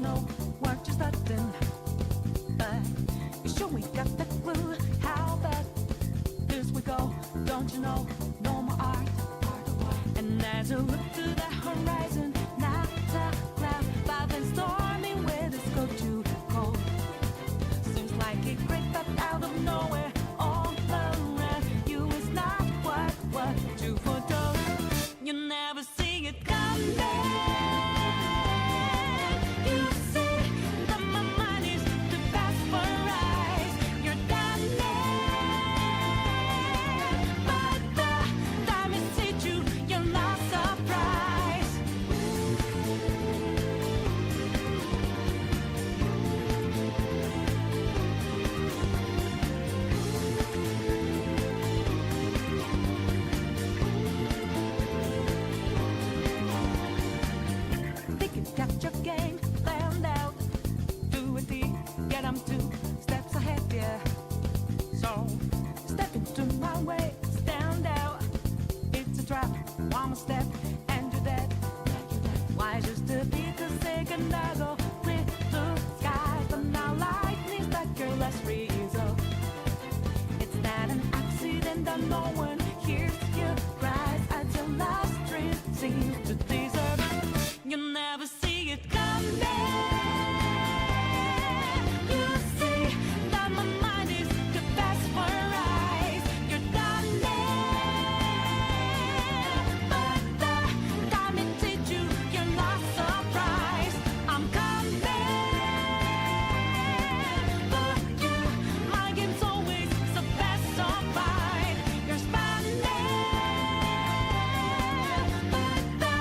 you know what you're starting? But you sure we got the clue how fast this we go. Don't you know? No more art. And as I look to the horizon, not a cloud, but then stormy weather's go too cold. Seems like a great thought out of nowhere, all around you is not what you foretold. You never see it coming. You see that my mind is too fast for eyes. You're done but the time it hit you, you're not surprised. Think you got your game planned out. Do it deep, get 'em 2 steps ahead, yeah. So step into my way, stand out. It's a trap, one more step and you're dead. Why just to be the second I go with blue skies, but now lightning struck your last result. It's not an accident that no one hears your cries until last dream seems to desert. You never see it coming. You see that my mind is too fast for eyes. You're done but the time it hit you, you're not surprised. I'm coming, but you, my game's always so fast, so fine. You're spanning, but the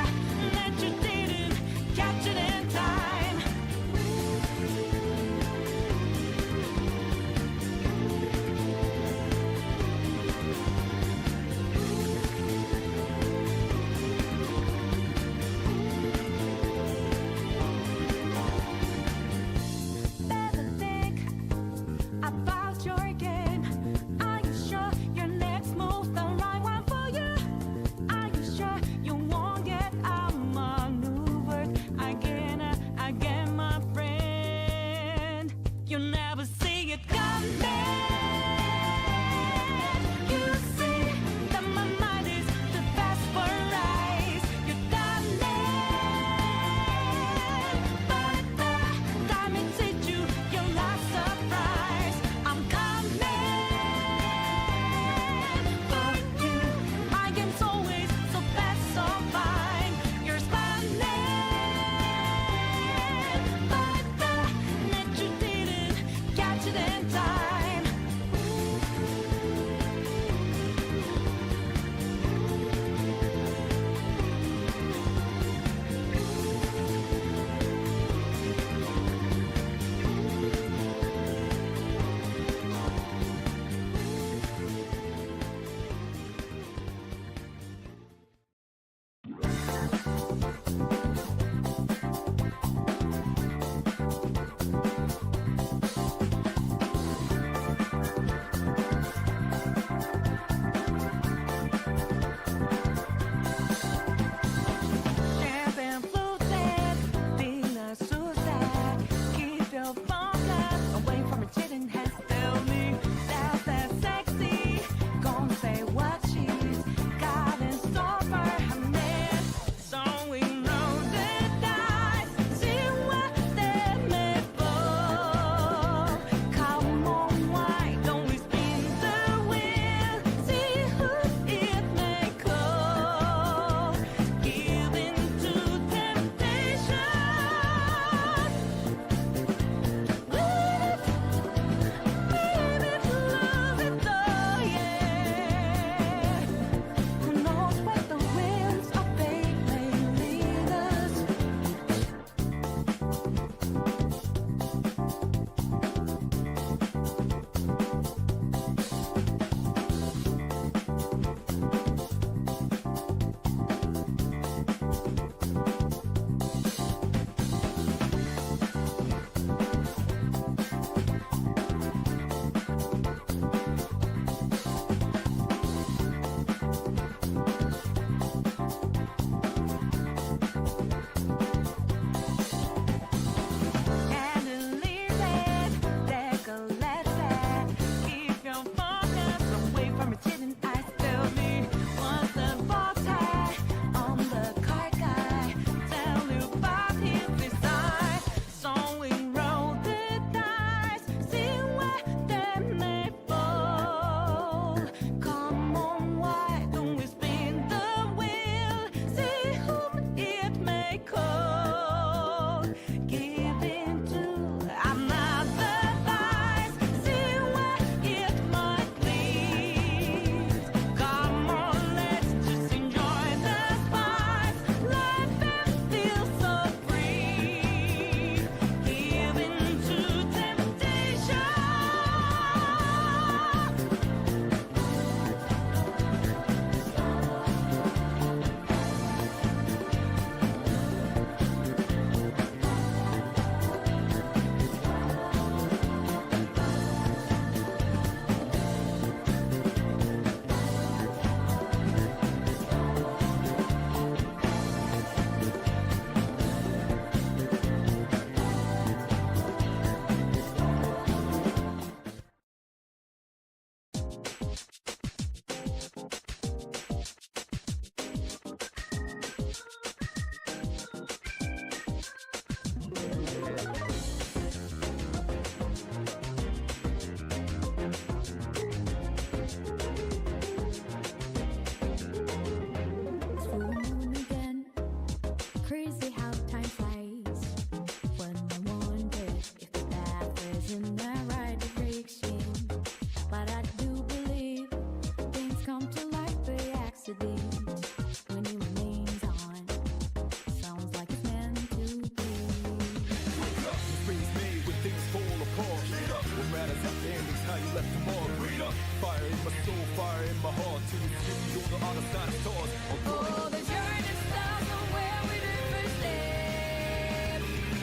fire in my soul, fire in my heart. Till you see me on the other side of stars. Oh, the journey starts from where we did first step.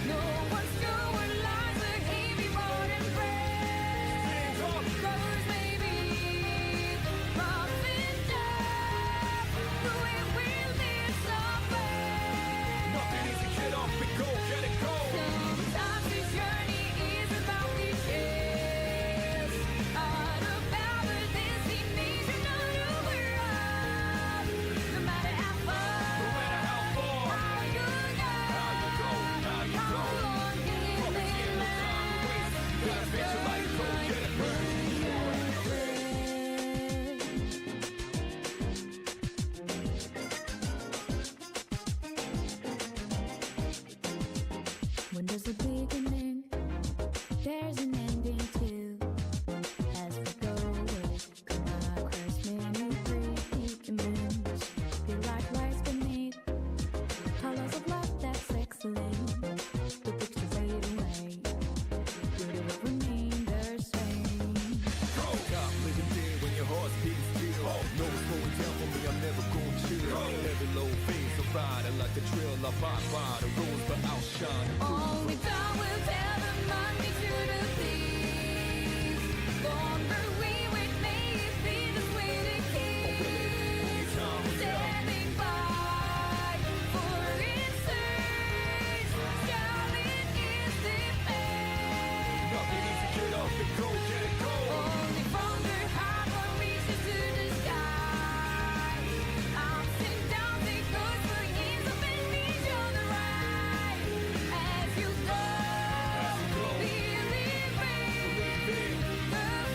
No one's sure what lies ahead before them breath. Cause maybe rough and tough, but we will live somewhere. Nothing easy, get up and go, get it go. Sometimes this journey is about the chase, all about the destination of the world. No matter how far, No matter how far, how you go, how long can it last? gotta face your life, go get it burn. When there's a beginning, there's an ending too. As we go away, come across many predicaments. Feel like lies beneath colors of love that's excellent. The pictures fade away, but it will remain the same. Stop living dead when your heart's beating still. No one's slowing down for me, I'm never gonna chill. Every low phase of riding like a trail I by the roads but outshine. Only time will tell the money to the thieves. Longer we wait, may it be this way to keep. Standing by for its search, shouting is defense. Nothing easy, get up and go, get it go. Only from the heart one reaches to the sky. Ups and downs it goes for years of enemies on the right. As you go, believing the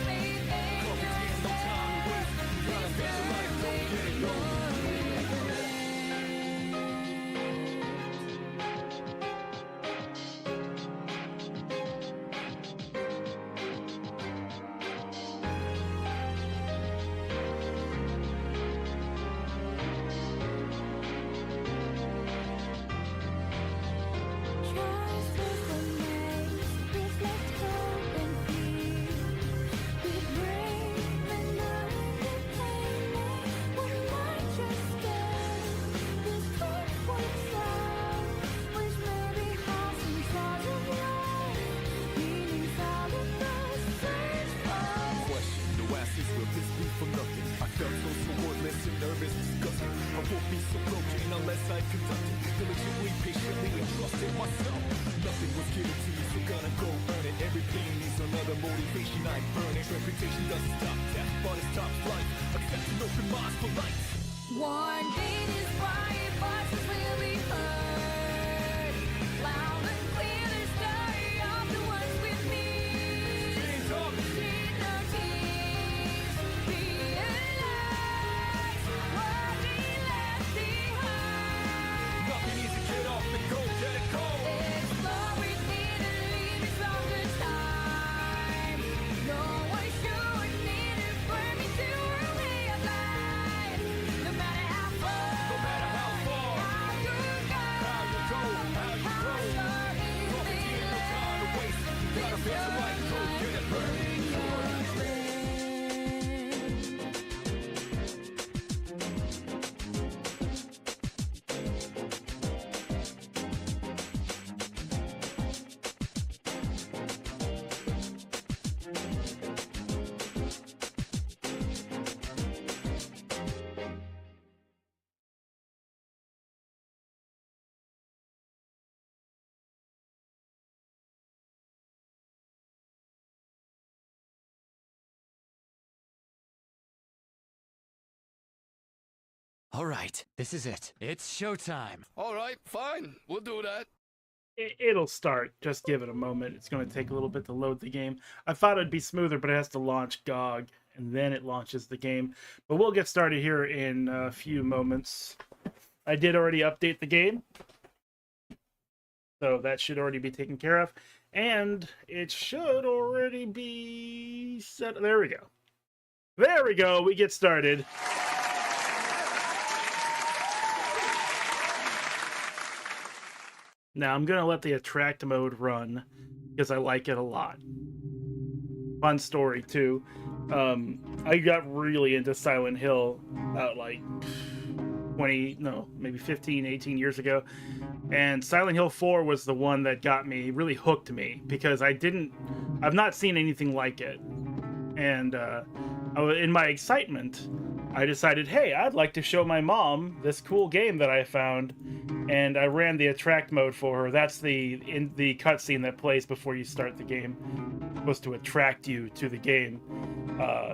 faith and yourself. Gotta face your life, go get it go. Trust is the maze, reflect hope and fear. Be brave and unentertaining. One might just stay. This truth works out, which may be hard sometimes of life. Meaning's out of the search for. Question, no answers, will this be for nothing? I felt so worthless and nervous, disgusting. I won't be so broken unless I conduct it diligently, patiently, and trust in myself. Nothing was given to me, so gonna go earn it. Every pain needs another motivation, I burn it. Reputation doesn't stop, death, but it stops life. Accept an open mind for life. One day this quiet voices will be heard. Loud and clear the story of the ones with me. Hands up. Shed no tears, realize what we left behind. Nothing easy, get up and go, get it go. Explore within the limits of the time. No one should need it for me to really alive. No matter how far, No matter how far, how you go, how you go, how you how grow. short is Property the ain't no time to waste. Gotta face your life, go get it burn. All right, this is it. It's showtime. All right, fine. We'll do that. It'll start. Just give it a moment. It's going to take a little bit to load the game. I thought it'd be smoother, but it has to launch GOG, and then it launches the game. But we'll get started here in a few moments. I did already update the game, so that should already be taken care of. And it should already be set. There we go. There we go. We get started. Now I'm gonna let the attract mode run because I like it a lot. Fun story too. I got really into Silent Hill about like 20, no, maybe 15, 18 years ago. And Silent Hill 4 was the one that got me, really hooked me, because I've not seen anything like it. And in my excitement, I decided, hey, I'd like to show my mom this cool game that I found. And I ran the attract mode for her. That's the cutscene that plays before you start the game. It's supposed to attract you to the game.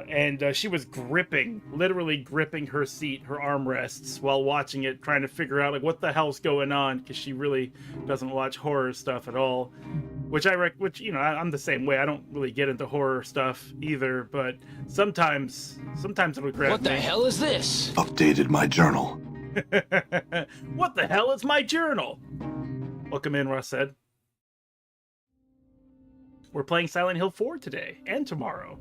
And she was literally gripping her seat, her armrests, while watching it, trying to figure out like what the hell's going on, because she really doesn't watch horror stuff at all. Which I'm the same way. I don't really get into horror stuff either, but sometimes it'll grab me. What the hell is this? Updated my journal. What the hell is my journal? Welcome in, Russ said. We're playing Silent Hill 4 today and tomorrow.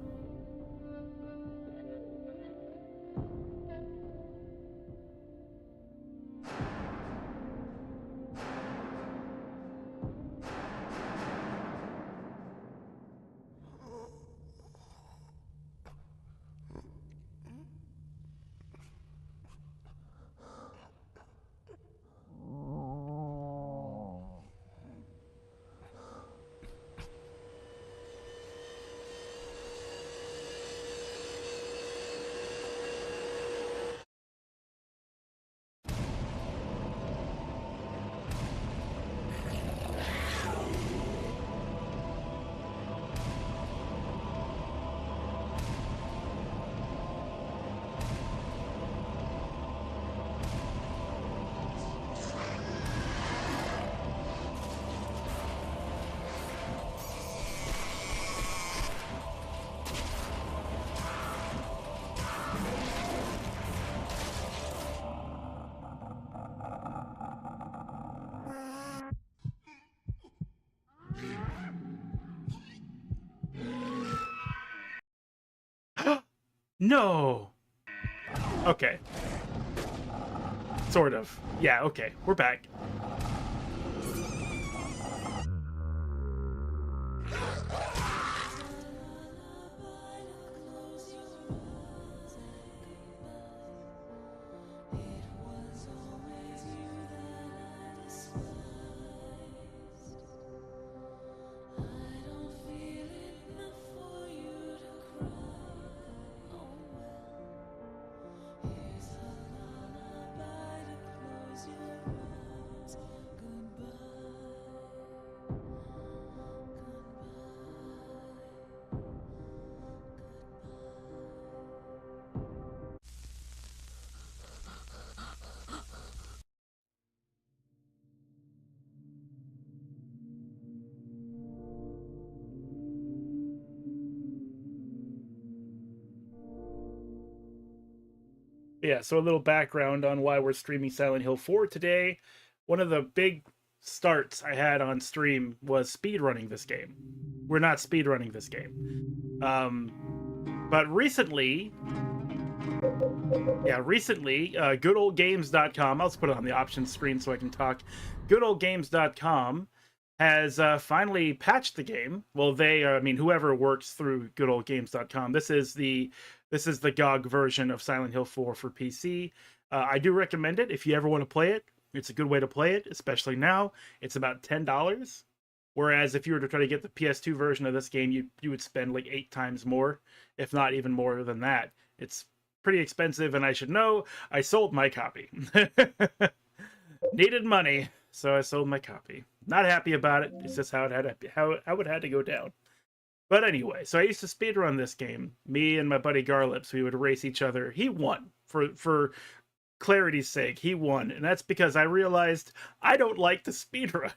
No. Okay. Sort of. Yeah, okay. We're back. Yeah, so a little background on why we're streaming Silent Hill 4 today. One of the big starts I had on stream was speedrunning this game. We're not speedrunning this game. But recently, goodoldgames.com, I'll just put it on the options screen so I can talk. Goodoldgames.com has finally patched the game. Well, whoever works through goodoldgames.com. This is the GOG version of Silent Hill 4 for PC. I do recommend it if you ever want to play it. It's a good way to play it, especially now. It's about $10. Whereas if you were to try to get the PS2 version of this game, you would spend like 8 times more, if not even more than that. It's pretty expensive, and I should know. I sold my copy. Needed money, so I sold my copy. Not happy about it. It's just how it had to go down. But anyway, so I used to speedrun this game. Me and my buddy Garlips, we would race each other. He won. For clarity's sake, he won. And that's because I realized I don't like to speedrun.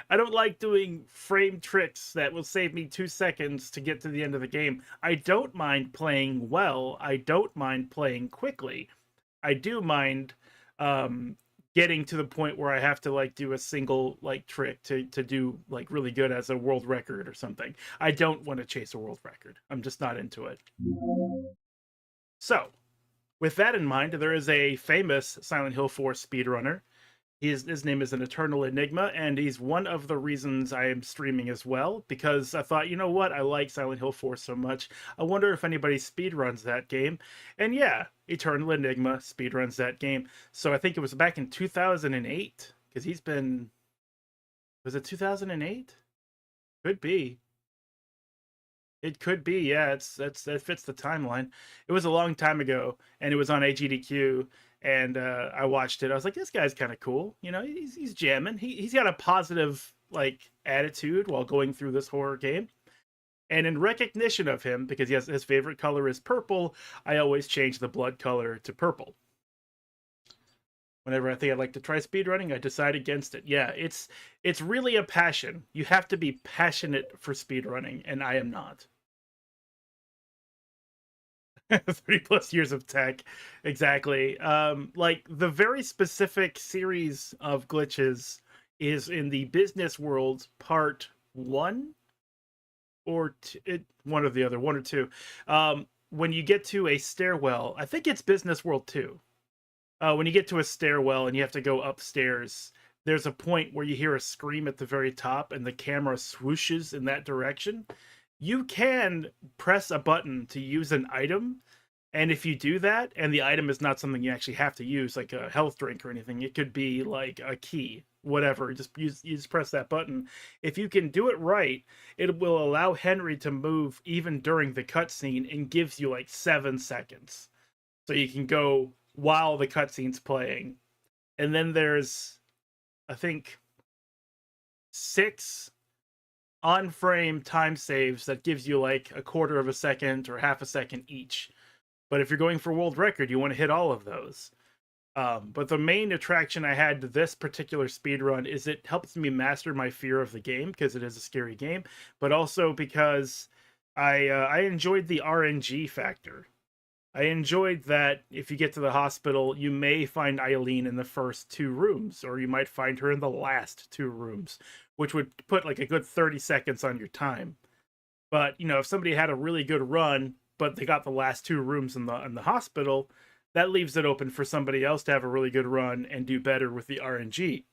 I don't like doing frame tricks that will save me 2 seconds to get to the end of the game. I don't mind playing well. I don't mind playing quickly. I do mind getting to the point where I have to like do a single like trick to do like really good as a world record or something. I don't want to chase a world record. I'm just not into it. So, with that in mind, there is a famous Silent Hill 4 speedrunner His name is an Eternal Enigma, and he's one of the reasons I am streaming as well, because I thought, you know what, I like Silent Hill 4 so much. I wonder if anybody speedruns that game. And yeah, Eternal Enigma speedruns that game. So I think it was back in 2008, because he's been... Was it 2008? Could be. It could be, yeah. That fits the timeline. It was a long time ago, and it was on AGDQ, and I watched it. I was like, this guy's kind of cool. You know, he's jamming. He's got a positive like attitude while going through this horror game. And in recognition of him, because his favorite color is purple, I always change the blood color to purple. Whenever I think I'd like to try speedrunning, I decide against it. Yeah, it's really a passion. You have to be passionate for speedrunning, and I am not. 30 plus years of tech, exactly. Like the very specific series of glitches is in the business world part 1 or one or the other, 1 or 2. When you get to a stairwell, I think it's business world 2. When you get to a stairwell and you have to go upstairs, there's a point where you hear a scream at the very top and the camera swooshes in that direction. You can press a button to use an item, and if you do that, and the item is not something you actually have to use, like a health drink or anything, it could be like a key, whatever, you just press that button. If you can do it right, it will allow Henry to move even during the cutscene and gives you like 7 seconds. So you can go while the cutscene's playing. And then there's, I think, 6 on-frame time saves that gives you like a quarter of a second or half a second each. But if you're going for world record, you want to hit all of those. But the main attraction I had to this particular speedrun is it helps me master my fear of the game, because it is a scary game, but also because I enjoyed the RNG factor. I enjoyed that if you get to the hospital, you may find Eileen in the first 2 rooms, or you might find her in the last 2 rooms, which would put like a good 30 seconds on your time. But, you know, if somebody had a really good run, but they got the last 2 rooms in the hospital, that leaves it open for somebody else to have a really good run and do better with the RNG,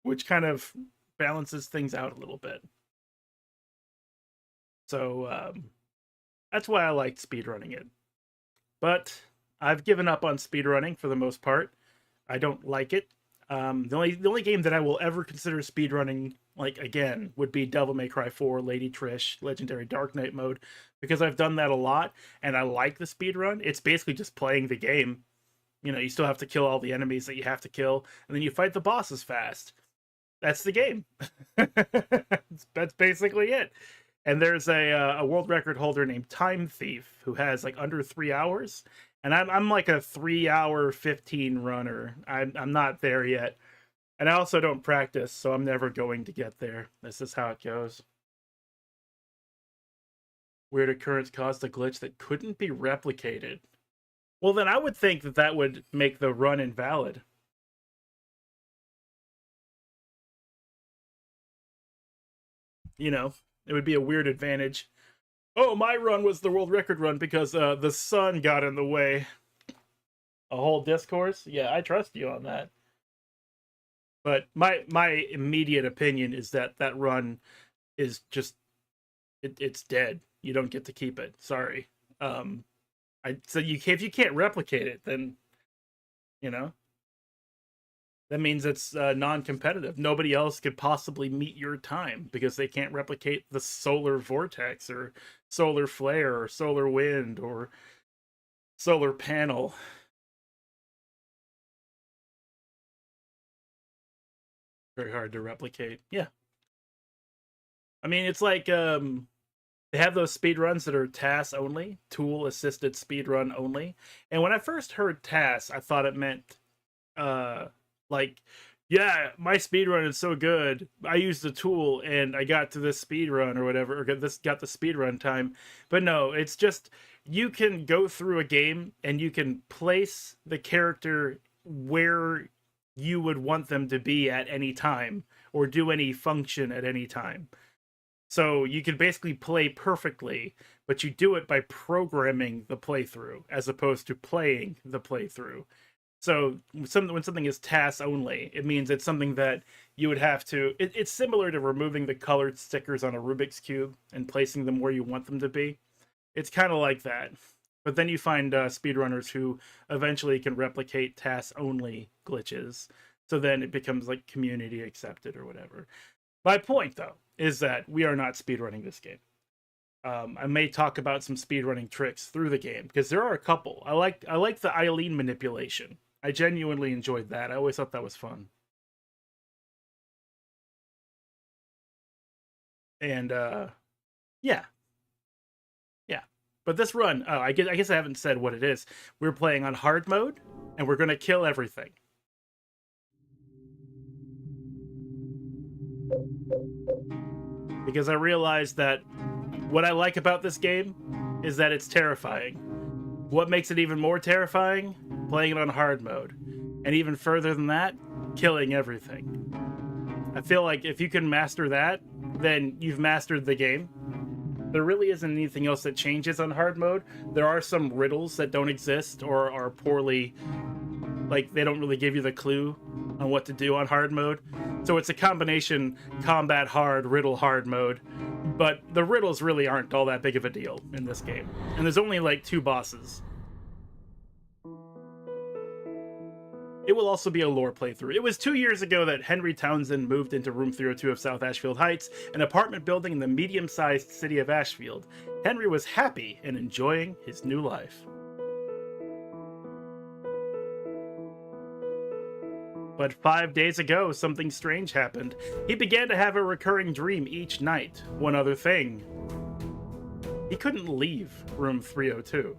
which kind of balances things out a little bit. So that's why I liked speedrunning it. But I've given up on speedrunning for the most part. I don't like it. The only game that I will ever consider speedrunning like again would be Devil May Cry 4, Lady Trish, Legendary Dark Knight mode, because I've done that a lot and I like the speedrun. It's basically just playing the game. You know, you still have to kill all the enemies that you have to kill, and then you fight the bosses fast. That's the game. That's basically it. And there's a world record holder named Time Thief who has like under 3 hours, and I'm like a 3 hour 15 runner. I'm not there yet, and I also don't practice, so I'm never going to get there. This is how it goes. Weird occurrence caused a glitch that couldn't be replicated. Well, then I would think that that would make the run invalid. You know, it would be a weird advantage. Oh, my run was the world record run because the sun got in the way. A whole discourse? Yeah, I trust you on that. But my immediate opinion is that that run is just it's dead. You don't get to keep it. Sorry. So if you can't replicate it, then you know that means it's non-competitive. Nobody else could possibly meet your time because they can't replicate the solar vortex or solar flare or solar wind or solar panel. Very hard to replicate. Yeah. I mean, it's like they have those speed runs that are TAS only, tool assisted speed run only. And when I first heard TAS, I thought it meant like, yeah, my speed run is so good. I used the tool and I got to this speed run or whatever, or got the speed run time. But no, it's just you can go through a game and you can place the character where you would want them to be at any time or do any function at any time. So you can basically play perfectly, but you do it by programming the playthrough as opposed to playing the playthrough. So when something is TAS only, it means it's something that you would have to. It's similar to removing the colored stickers on a Rubik's Cube and placing them where you want them to be. It's kind of like that. But then you find speedrunners who eventually can replicate TAS only glitches. So then it becomes like community accepted or whatever. My point, though, is that we are not speedrunning this game. I may talk about some speedrunning tricks through the game because there are a couple. I like the Eileen manipulation. I genuinely enjoyed that. I always thought that was fun. And yeah. But this run, I guess I haven't said what it is. We're playing on hard mode, and we're gonna kill everything. Because I realized that what I like about this game is that it's terrifying. What makes it even more terrifying? Playing it on hard mode. And even further than that, killing everything. I feel like if you can master that, then you've mastered the game. There really isn't anything else that changes on hard mode. There are some riddles that don't exist or are poorly, like they don't really give you the clue on what to do on hard mode. So it's a combination combat hard, riddle hard mode. But the riddles really aren't all that big of a deal in this game. And there's only like 2 bosses. It will also be a lore playthrough. It was 2 years ago that Henry Townsend moved into Room 302 of South Ashfield Heights, an apartment building in the medium-sized city of Ashfield. Henry was happy and enjoying his new life. But 5 days ago, something strange happened. He began to have a recurring dream each night. One other thing. He couldn't leave Room 302.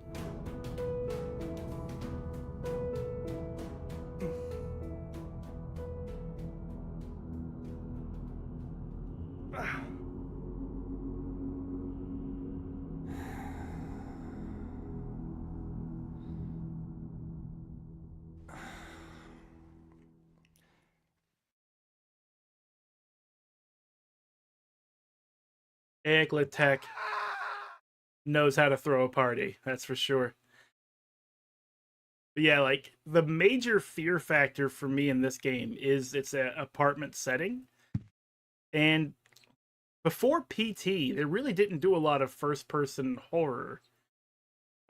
Egletech knows how to throw a party, that's for sure. But yeah, like, the major fear factor for me in this game is it's an apartment setting. And before PT, they really didn't do a lot of first-person horror.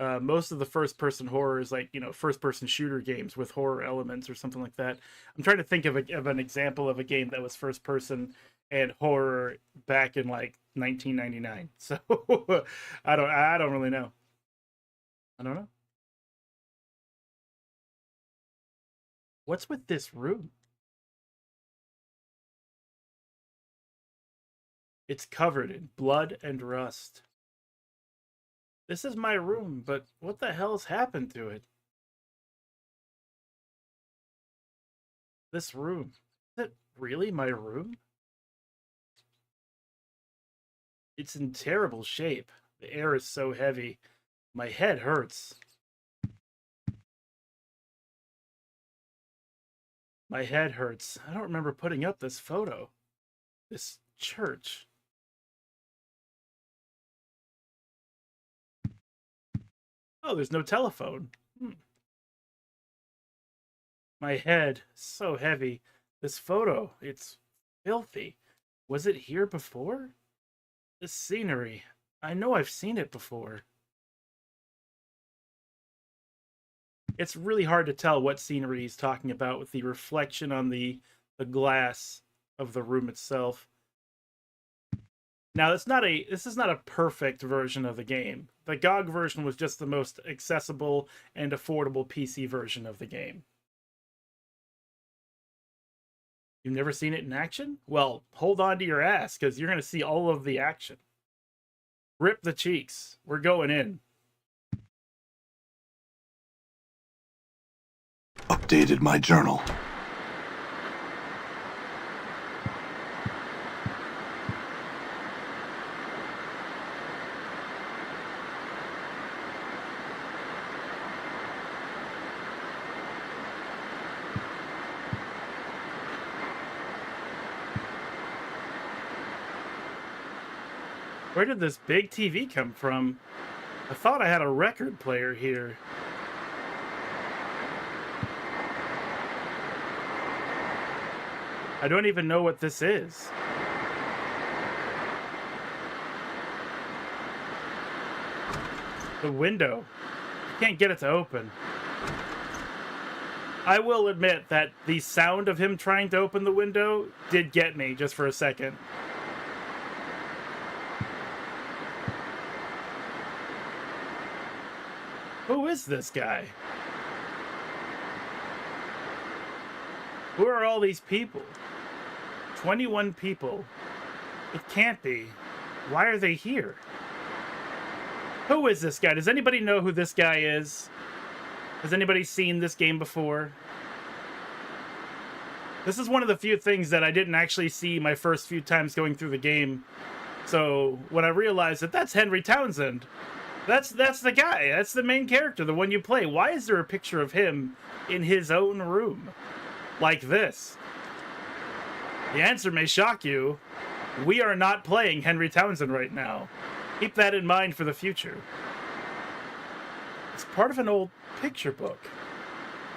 Most of the first-person horror is like, first-person shooter games with horror elements or something like that. I'm trying to think of an example of a game that was first-person and horror back in like 1999. So I don't really know. I don't know. What's with this room? It's covered in blood and rust. This is my room, but what the hell's happened to it? This room. Is it really my room? It's in terrible shape. The air is so heavy. My head hurts. My head hurts. I don't remember putting up this photo. This church. Oh, there's no telephone. My head, so heavy. This photo, it's filthy. Was it here before? This scenery. I know I've seen it before. It's really hard to tell what scenery he's talking about with the reflection on the glass of the room itself. Now, this is not a perfect version of the game. The GOG version was just the most accessible and affordable PC version of the game. You've never seen it in action? Well, hold on to your ass, because you're going to see all of the action. Rip the cheeks. We're going in. Updated my journal. Where did this big TV come from? I thought I had a record player here. I don't even know what this is. The window. I can't get it to open. I will admit that the sound of him trying to open the window did get me just for a second. Who is this guy? Who are all these people? 21 people. It can't be. Why are they here? Who is this guy? Does anybody know who this guy is? Has anybody seen this game before? This is one of the few things that I didn't actually see my first few times going through the game. So when I realized that that's Henry Townsend, that's the guy. That's the main character, the one you play. Why is there a picture of him in his own room? Like this? The answer may shock you. We are not playing Henry Townsend right now. Keep that in mind for the future. It's part of an old picture book.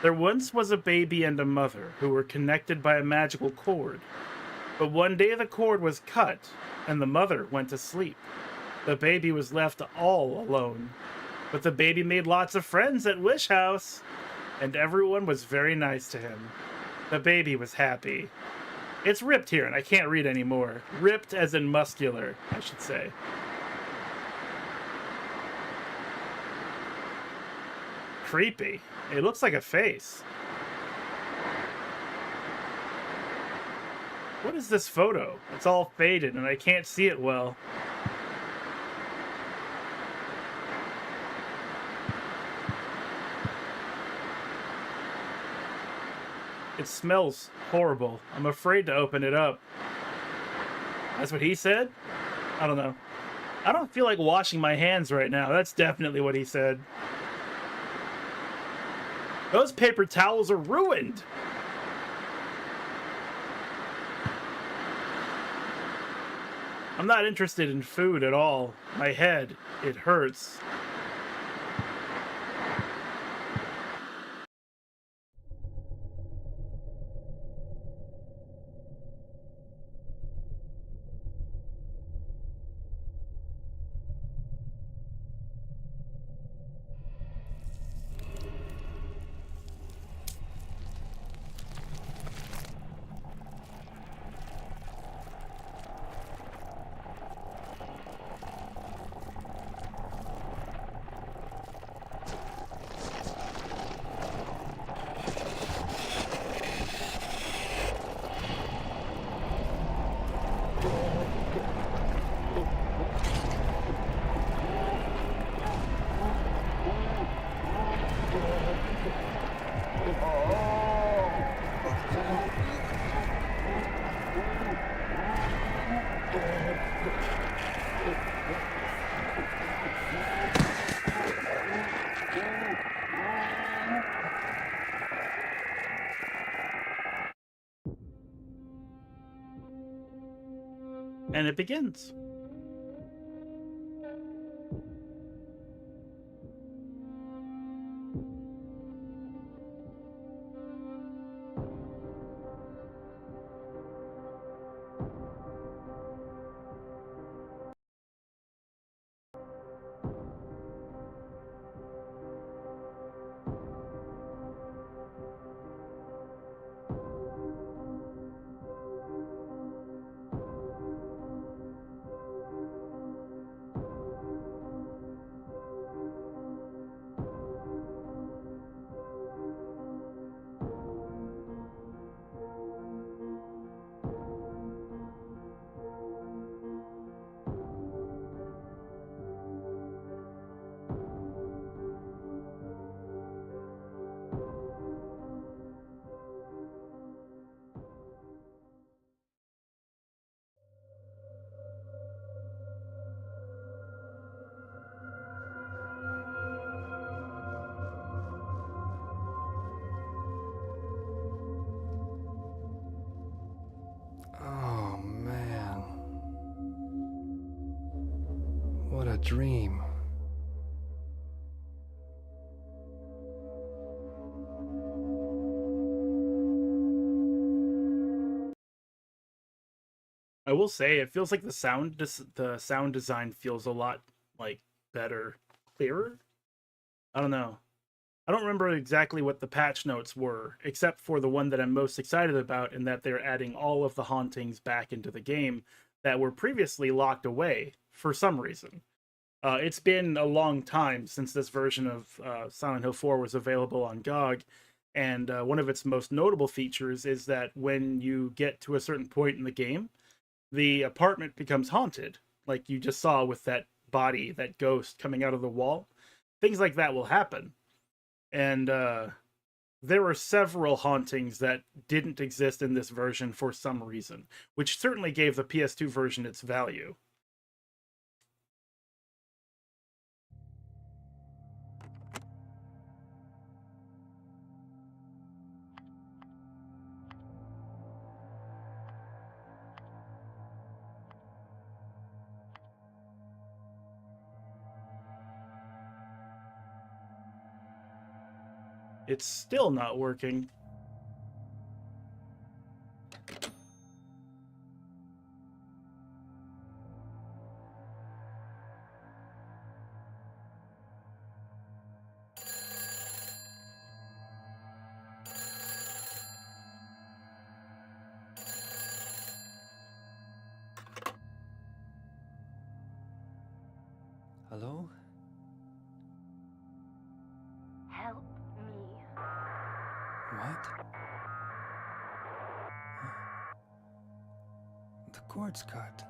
There once was a baby and a mother who were connected by a magical cord. But one day the cord was cut, and the mother went to sleep. The baby was left all alone. But the baby made lots of friends at Wish House, and everyone was very nice to him. The baby was happy. It's ripped here, and I can't read anymore. Ripped as in muscular, I should say. Creepy. It looks like a face. What is this photo? It's all faded and I can't see it well. It smells horrible. I'm afraid to open it up. That's what he said? I don't know. I don't feel like washing my hands right now. That's definitely what he said. Those paper towels are ruined. I'm not interested in food at all. My head, it hurts. And it begins. Oh, man. What a dream. I will say it feels like the sound design feels a lot like better, clearer. I don't know. I don't remember exactly what the patch notes were, except for the one that I'm most excited about, in that they're adding all of the hauntings back into the game that were previously locked away for some reason. It's been a long time since this version of Silent Hill 4 was available on GOG, and one of its most notable features is that when you get to a certain point in the game, the apartment becomes haunted, like you just saw with that body, that ghost coming out of the wall. Things like that will happen. And there were several hauntings that didn't exist in this version for some reason, which certainly gave the PS2 version its value. It's still not working. Hello? Help me. What? The cord's cut.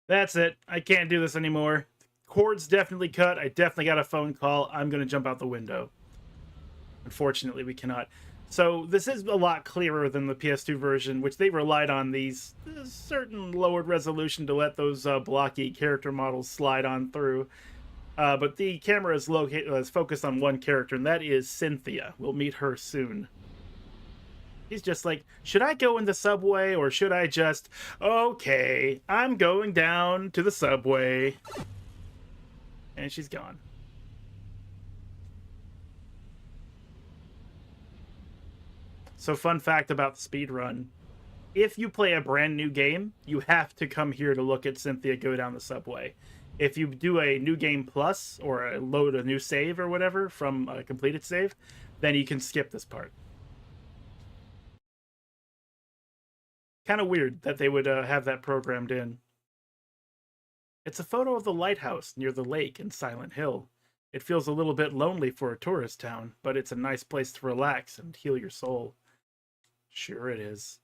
That's it. I can't do this anymore. Cord's definitely cut. I definitely got a phone call. I'm going to jump out the window. Unfortunately, we cannot. So this is a lot clearer than the PS2 version, which they relied on these certain lowered resolution to let those blocky character models slide on through. But the camera is focused on one character, and that is Cynthia. We'll meet her soon. He's just like, should I go in the subway, or should I just... Okay, I'm going down to the subway. And she's gone. So fun fact about the speedrun. If you play a brand new game, you have to come here to look at Cynthia go down the subway. If you do a new game plus, or load a new save or whatever from a completed save, then you can skip this part. Kind of weird that they would have that programmed in. It's a photo of the lighthouse near the lake in Silent Hill. It feels a little bit lonely for a tourist town, but it's a nice place to relax and heal your soul. Sure it is.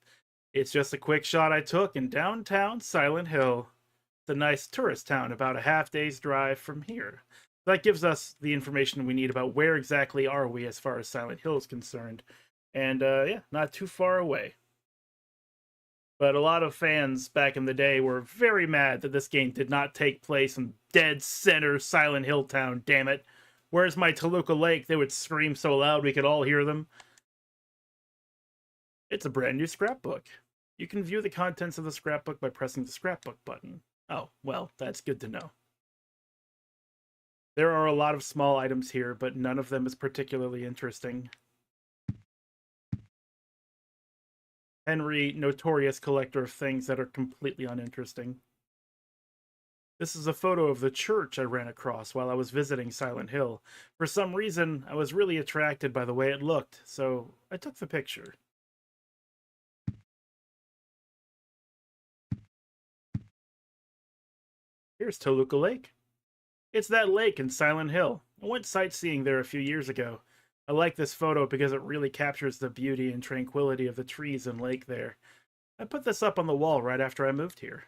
It's just a quick shot I took in downtown Silent Hill. It's a nice tourist town about a half-day's drive from here. That gives us the information we need about where exactly are we as far as Silent Hill is concerned. And yeah, not too far away. But a lot of fans back in the day were very mad that this game did not take place in dead center Silent Hill town, damn it. Where's my Toluca Lake? They would scream so loud we could all hear them. It's a brand new scrapbook. You can view the contents of the scrapbook by pressing the scrapbook button. Oh, well, that's good to know. There are a lot of small items here, but none of them is particularly interesting. Henry, notorious collector of things that are completely uninteresting. This is a photo of the church I ran across while I was visiting Silent Hill. For some reason, I was really attracted by the way it looked, so I took the picture. Here's Toluca Lake. It's that lake in Silent Hill. I went sightseeing there a few years ago. I like this photo because it really captures the beauty and tranquility of the trees and lake there. I put this up on the wall right after I moved here.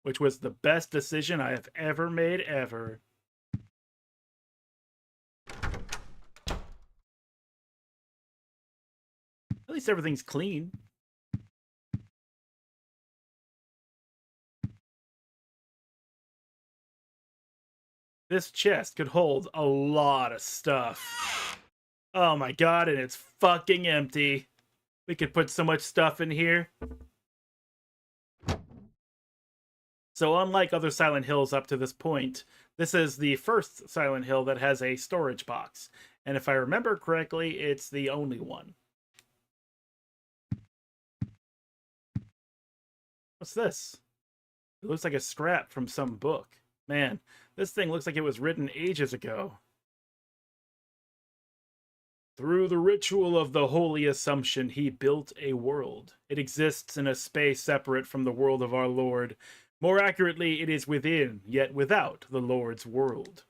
Which was the best decision I have ever made, ever. At least everything's clean. This chest could hold a lot of stuff. Oh my god, and it's fucking empty. We could put so much stuff in here. So unlike other Silent Hills up to this point, this is the first Silent Hill that has a storage box. And if I remember correctly, it's the only one. What's this? It looks like a scrap from some book. Man, this thing looks like it was written ages ago. Through the ritual of the Holy Assumption, he built a world. It exists in a space separate from the world of our Lord. More accurately, it is within, yet without, the Lord's world.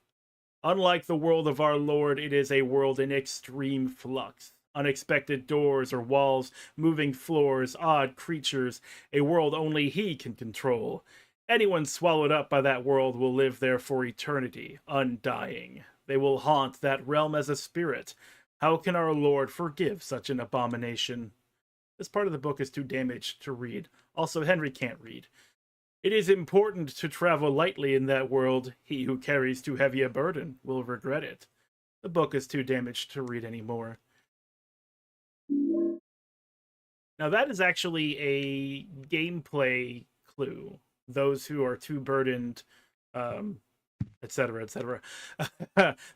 Unlike the world of our Lord, it is a world in extreme flux. Unexpected doors or walls, moving floors, odd creatures, a world only he can control. Anyone swallowed up by that world will live there for eternity, undying. They will haunt that realm as a spirit. How can our Lord forgive such an abomination? This part of the book is too damaged to read. Also, Henry can't read. It is important to travel lightly in that world. He who carries too heavy a burden will regret it. The book is too damaged to read anymore. Now that is actually a gameplay clue. Those who are too burdened, etc., etc.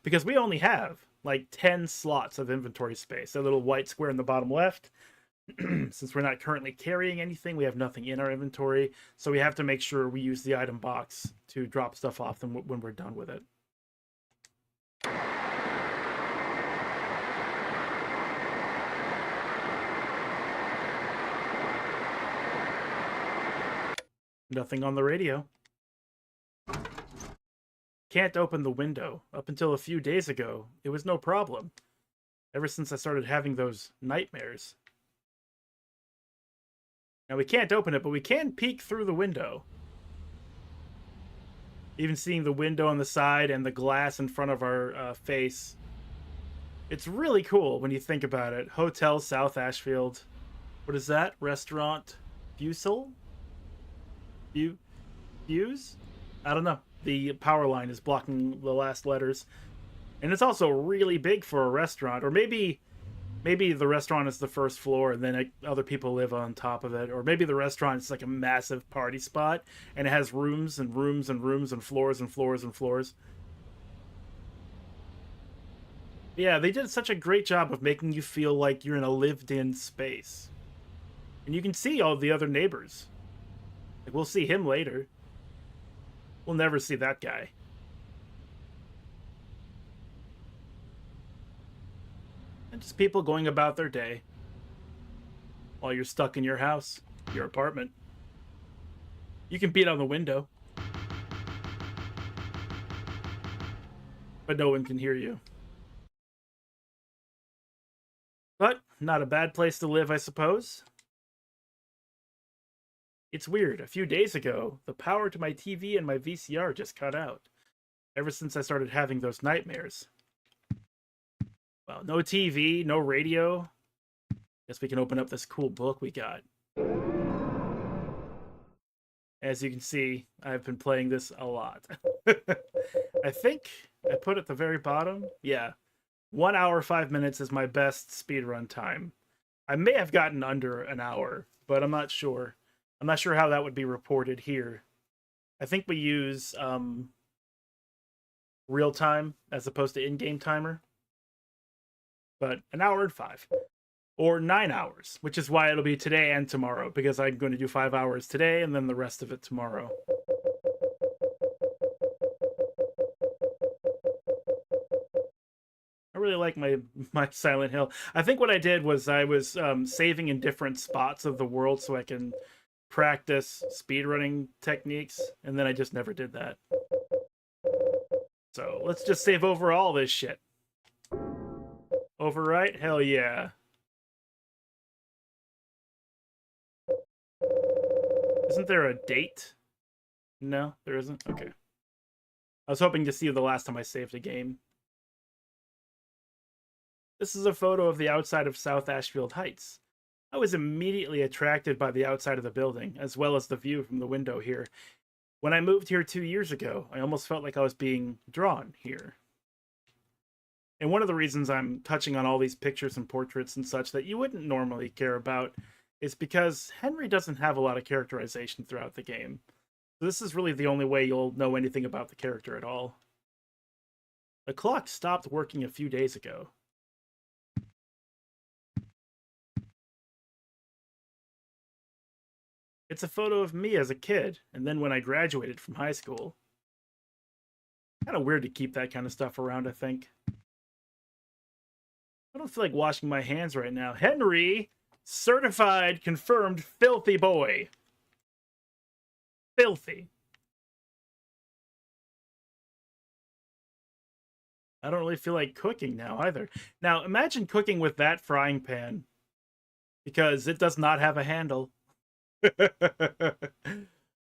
Because we only have like 10 slots of inventory space. A little white square in the bottom left. Since we're not currently carrying anything, we have nothing in our inventory. So we have to make sure we use the item box to drop stuff off when we're done with it. Nothing on the radio. Can't open the window. Up until a few days ago, it was no problem. Ever since I started having those nightmares. Now we can't open it, but we can peek through the window. Even seeing the window on the side and the glass in front of our face. It's really cool when you think about it. Hotel South Ashfield. What is that? Restaurant Fusel? Fuse? I don't know. The power line is blocking the last letters. And it's also really big for a restaurant. Or maybe the restaurant is the first floor and then other people live on top of it. Or maybe the restaurant is like a massive party spot and it has rooms and rooms and rooms and floors and floors and floors. Yeah, they did such a great job of making you feel like you're in a lived-in space. And you can see all the other neighbors. Like, we'll see him later. We'll never see that guy. And just people going about their day while you're stuck in your house, your apartment. You can beat on the window, but no one can hear you. But not a bad place to live, I suppose. It's weird. A few days ago, the power to my TV and my VCR just cut out. Ever since I started having those nightmares. Well, no TV, no radio. Guess we can open up this cool book we got. As you can see, I've been playing this a lot. I think I put at the very bottom. Yeah. 1 hour, 5 minutes is my best speedrun time. I may have gotten under an hour, but I'm not sure. I'm not sure how that would be reported here. I think we use real time as opposed to in-game timer. But 1 hour and 5. Or 9 hours, which is why it'll be today and tomorrow, because I'm going to do 5 hours today and then the rest of it tomorrow. I really like my Silent Hill. I think what I did was I was saving in different spots of the world so I can practice speedrunning techniques, and then I just never did that. So let's just save over all this shit. Overwrite? Hell yeah. Isn't there a date? No, there isn't? Okay. I was hoping to see the last time I saved a game. This is a photo of the outside of South Ashfield Heights. I was immediately attracted by the outside of the building, as well as the view from the window here. When I moved here 2 years ago, I almost felt like I was being drawn here. And one of the reasons I'm touching on all these pictures and portraits and such that you wouldn't normally care about is because Henry doesn't have a lot of characterization throughout the game. So this is really the only way you'll know anything about the character at all. The clock stopped working a few days ago. It's a photo of me as a kid, and then when I graduated from high school. Kind of weird to keep that kind of stuff around, I think. I don't feel like washing my hands right now. Henry, certified, confirmed, filthy boy. Filthy. I don't really feel like cooking now either. Now, imagine cooking with that frying pan. Because it does not have a handle.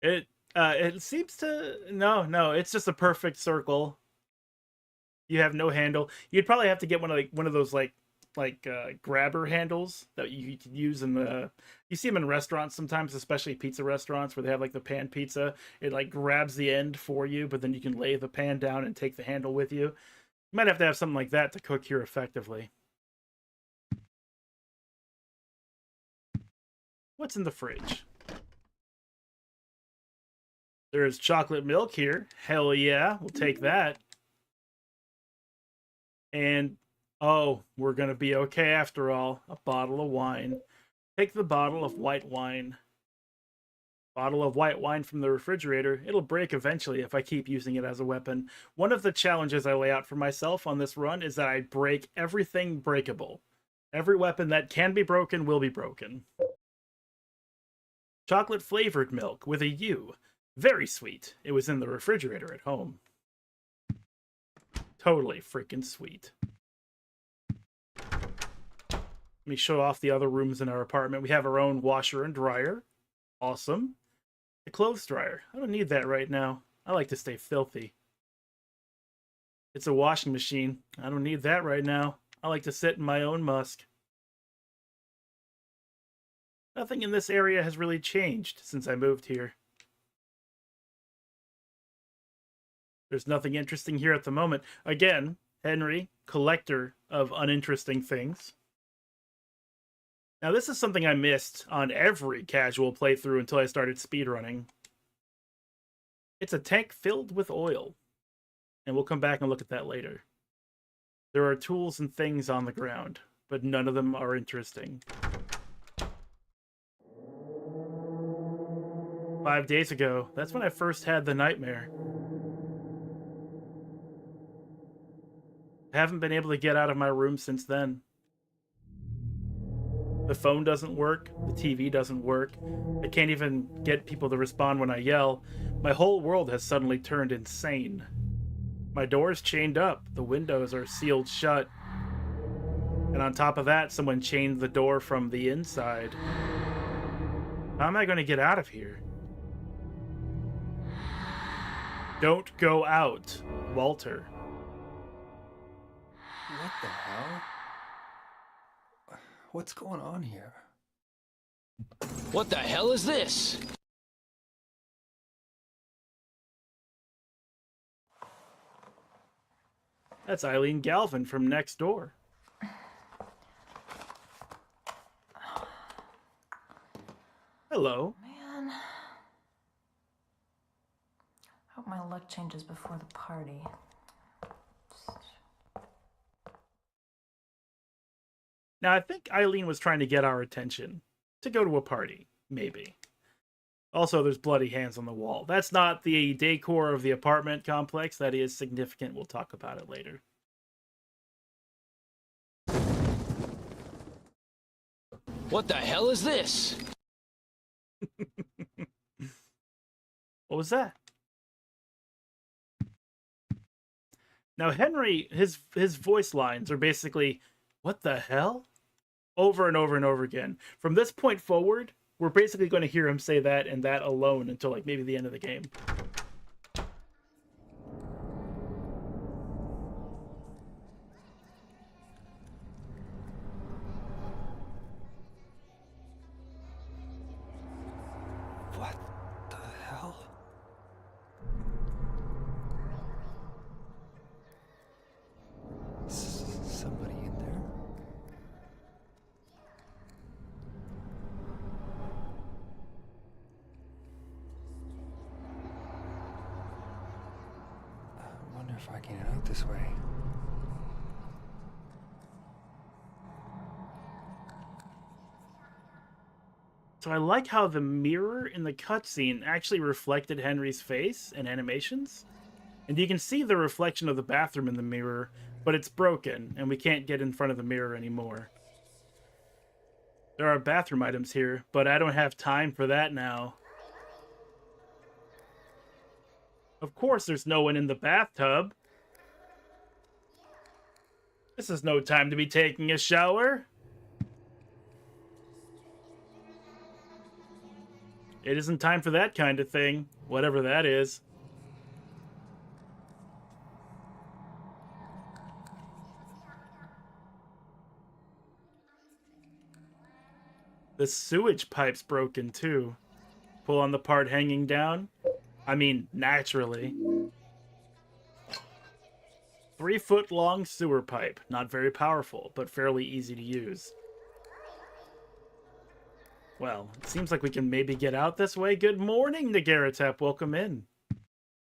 It seems to... No, it's just a perfect circle. You have no handle. You'd probably have to get one of those grabber handles that you could use in the... You see them in restaurants sometimes, especially pizza restaurants where they have like the pan pizza. It like grabs the end for you, but then you can lay the pan down and take the handle with you. You might have to have something like that to cook here effectively. What's in the fridge? There is chocolate milk here. Hell yeah, we'll take that. And, oh, we're going to be okay after all. A bottle of wine. Take the bottle of white wine. Bottle of white wine from the refrigerator. It'll break eventually if I keep using it as a weapon. One of the challenges I lay out for myself on this run is that I break everything breakable. Every weapon that can be broken will be broken. Chocolate flavored milk with a U. Very sweet. It was in the refrigerator at home. Totally freaking sweet. Let me show off the other rooms in our apartment. We have our own washer and dryer. Awesome. The clothes dryer. I don't need that right now. I like to stay filthy. It's a washing machine. I don't need that right now. I like to sit in my own musk. Nothing in this area has really changed since I moved here. There's nothing interesting here at the moment. Again, Henry, collector of uninteresting things. Now, this is something I missed on every casual playthrough until I started speedrunning. It's a tank filled with oil. And we'll come back and look at that later. There are tools and things on the ground, but none of them are interesting. 5 days ago, that's when I first had the nightmare. I haven't been able to get out of my room since then. The phone doesn't work, the TV doesn't work, I can't even get people to respond when I yell. My whole world has suddenly turned insane. My door's chained up, the windows are sealed shut. And on top of that, someone chained the door from the inside. How am I going to get out of here? Don't go out, Walter. What the hell? What's going on here? What the hell is this? That's Eileen Galvin from next door. Hello. Man. Hope my luck changes before the party. Now, I think Eileen was trying to get our attention. To go to a party, maybe. Also, there's bloody hands on the wall. That's not the decor of the apartment complex. That is significant. We'll talk about it later. What the hell is this? What was that? Now, Henry, his voice lines are basically, what the hell? Over and over and over again. From this point forward, we're basically going to hear him say that and that alone until like maybe the end of the game. What the hell? Somebody in there? if I can get out this way. So I like how the mirror in the cutscene actually reflected Henry's face and animations. And you can see the reflection of the bathroom in the mirror, but it's broken, and we can't get in front of the mirror anymore. There are bathroom items here, but I don't have time for that now. Of course there's no one in the bathtub. This is no time to be taking a shower. It isn't time for that kind of thing, whatever that is. The sewage pipe's broken too. Pull on the part hanging down. I mean, naturally. 3-foot long sewer pipe. Not very powerful, but fairly easy to use. Well, it seems like we can maybe get out this way. Good morning, Nagaratep. Welcome in.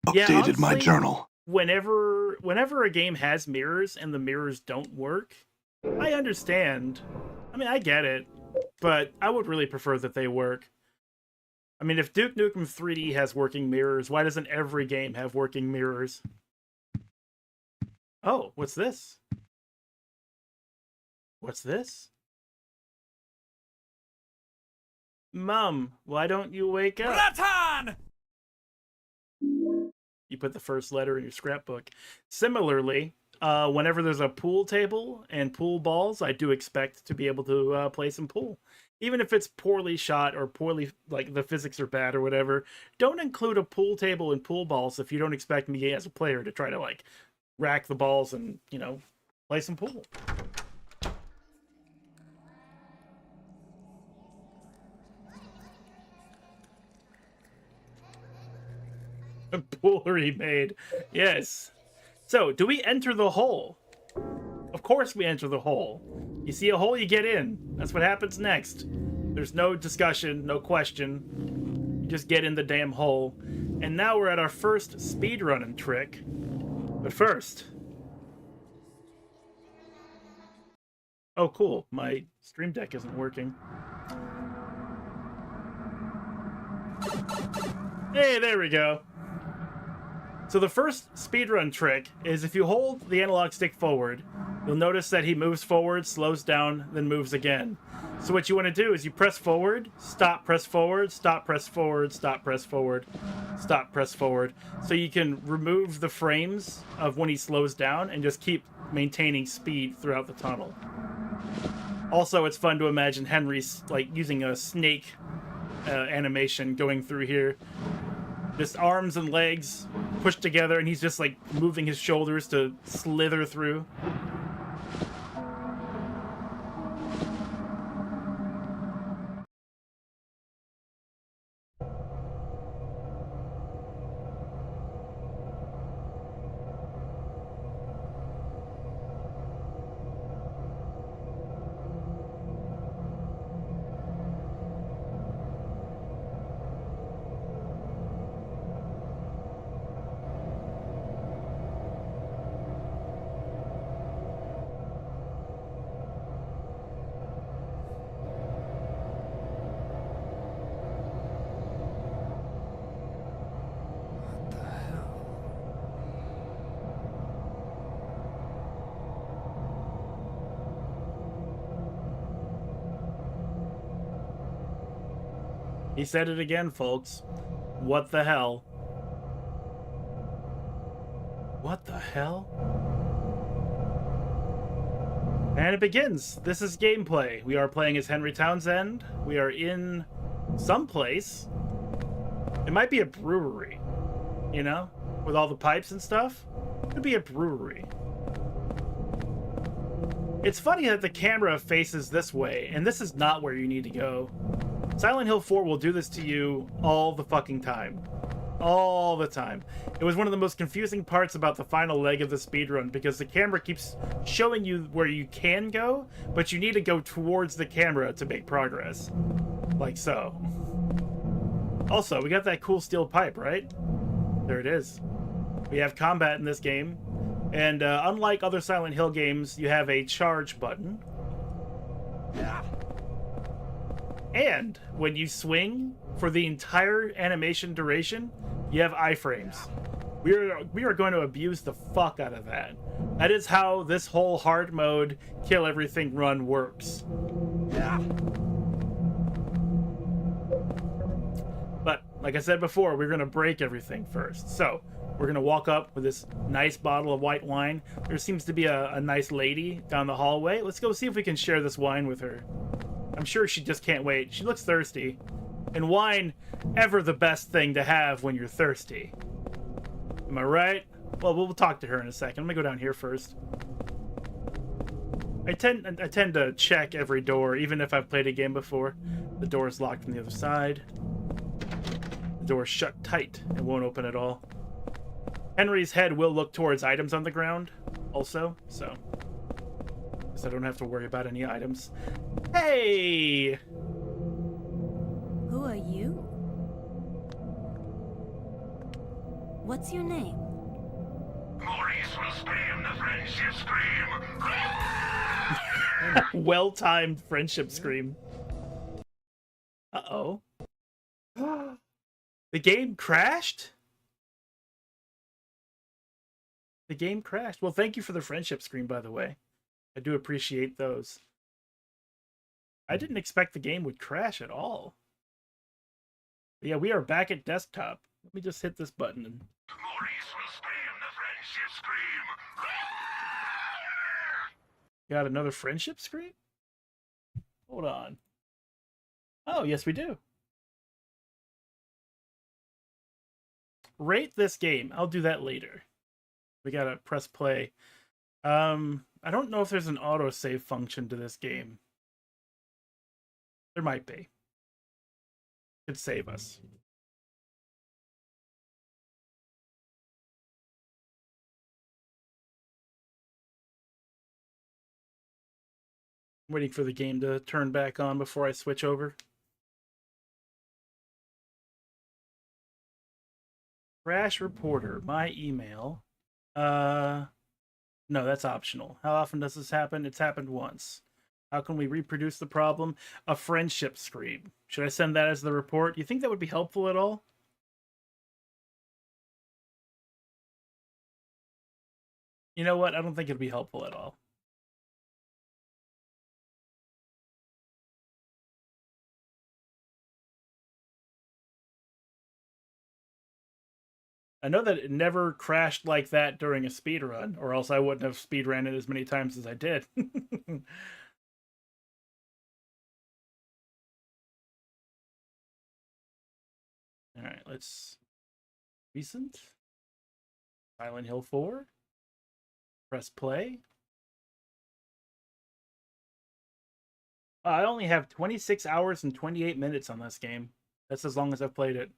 Updated my honestly, journal. Whenever a game has mirrors and the mirrors don't work, I understand. I mean, I get it, but I would really prefer that they work. I mean, if Duke Nukem 3D has working mirrors, why doesn't every game have working mirrors? Oh, what's this? What's this? Mom, why don't you wake up? Ratan! You put the first letter in your scrapbook. Similarly, whenever there's a pool table and pool balls, I do expect to be able to play some pool. Even if it's poorly shot or poorly, like the physics are bad or whatever, don't include a pool table and pool balls if you don't expect me as a player to try to, like, rack the balls and, you know, play some pool. Pool remade. Yes. So, do we enter the hole? Of course we enter the hole. You see a hole, you get in. That's what happens next. There's no discussion, no question. You just get in the damn hole. And now we're at our first speedrunning trick. But first... Oh, cool. My Stream Deck isn't working. Hey, there we go. So the first speedrun trick is if you hold the analog stick forward, you'll notice that he moves forward, slows down, then moves again. So what you want to do is you press forward, stop, press forward, stop, press forward, stop, press forward, stop, press forward. So you can remove the frames of when he slows down and just keep maintaining speed throughout the tunnel. Also, it's fun to imagine Henry's like using a snake animation going through here. Just arms and legs pushed together, and he's just like moving his shoulders to slither through. He said it again, folks. What the hell? What the hell? And it begins. This is gameplay. We are playing as Henry Townsend. We are in some place. It might be a brewery, you know, with all the pipes and stuff. It could be a brewery. It's funny that the camera faces this way, and this is not where you need to go. Silent Hill 4 will do this to you all the fucking time. All the time. It was one of the most confusing parts about the final leg of the speedrun, because the camera keeps showing you where you can go, but you need to go towards the camera to make progress. Like so. Also, we got that cool steel pipe, right? There it is. We have combat in this game, and unlike other Silent Hill games, you have a charge button. And when you swing for the entire animation duration, you have iframes. We are going to abuse the fuck out of that. That is how this whole hard mode kill everything run works. But like I said before, we're going to break everything first. So we're going to walk up with this nice bottle of white wine. There seems to be a nice lady down the hallway. Let's go see if we can share this wine with her. I'm sure she just can't wait. She looks thirsty. And wine, ever the best thing to have when you're thirsty. Am I right? Well, we'll talk to her in a second. Let me go down here first. I tend to check every door, even if I've played a game before. The door is locked from the other side. The door is shut tight. It won't open at all. Henry's head will look towards items on the ground also, so I don't have to worry about any items. Hey! Who are you? What's your name? Maurice will scream the friendship scream. Well-timed friendship scream. Uh-oh. The game crashed? The game crashed. Well, thank you for the friendship scream, by the way. I do appreciate those. I didn't expect the game would crash at all. But yeah, we are back at desktop. Let me just hit this button. And... Maurice will scream the friendship scream. Got another friendship scream? Hold on. Oh, yes, we do. Rate this game. I'll do that later. We gotta press play. I don't know if there's an autosave function to this game. There might be. Could save us. I'm waiting for the game to turn back on before I switch over. Crash reporter, my email. No, that's optional. How often does this happen? It's happened once. How can we reproduce the problem? A friendship scream. Should I send that as the report? You think that would be helpful at all? You know what? I don't think it'd be helpful at all. I know that it never crashed like that during a speed run, or else I wouldn't have speed ran it as many times as I did. All right, let's recent Silent Hill 4. Press play. I only have 26 hours and 28 minutes on this game. That's as long as I've played it.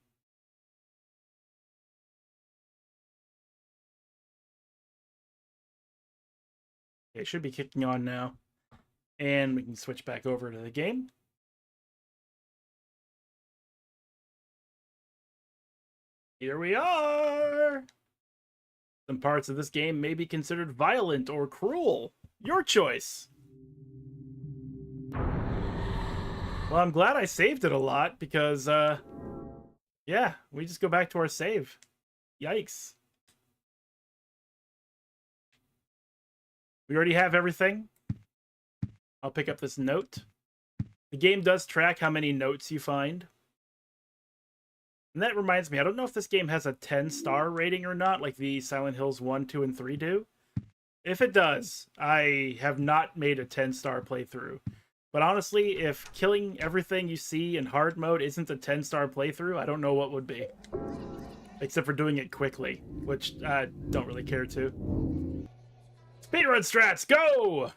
It should be kicking on now. And we can switch back over to the game. Here we are! Some parts of this game may be considered violent or cruel. Your choice. Well, I'm glad I saved it a lot because, yeah, we just go back to our save. Yikes. We already have everything. I'll pick up this note. The game does track how many notes you find. And that reminds me, I don't know if this game has a 10-star rating or not, like the Silent Hills 1, 2, and 3 do. If it does, I have not made a 10-star playthrough. But honestly, if killing everything you see in hard mode isn't a 10-star playthrough, I don't know what would be. Except for doing it quickly, which I don't really care to. Speedrun strats, go!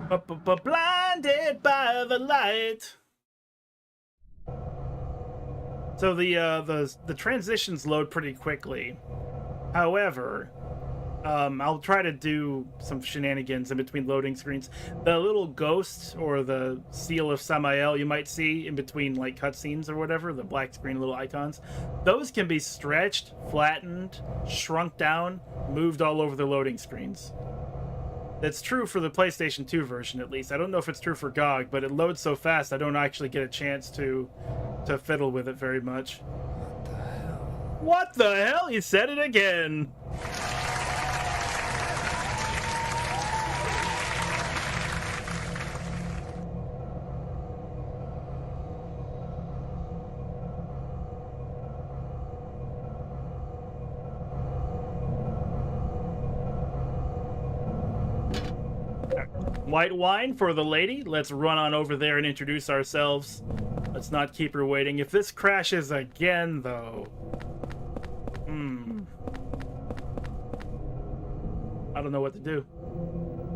Blinded by the light. So the transitions load pretty quickly. However, I'll try to do some shenanigans in between loading screens. The little ghost or the seal of Samael you might see in between like cutscenes or whatever, the black screen little icons, those can be stretched, flattened, shrunk down, moved all over the loading screens. That's true for the PlayStation 2 version, at least. I don't know if it's true for GOG, but it loads so fast I don't actually get a chance to fiddle with it very much. What the hell? You said it again! White wine for the lady. Let's run on over there and introduce ourselves. Let's not keep her waiting. If this crashes again, though... I don't know what to do.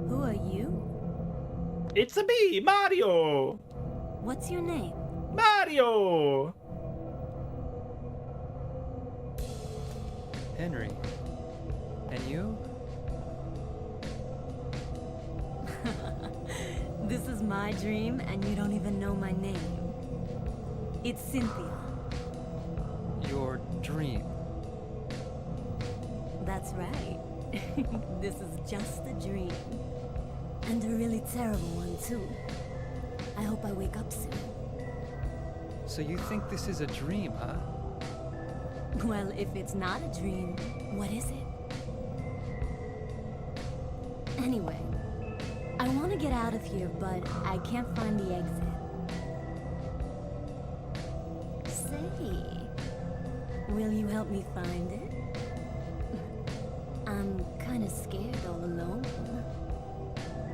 Who are you? It's a me, Mario! What's your name? Mario! Henry. And you? This is my dream, and you don't even know my name. It's Cynthia. Your dream. That's right. This is just a dream. And a really terrible one, too. I hope I wake up soon. So you think this is a dream, huh? Well, if it's not a dream, what is it? Anyway, I want to get out of here, but I can't find the exit. Say, will you help me find it? I'm kind of scared all alone.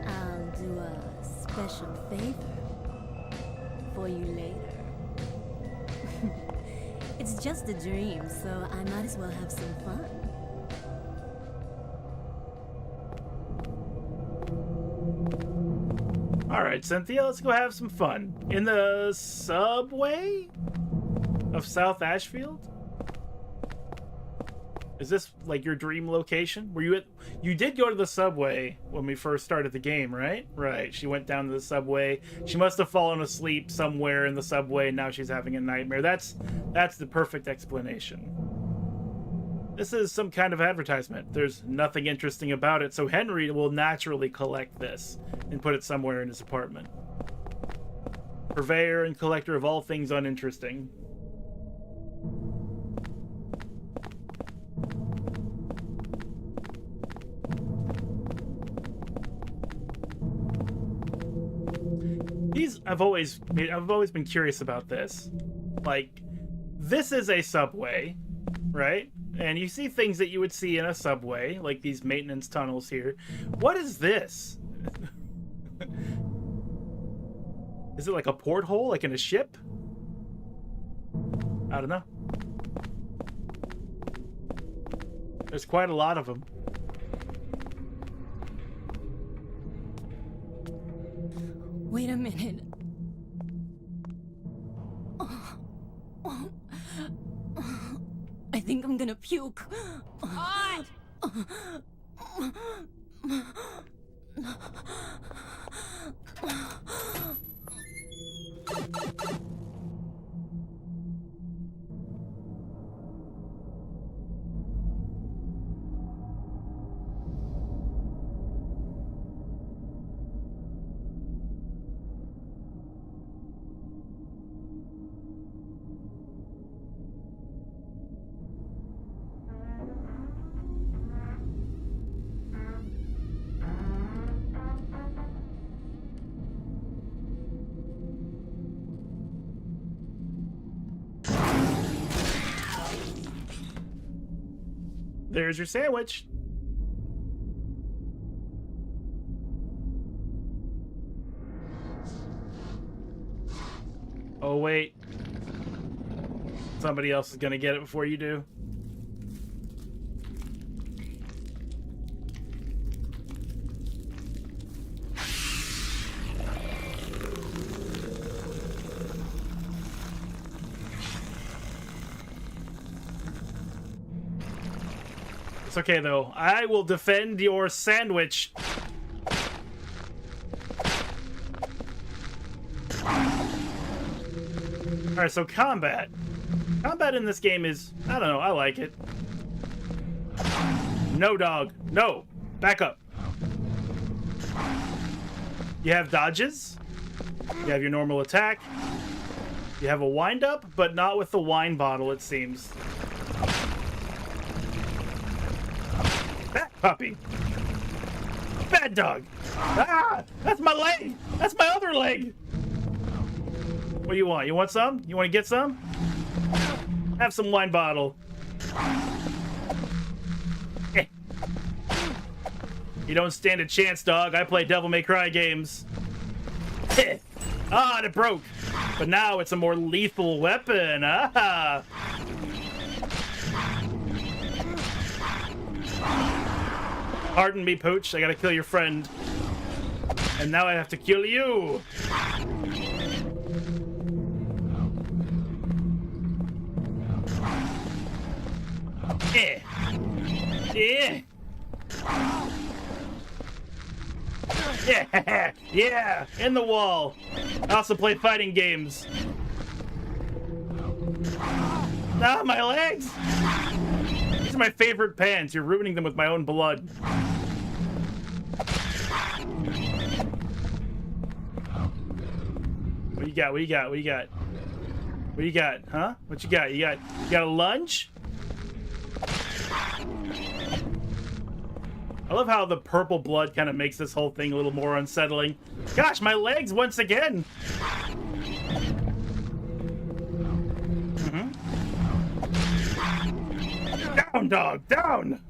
I'll do a special favor for you later. It's just a dream, so I might as well have some fun. All right, Cynthia, let's go have some fun. In the subway of South Ashfield? Is this like your dream location? Were you at... You did go to the subway when we first started the game, right? Right. She went down to the subway. She must have fallen asleep somewhere in the subway, and now she's having a nightmare. That's the perfect explanation. This is some kind of advertisement. There's nothing interesting about it, so Henry will naturally collect this and put it somewhere in his apartment. Purveyor and collector of all things uninteresting. I've always been curious about this. Like, this is a subway, right? And you see things that you would see in a subway, like these maintenance tunnels here. What is this? Is it like a porthole, like in a ship? I don't know. There's quite a lot of them. Wait a minute. I think I'm gonna puke. There's your sandwich. Oh, wait. Somebody else is gonna get it before you do. It's okay, though. I will defend your sandwich. Alright, so combat. Combat in this game is, I don't know, I like it. No, dog. No. Back up. You have dodges. You have your normal attack. You have a wind-up, but not with the wine bottle, it seems. Bad puppy. Bad dog. Ah! That's my leg! That's my other leg! What do you want? You want some? You want to get some? Have some wine bottle. Eh. You don't stand a chance, dog. I play Devil May Cry games. Eh. Ah, it broke. But now it's a more lethal weapon. Ah. Pardon me, Pooch. I gotta kill your friend. And now I have to kill you. Yeah. Yeah. Yeah. Yeah. In the wall. I also play fighting games. Ah, my legs. These are my favorite pants. You're ruining them with my own blood. What you got? What you got? What you got? What you got? Huh? What you got? You got a lunge? I love how the purple blood kind of makes this whole thing a little more unsettling. Gosh, my legs once again. Down, dog, down.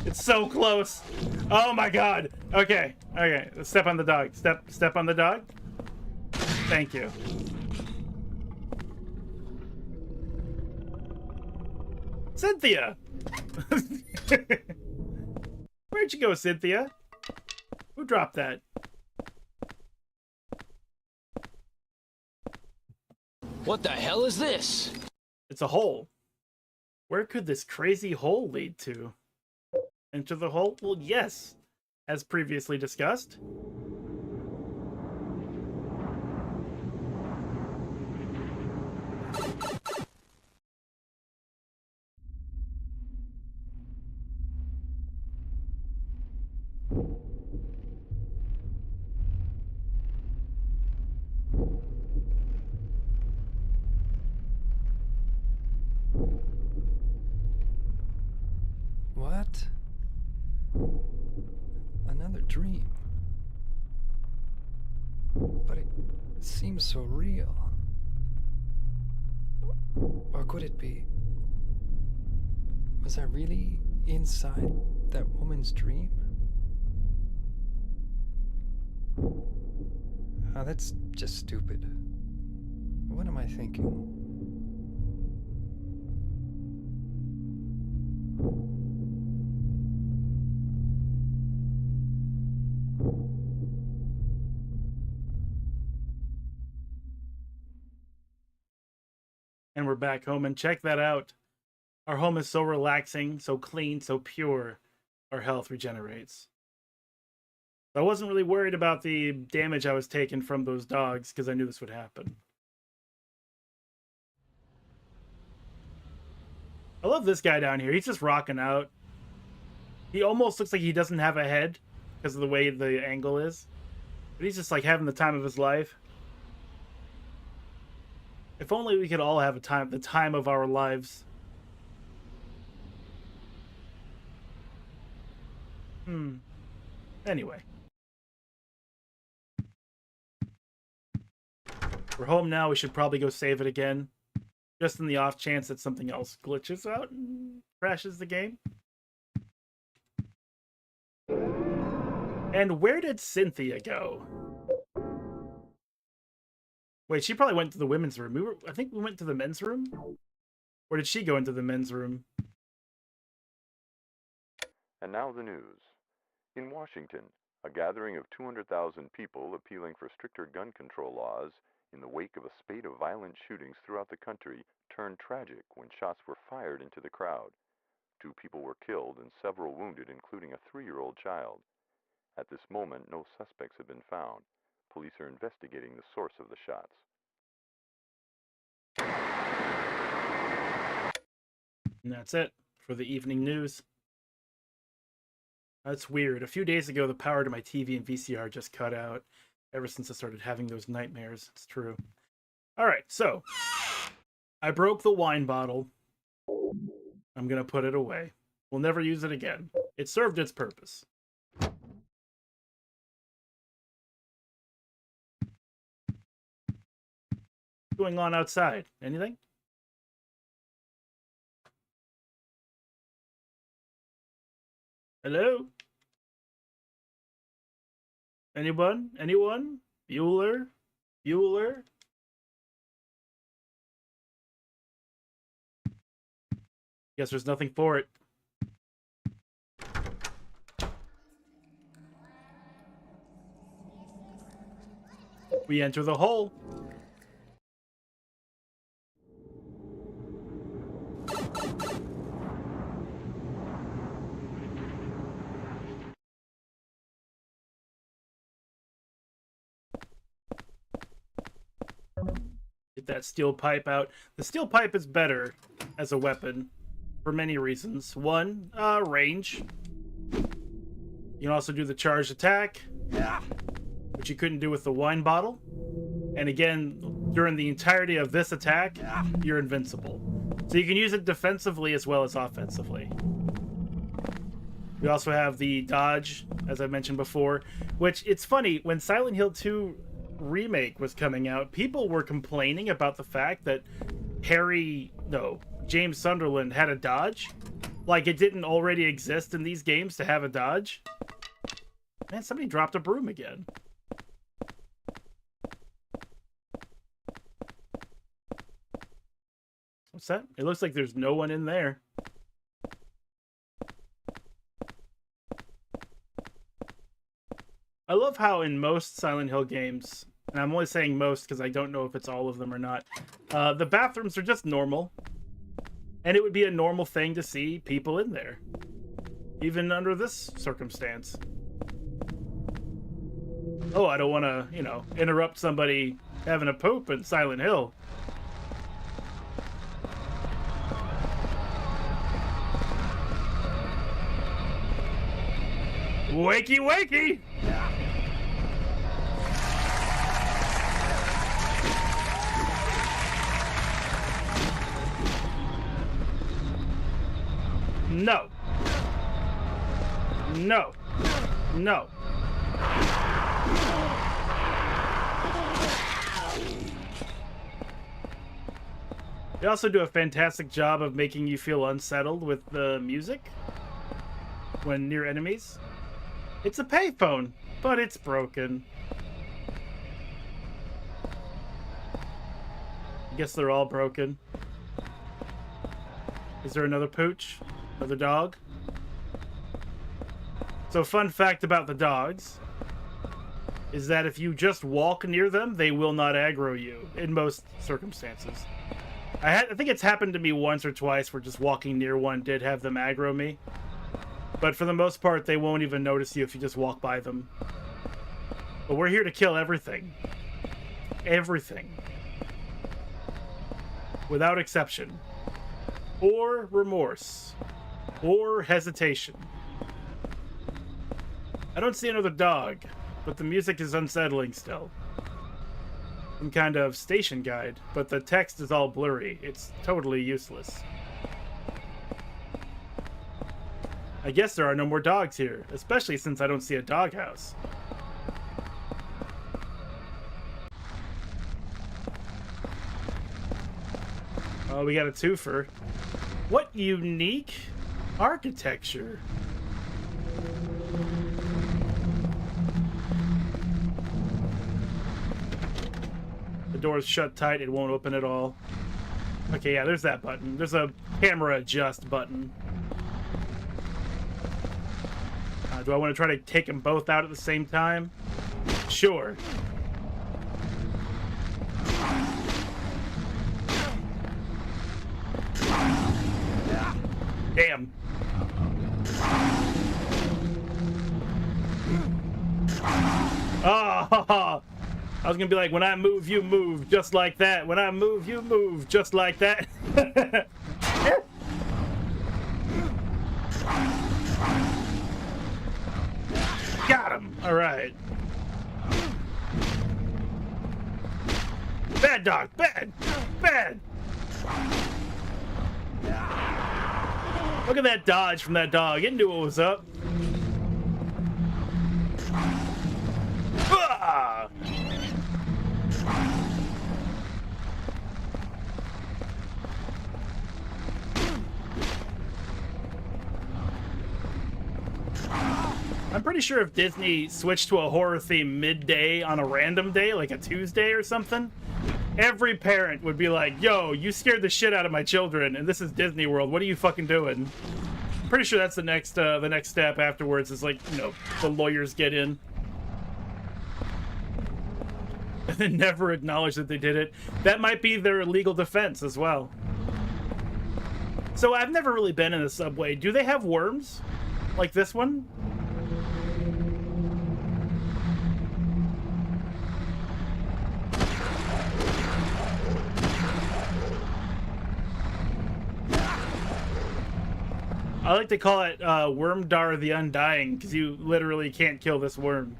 It's so close. Oh my god. Okay, okay. Step on the dog. Step on the dog. Thank you. Cynthia! Where'd you go, Cynthia? Who dropped that? What the hell is this? It's a hole. Where could this crazy hole lead to? Into the hole? Well, yes, as previously discussed. What? Another dream. But it seems so real. Or could it be? Was I really inside that woman's dream? Oh, that's just stupid. What am I thinking? And we're back home, and check that out. Our home is so relaxing, so clean, so pure. Our health regenerates. I wasn't really worried about the damage I was taking from those dogs because I knew this would happen. I love this guy down here. He's just rocking out. He almost looks like he doesn't have a head because of the way the angle is. But he's just like having the time of his life. If only we could all have the time of our lives. Anyway. We're home now. We should probably go save it again. Just in the off chance that something else glitches out and crashes the game. And where did Cynthia go? Wait, she probably went to the women's room. I think we went to the men's room? Or did she go into the men's room? And now the news. In Washington, a gathering of 200,000 people appealing for stricter gun control laws in the wake of a spate of violent shootings throughout the country, turned tragic when shots were fired into the crowd. 2 people were killed and several wounded, including a 3-year-old child. At this moment, no suspects have been found. Police are investigating the source of the shots. And that's it for the evening news. That's weird. A few days ago, the power to my TV and VCR just cut out. Ever since I started having those nightmares. It's true. All right, so I broke the wine bottle. I'm going to put it away. We'll never use it again. It served its purpose. What's going on outside? Anything? Hello? Anyone? Anyone? Bueller? Bueller? Guess there's nothing for it. We enter the hole. Get that steel pipe out. The steel pipe is better as a weapon for many reasons. One, range. You can also do the charged attack, which you couldn't do with the wine bottle. And again, during the entirety of this attack, you're invincible. So you can use it defensively as well as offensively. We also have the dodge, as I mentioned before, which it's funny, when Silent Hill 2 Remake was coming out, people were complaining about the fact that James Sunderland had a dodge. Like it didn't already exist in these games to have a dodge. Man, somebody dropped a broom again. What's that? It looks like there's no one in there. I love how in most Silent Hill games, and I'm only saying most because I don't know if it's all of them or not, the bathrooms are just normal. And it would be a normal thing to see people in there. Even under this circumstance. Oh, I don't want to, interrupt somebody having a poop in Silent Hill. Wakey, wakey! No. No. No. They also do a fantastic job of making you feel unsettled with the music when near enemies. It's a payphone, but it's broken. I guess they're all broken. Is there another pooch? Another dog? So fun fact about the dogs is that if you just walk near them, they will not aggro you in most circumstances. I think it's happened to me once or twice where just walking near one did have them aggro me. But for the most part, they won't even notice you if you just walk by them. But we're here to kill everything. Everything. Without exception. Or remorse. Or hesitation. I don't see another dog, but the music is unsettling still. Some kind of station guide, but the text is all blurry. It's totally useless. I guess there are no more dogs here, especially since I don't see a doghouse. Oh, we got a twofer. What unique architecture. The door's shut tight, it won't open at all. Okay, yeah, there's that button. There's a camera adjust button. Do I want to try to take them both out at the same time? Sure. Damn. Oh, I was gonna be like, when I move, you move, just like that. When I move, you move, just like that. Got him. All right. Bad dog. Bad. Bad. Look at that dodge from that dog. It knew what was up. Ah! I'm pretty sure if Disney switched to a horror theme midday on a random day, like a Tuesday or something, every parent would be like, yo, you scared the shit out of my children, and this is Disney World. What are you fucking doing? I'm pretty sure that's the next step afterwards is like, you know, the lawyers get in. And then never acknowledge that they did it. That might be their legal defense as well. So I've never really been in a subway. Do they have worms? Like this one? I like to call it Wormdar the Undying, because you literally can't kill this worm.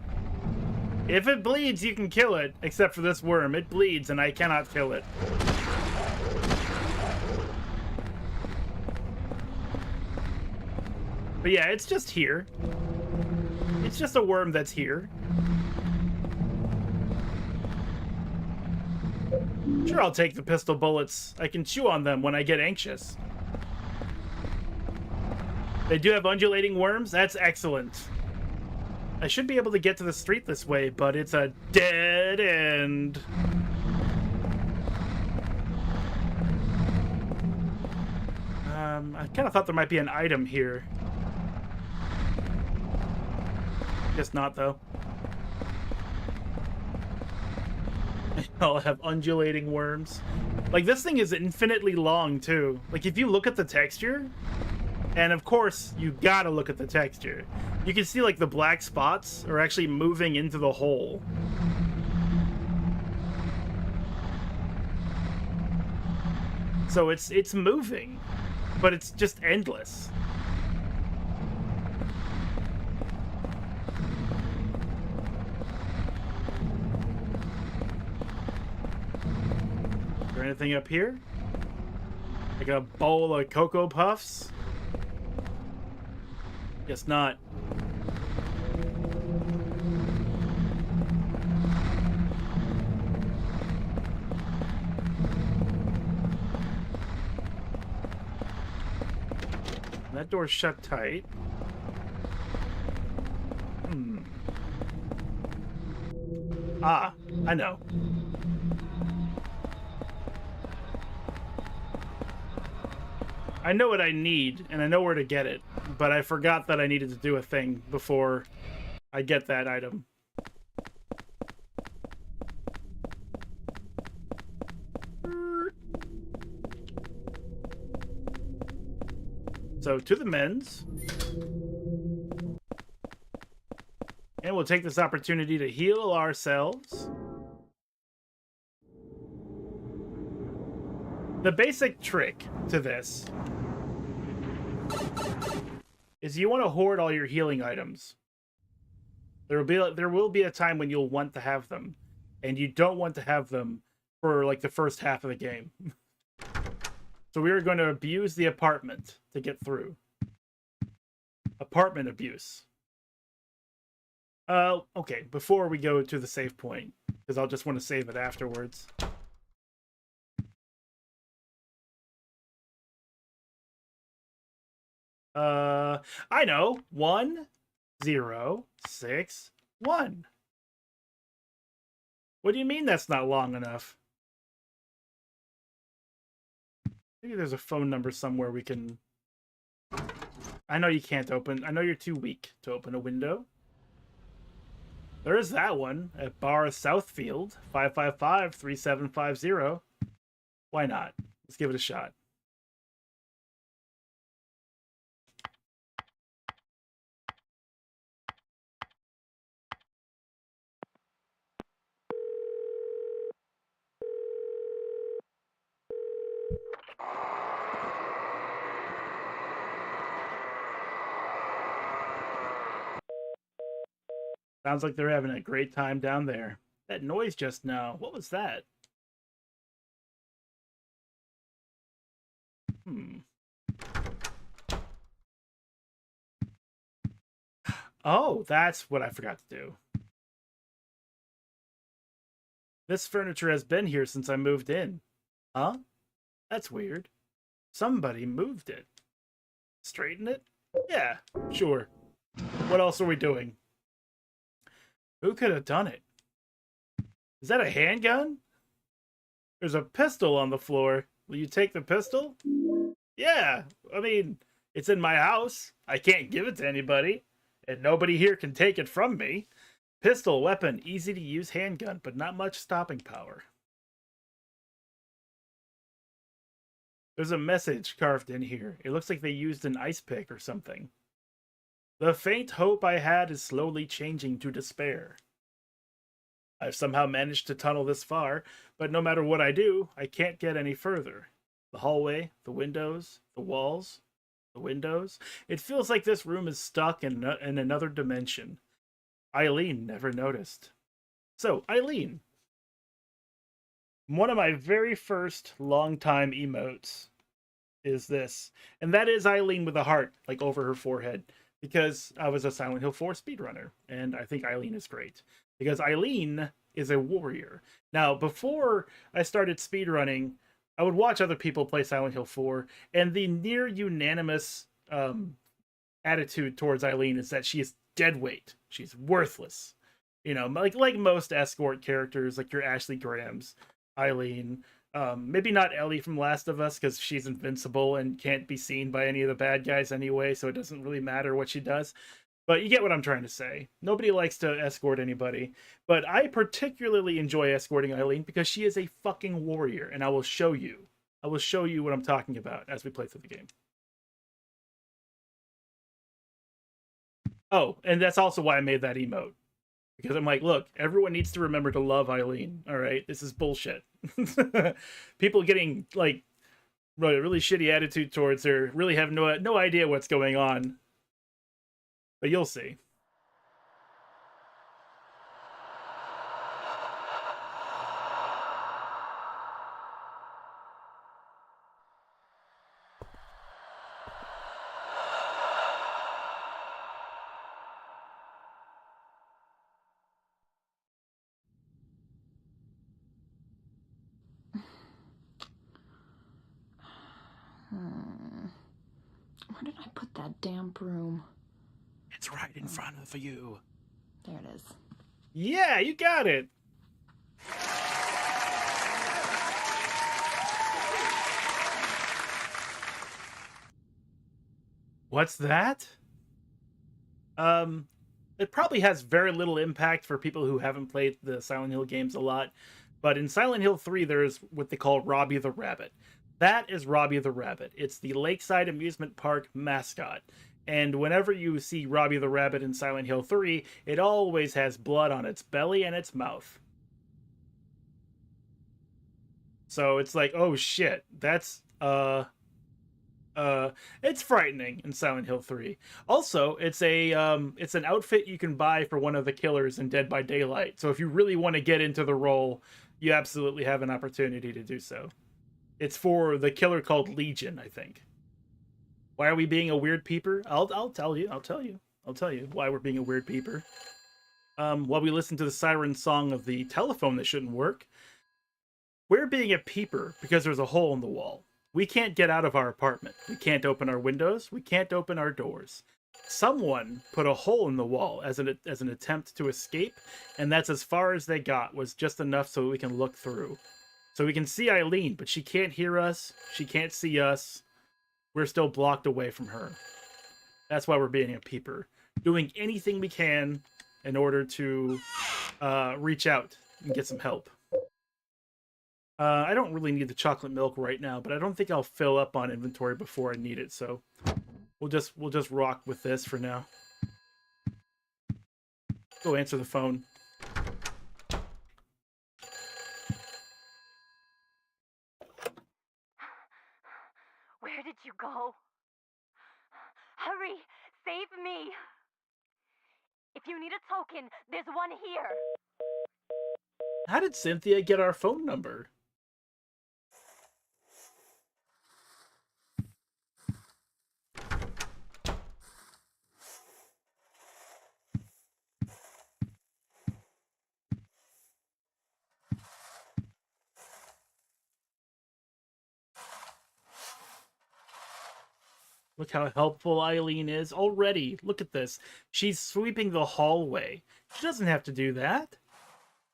If it bleeds, you can kill it, except for this worm. It bleeds, and I cannot kill it. But yeah, it's just here. It's just a worm that's here. Sure, I'll take the pistol bullets. I can chew on them when I get anxious. They do have undulating worms? That's excellent. I should be able to get to the street this way, but it's a dead end. I kind of thought there might be an item here. Guess not, though. I'll have undulating worms. Like, this thing is infinitely long, too. Like, if you look at the texture... And of course, you gotta look at the texture. You can see like the black spots are actually moving into the hole. So it's moving, but it's just endless. Is there anything up here? Like a bowl of Cocoa Puffs? Guess not. That door's shut tight. Ah, I know. I know what I need, and I know where to get it, but I forgot that I needed to do a thing before I get that item. So, to the men's. And we'll take this opportunity to heal ourselves. The basic trick to this is you want to hoard all your healing items. There will be a time when you'll want to have them, and you don't want to have them for like the first half of the game. So we are going to abuse the apartment to get through. Apartment abuse. Okay, before we go to the save point, because I'll just want to save it afterwards. I know. 1, 0, 6, 1. What do you mean that's not long enough? Maybe there's a phone number somewhere we can... I know you can't open... I know you're too weak to open a window. There is that one at Bar Southfield, 555-3750. Why not? Let's give it a shot. Sounds like they're having a great time down there. That noise just now, what was that? Oh, that's what I forgot to do. This furniture has been here since I moved in. Huh? That's weird. Somebody moved it. Straighten it? Yeah, sure. What else are we doing? Who could have done it? Is that a handgun? There's a pistol on the floor. Will you take the pistol? Yeah, I mean, it's in my house. I can't give it to anybody, and nobody here can take it from me. Pistol, weapon, easy to use handgun, but not much stopping power. There's a message carved in here. It looks like they used an ice pick or something. The faint hope I had is slowly changing to despair. I've somehow managed to tunnel this far, but no matter what I do, I can't get any further. The hallway, the windows, the walls, the windows. It feels like this room is stuck in another dimension. Eileen never noticed. So, Eileen. One of my very first longtime emotes is this. And that is Eileen with a heart, like over her forehead. Because I was a Silent Hill 4 speedrunner. And I think Eileen is great. Because Eileen is a warrior. Now, before I started speedrunning, I would watch other people play Silent Hill 4. And the near unanimous attitude towards Eileen is that she is dead weight. She's worthless. You know, like most escort characters, like your Ashley Grahams, Eileen. Maybe not Ellie from Last of Us, because she's invincible and can't be seen by any of the bad guys anyway, so it doesn't really matter what she does. But you get what I'm trying to say. Nobody likes to escort anybody. But I particularly enjoy escorting Eileen because she is a fucking warrior, and I will show you. I will show you what I'm talking about as we play through the game. Oh, and that's also why I made that emote. Because I'm like, look, everyone needs to remember to love Eileen, all right? This is bullshit. People getting, like, really shitty attitude towards her really have no idea what's going on. But you'll see. Where did I put that damn broom? It's right in front of you. There it is. Yeah, you got it. What's that? It probably has very little impact for people who haven't played the Silent Hill games a lot, but in Silent Hill 3 there's what they call Robbie the Rabbit. That is Robbie the Rabbit. It's the Lakeside Amusement Park mascot. And whenever you see Robbie the Rabbit in Silent Hill 3, it always has blood on its belly and its mouth. So it's like, oh shit, that's it's frightening in Silent Hill 3. Also, it's an outfit you can buy for one of the killers in Dead by Daylight. So if you really want to get into the role, you absolutely have an opportunity to do so. It's for the killer called Legion, I think. Why are we being a weird peeper? I'll tell you why we're being a weird peeper. While we listen to the siren song of the telephone that shouldn't work, we're being a peeper because there's a hole in the wall. We can't get out of our apartment. We can't open our windows. We can't open our doors. Someone put a hole in the wall as an attempt to escape, and that's as far as they got, was just enough so we can look through. So we can see Eileen, but she can't hear us. She can't see us. We're still blocked away from her. That's why we're being a peeper. Doing anything we can in order to reach out and get some help. I don't really need the chocolate milk right now, but I don't think I'll fill up on inventory before I need it, so we'll just rock with this for now. Go answer the phone. Where did you go? Hurry! Save me! If you need a tow broken. There's one here. How did Cynthia get our phone number? Look how helpful Eileen is already. Look at this. She's sweeping the hallway. She doesn't have to do that.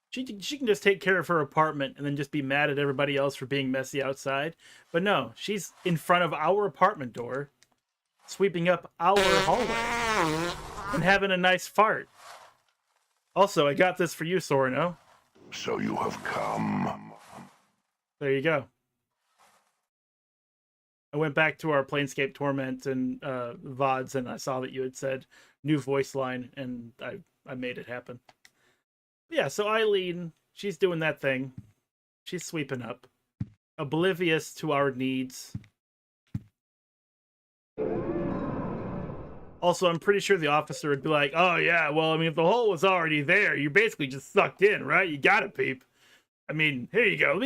She can just take care of her apartment and then just be mad at everybody else for being messy outside. But no, she's in front of our apartment door, sweeping up our hallway and having a nice fart. Also, I got this for you, Sorno. So you have come. There you go. I went back to our Planescape Torment and VODs, and I saw that you had said new voice line, and I made it happen. Yeah, so Eileen, she's doing that thing. She's sweeping up. Oblivious to our needs. Also, I'm pretty sure the officer would be like, oh yeah, well, I mean, if the hole was already there, you're basically just sucked in, right? You gotta peep. I mean, here you go.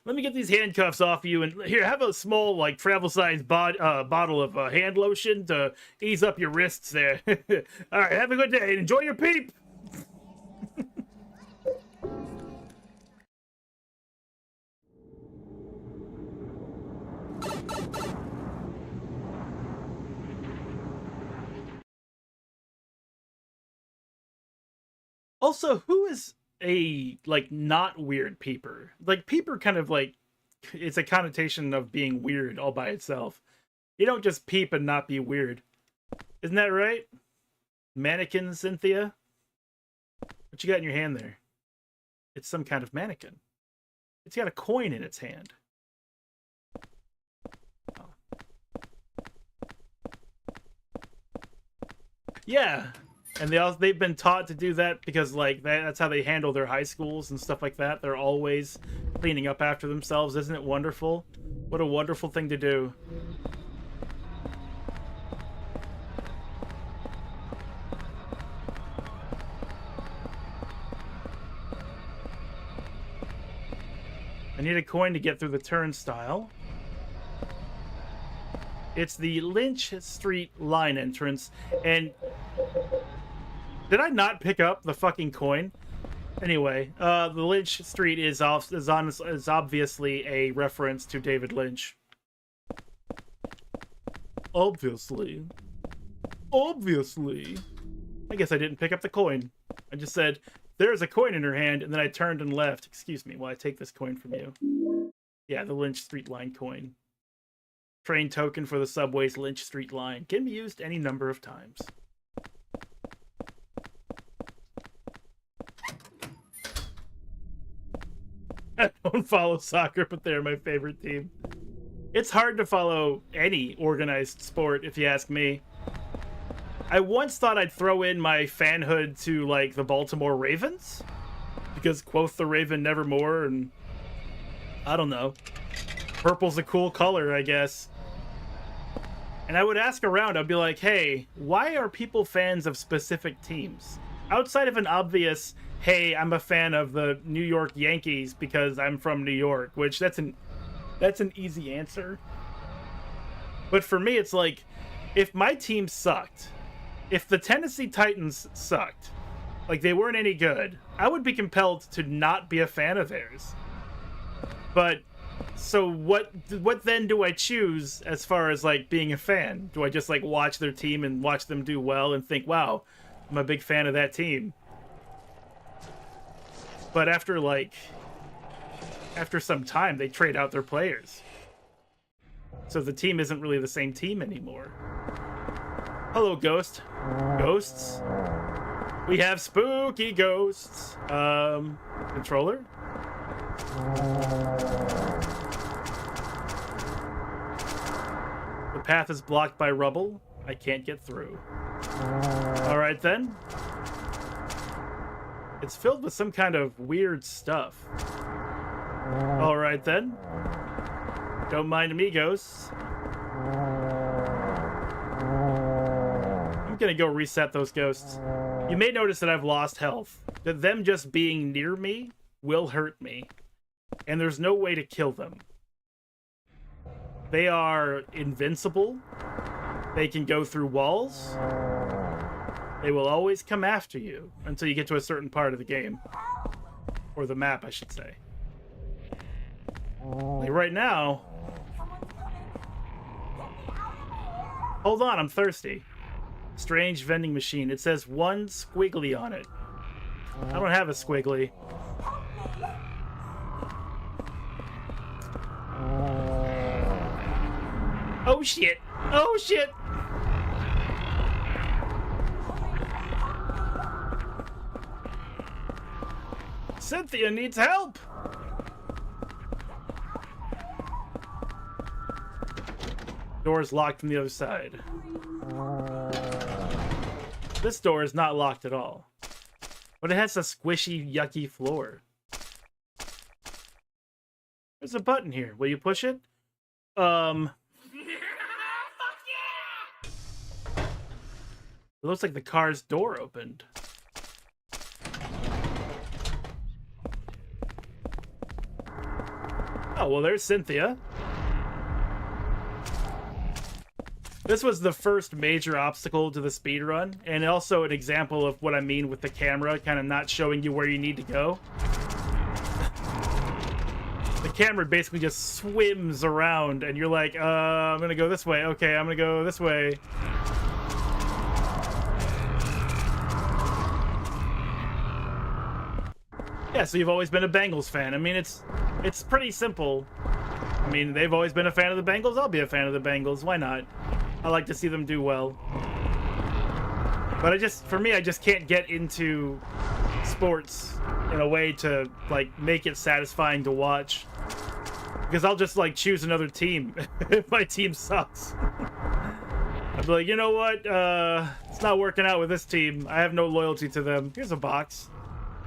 Let me get these handcuffs off you, and here, have a small, like, travel-sized bottle of hand lotion to ease up your wrists there. All right, have a good day, and enjoy your peep! Also, who is a, like, not weird peeper? Like, peeper kind of, like, it's a connotation of being weird all by itself. You don't just peep and not be weird. Isn't that right? Mannequin, Cynthia? What you got in your hand there? It's some kind of mannequin. It's got a coin in its hand. Oh. Yeah. And they've been taught to do that because, like, that's how they handle their high schools and stuff like that. They're always cleaning up after themselves. Isn't it wonderful? What a wonderful thing to do. I need a coin to get through the turnstile. It's the Lynch Street line entrance, and did I not pick up the fucking coin? Anyway, the Lynch Street is obviously a reference to David Lynch. Obviously. Obviously. I guess I didn't pick up the coin. I just said, there's a coin in her hand, and then I turned and left. Excuse me while I take this coin from you. Yeah, the Lynch Street line coin. Train token for the subway's Lynch Street line. Can be used any number of times. I don't follow soccer, but they're my favorite team. It's hard to follow any organized sport, if you ask me. I once thought I'd throw in my fanhood to, like, the Baltimore Ravens. Because quoth the Raven nevermore, and I don't know. Purple's a cool color, I guess. And I would ask around, I'd be like, hey, why are people fans of specific teams? Outside of an obvious, hey, I'm a fan of the New York Yankees because I'm from New York, which that's an easy answer. But for me, it's like, if my team sucked, if the Tennessee Titans sucked, like they weren't any good, I would be compelled to not be a fan of theirs. But so what then do I choose as far as, like, being a fan? Do I just, like, watch their team and watch them do well and think, wow, I'm a big fan of that team? But after some time, they trade out their players. So the team isn't really the same team anymore. Hello, Ghost. Ghosts? We have spooky ghosts. Controller? The path is blocked by rubble. I can't get through. Alright then. It's filled with some kind of weird stuff. Alright then. Don't mind me, ghosts. I'm gonna go reset those ghosts. You may notice that I've lost health. That them just being near me will hurt me. And there's no way to kill them. They are invincible. They can go through walls. They will always come after you until you get to a certain part of the game. Or the map, I should say. Like right now... Hold on, I'm thirsty. Strange vending machine. It says 1 squiggly on it. I don't have a squiggly. Oh shit! Oh shit! Cynthia needs help! Door's locked from the other side. This door is not locked at all. But it has a squishy, yucky floor. There's a button here. Will you push it? It looks like the car's door opened. Oh, well, there's Cynthia. This was the first major obstacle to the speedrun, and also an example of what I mean with the camera kind of not showing you where you need to go. The camera basically just swims around, and you're like, I'm gonna go this way. Okay, I'm gonna go this way. Yeah, so you've always been a Bengals fan. I mean, it's pretty simple. I mean, they've always been a fan of the Bengals. I'll be a fan of the Bengals. Why not? I like to see them do well. But for me, I just can't get into sports in a way to, like, make it satisfying to watch. Because I'll just, like, choose another team if my team sucks. I'd be like, you know what? It's not working out with this team. I have no loyalty to them. Here's a box.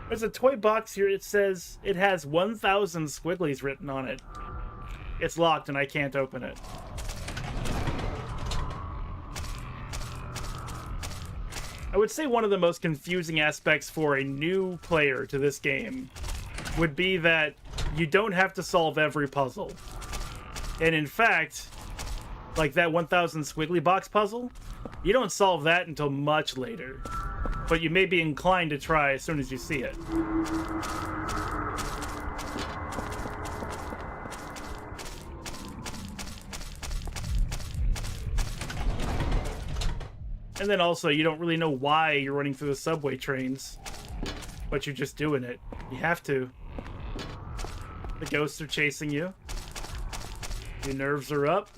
There's a toy box here. It says it has 1,000 squigglies written on it. It's locked and I can't open it. I would say one of the most confusing aspects for a new player to this game would be that you don't have to solve every puzzle. And in fact, like that 1,000 squiggly box puzzle, you don't solve that until much later. But you may be inclined to try as soon as you see it. And then also, you don't really know why you're running through the subway trains, but you're just doing it. You have to. The ghosts are chasing you. Your nerves are up.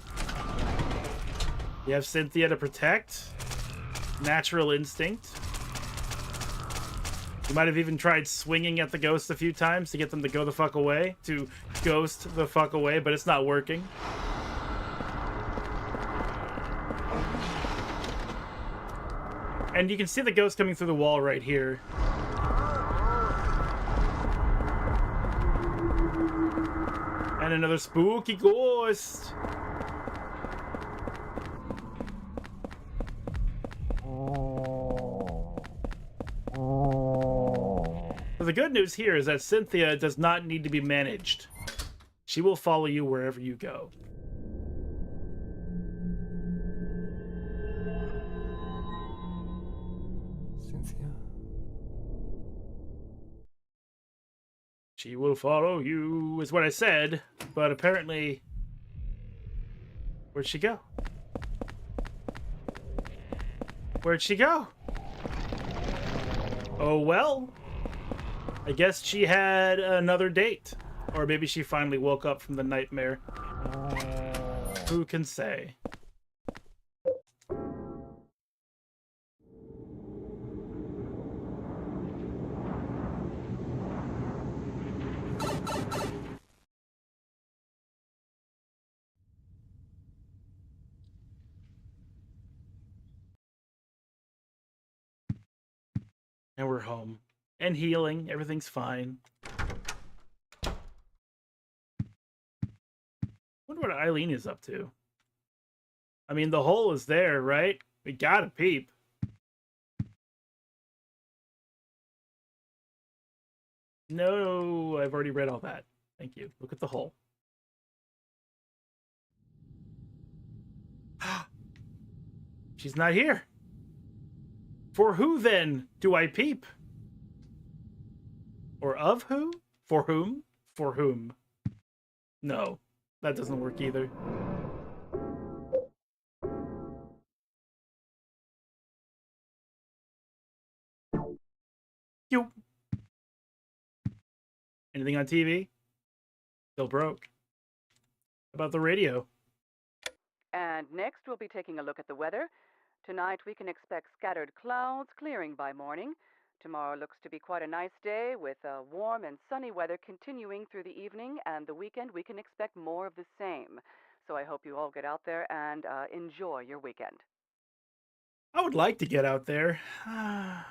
You have Cynthia to protect. Natural instinct. You might have even tried swinging at the ghost a few times to get them to go the fuck away. To ghost the fuck away, but it's not working. And you can see the ghost coming through the wall right here. And another spooky ghost. So the good news here is that Cynthia does not need to be managed. She will follow you wherever you go. Cynthia. She will follow you, is what I said, but apparently... Where'd she go? Where'd she go? Oh well. I guess she had another date. Or maybe she finally woke up from the nightmare. Who can say? And we're home. And healing. Everything's fine. Wonder what Eileen is up to. I mean, the hole is there, right? We gotta peep. No, I've already read all that. Thank you. Look at the hole. She's not here. For who, then, do I peep? Or of who? For whom? For whom? No, that doesn't work either. You. Anything on TV? Still broke. How about the radio? And next, we'll be taking a look at the weather. Tonight, we can expect scattered clouds clearing by morning. Tomorrow looks to be quite a nice day with warm and sunny weather continuing through the evening, and the weekend we can expect more of the same. So I hope you all get out there and enjoy your weekend. I would like to get out there. It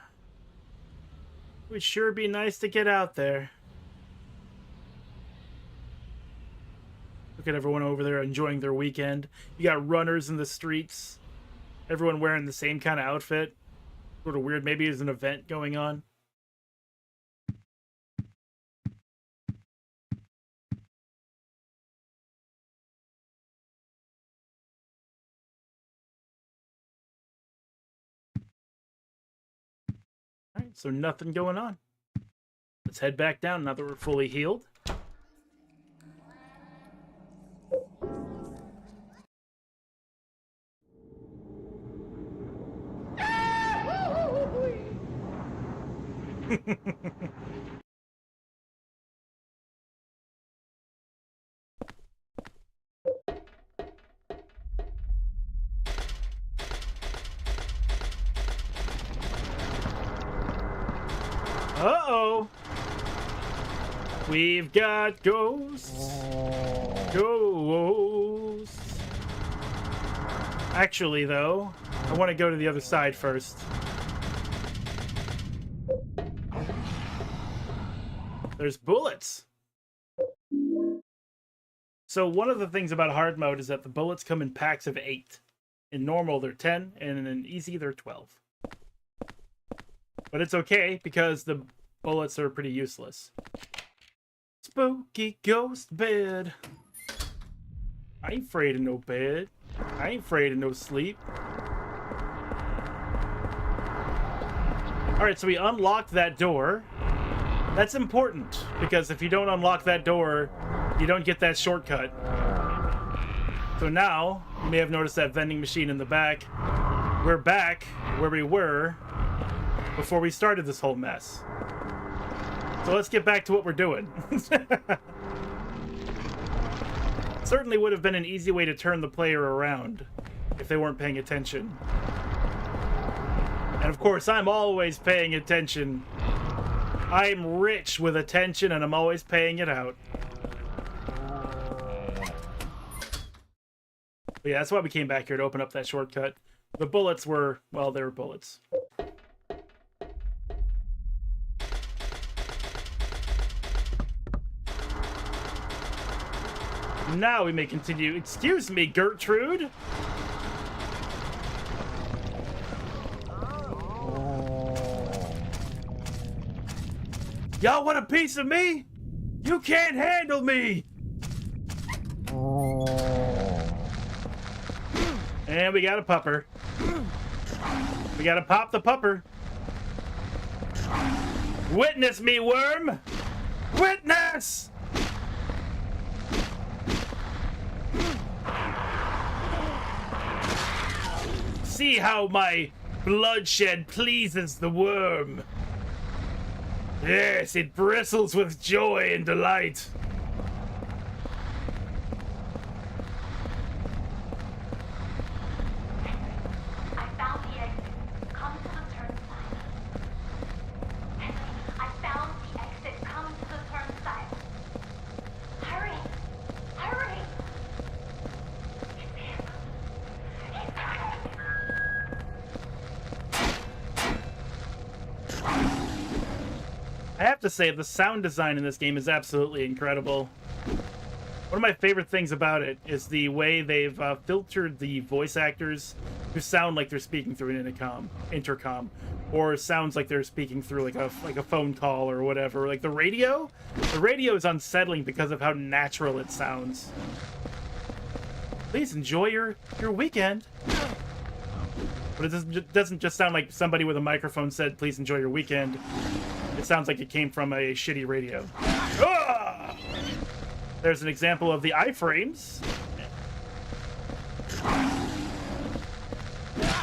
would sure be nice to get out there. Look at everyone over there enjoying their weekend. You got runners in the streets. Everyone wearing the same kind of outfit. Sort of weird. Maybe there's an event going on. Alright, so nothing going on. Let's head back down now that we're fully healed. Uh-oh. We've got ghosts. Ghosts. Actually, though, I want to go to the other side first. There's bullets. So one of the things about hard mode is that the bullets come in packs of 8. In normal, they're 10, and in easy, they're 12. But it's okay, because the bullets are pretty useless. Spooky ghost bed. I ain't afraid of no bed. I ain't afraid of no sleep. Alright, so we unlocked that door. That's important, because if you don't unlock that door, you don't get that shortcut. So now, you may have noticed that vending machine in the back. We're back where we were before we started this whole mess. So let's get back to what we're doing. Certainly would have been an easy way to turn the player around if they weren't paying attention. And of course, I'm always paying attention. I'm rich with attention, and I'm always paying it out. But yeah, that's why we came back here, to open up that shortcut. The bullets were, well, they were bullets. Now we may continue. Excuse me, Gertrude? Y'all want a piece of me? You can't handle me! And we got a pupper. We gotta pop the pupper. Witness me, worm! Witness! See how my bloodshed pleases the worm. Yes, it bristles with joy and delight. I found the exit. Come to the turnstile. Henry, I found the exit. Come to the turnstile. Hurry! Hurry! It's him. It's him. I have to say, the sound design in this game is absolutely incredible. One of my favorite things about it is the way they've filtered the voice actors who sound like they're speaking through an intercom. or sounds like they're speaking through like a phone call or whatever. Like the radio is unsettling because of how natural it sounds. Please enjoy your weekend. But it doesn't just sound like somebody with a microphone said, please enjoy your weekend. It sounds like it came from a shitty radio. Ah! There's an example of the iframes.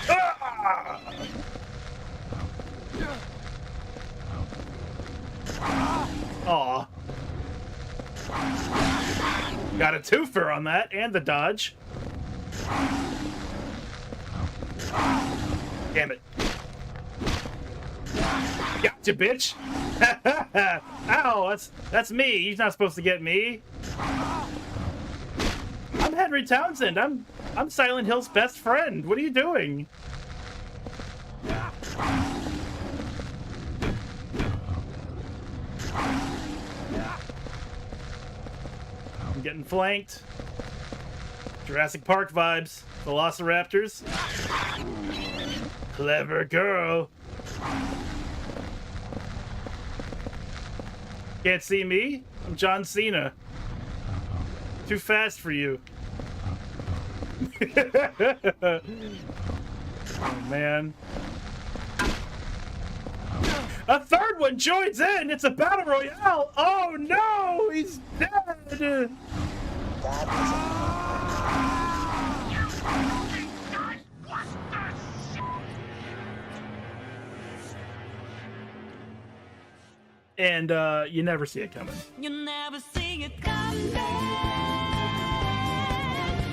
Ah! Aw. Got a twofer on that, and the dodge. Damn it. Gotcha, bitch. Ow, that's me. He's not supposed to get me. I'm Henry Townsend. I'm Silent Hill's best friend. What are you doing? I'm getting flanked. Jurassic Park vibes. Velociraptors. Clever girl. Can't see me? I'm John Cena. Too fast for you. Oh, man. A third one joins in! It's a battle royale! Oh no! He's dead! And you never see it coming. You never see it coming.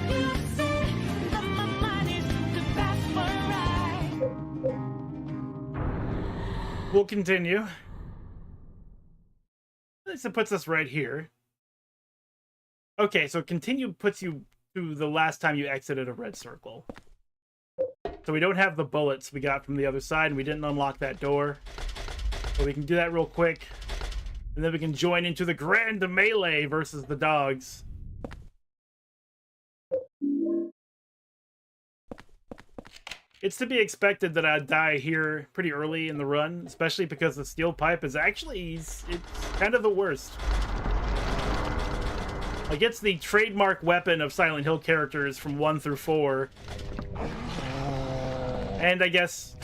You say that my mind is too fast for a ride. We'll continue. This puts us right here. Okay, so continue puts you to the last time you exited a red circle. So we don't have the bullets we got from the other side, and we didn't unlock that door. But we can do that real quick. And then we can join into the grand melee versus the dogs. It's to be expected that I'd die here pretty early in the run, especially because the steel pipe is actually, it's kind of the worst. Like, it's the trademark weapon of Silent Hill characters from 1 through 4. And I guess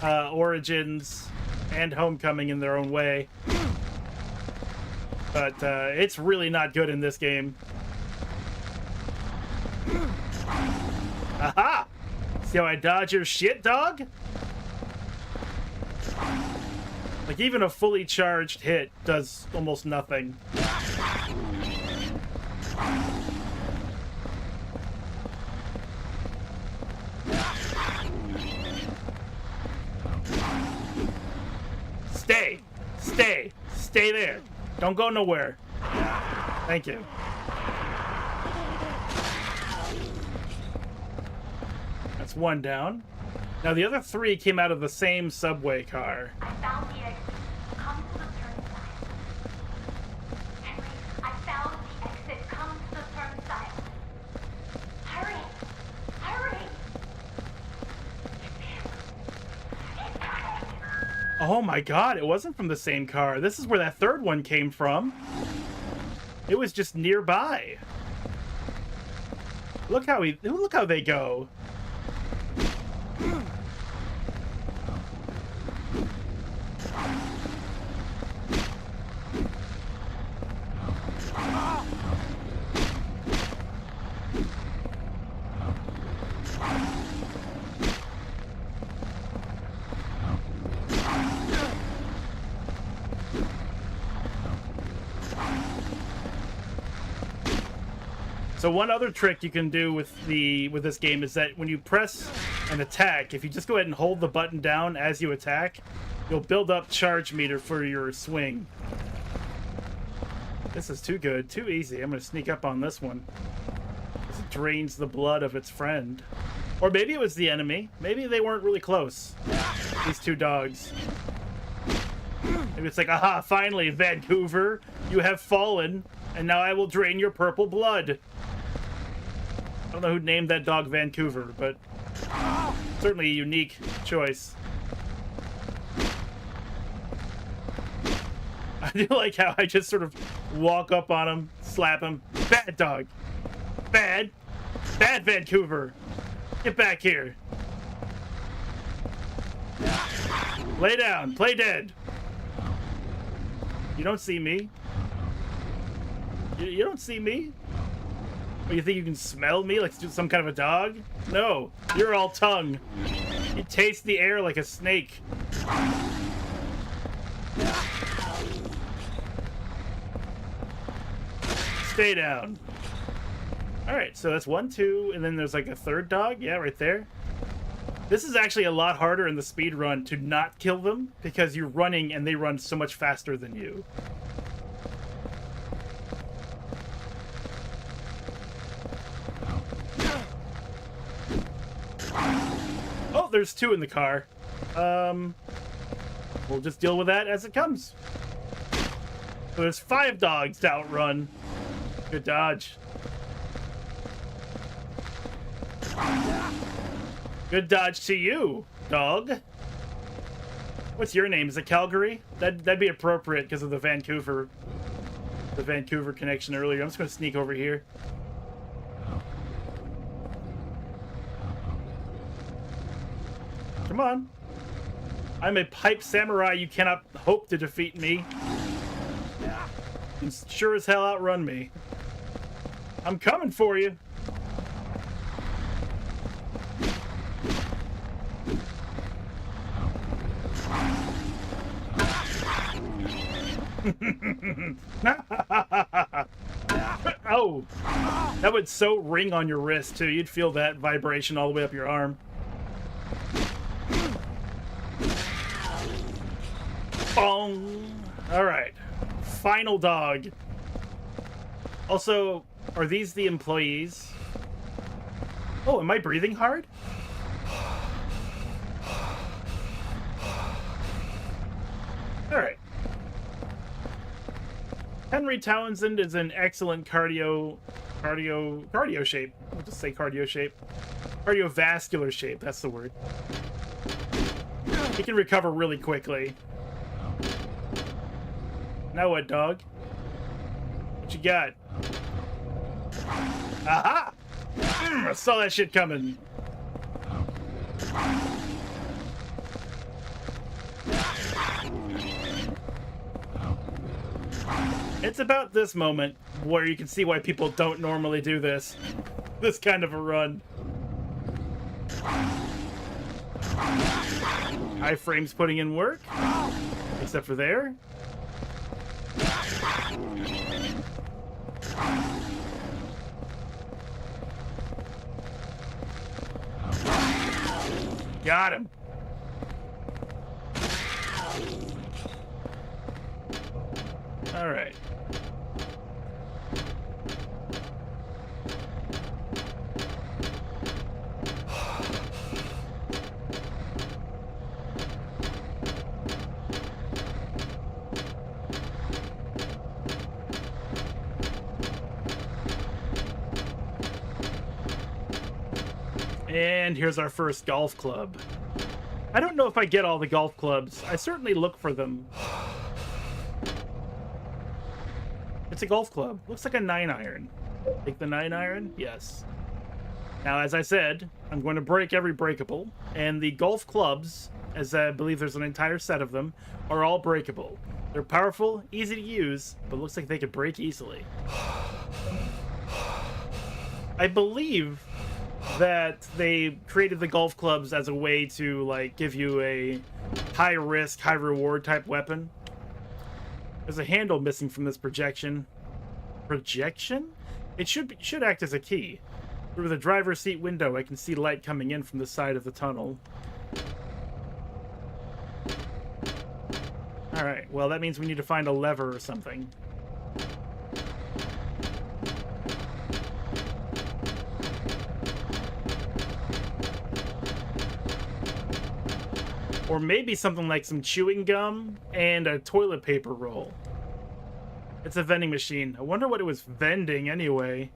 Origins and Homecoming in their own way. But it's really not good in this game. Aha! See how I dodge your shit, dog? Like, even a fully charged hit does almost nothing. Stay! Stay! Stay there! Don't go nowhere. Thank you. That's one down. Now the other 3 came out of the same subway car. I found the exit. Come to the turnstile. Henry, I found the exit. Come to the turnstile. Hurry! Hurry! Oh my god, it wasn't from the same car. This is where that third one came from. It was just nearby. Look how they go. So one other trick you can do with this game is that when you press an attack, if you just go ahead and hold the button down as you attack, you'll build up charge meter for your swing. This is too good, too easy. I'm gonna sneak up on this one. It drains the blood of its friend. Or maybe it was the enemy. Maybe they weren't really close. These two dogs. Maybe it's like, aha, finally, Vancouver, you have fallen, and now I will drain your purple blood. I don't know who named that dog Vancouver, but certainly a unique choice. do like how I just sort of walk up on him, slap him. Bad dog. Bad. Bad Vancouver. Get back here. Lay down. Play dead. You don't see me. You don't see me? Or you think you can smell me like some kind of a dog? No. You're all tongue. You taste the air like a snake. Stay down. Alright, so that's 1, 2, and then there's like a third dog. Yeah, right there. This is actually a lot harder in the speed run to not kill them because you're running and they run so much faster than you. Oh, there's 2 in the car. We'll just deal with that as it comes. So there's 5 dogs to outrun. Good dodge. Good dodge to you, dog. What's your name? Is it Calgary? That'd be appropriate because of the Vancouver connection earlier. I'm just gonna sneak over here. Come on. I'm a pipe samurai. You cannot hope to defeat me. You can sure as hell outrun me. I'm coming for you. Oh, that would so ring on your wrist too. You'd feel that vibration all the way up your arm. Bong. All right, final dog. Also, are these the employees? Oh, am I breathing hard? All right. Henry Townsend is in excellent cardio shape. We'll just say cardio shape. Cardiovascular shape, that's the word. He can recover really quickly. Now what, dog? What you got? Aha! I saw that shit coming. It's about this moment where you can see why people don't normally do this. This kind of a run. Iframe's putting in work. Except for there. Got him. All right. And here's our first golf club. I don't know if I get all the golf clubs. I certainly look for them. It's a golf club. Looks like a 9-iron. Take the 9-iron? Yes. Now, as I said, I'm going to break every breakable. And the golf clubs, as I believe there's an entire set of them, are all breakable. They're powerful, easy to use, but looks like they could break easily. I believe that they created the golf clubs as a way to, like, give you a high-risk, high-reward type weapon. There's a handle missing from this projection. Projection? It should act as a key. Through the driver's seat window, I can see light coming in from the side of the tunnel. Alright, well that means we need to find a lever or something. Or maybe something like some chewing gum and a toilet paper roll. It's a vending machine. I wonder what it was vending anyway.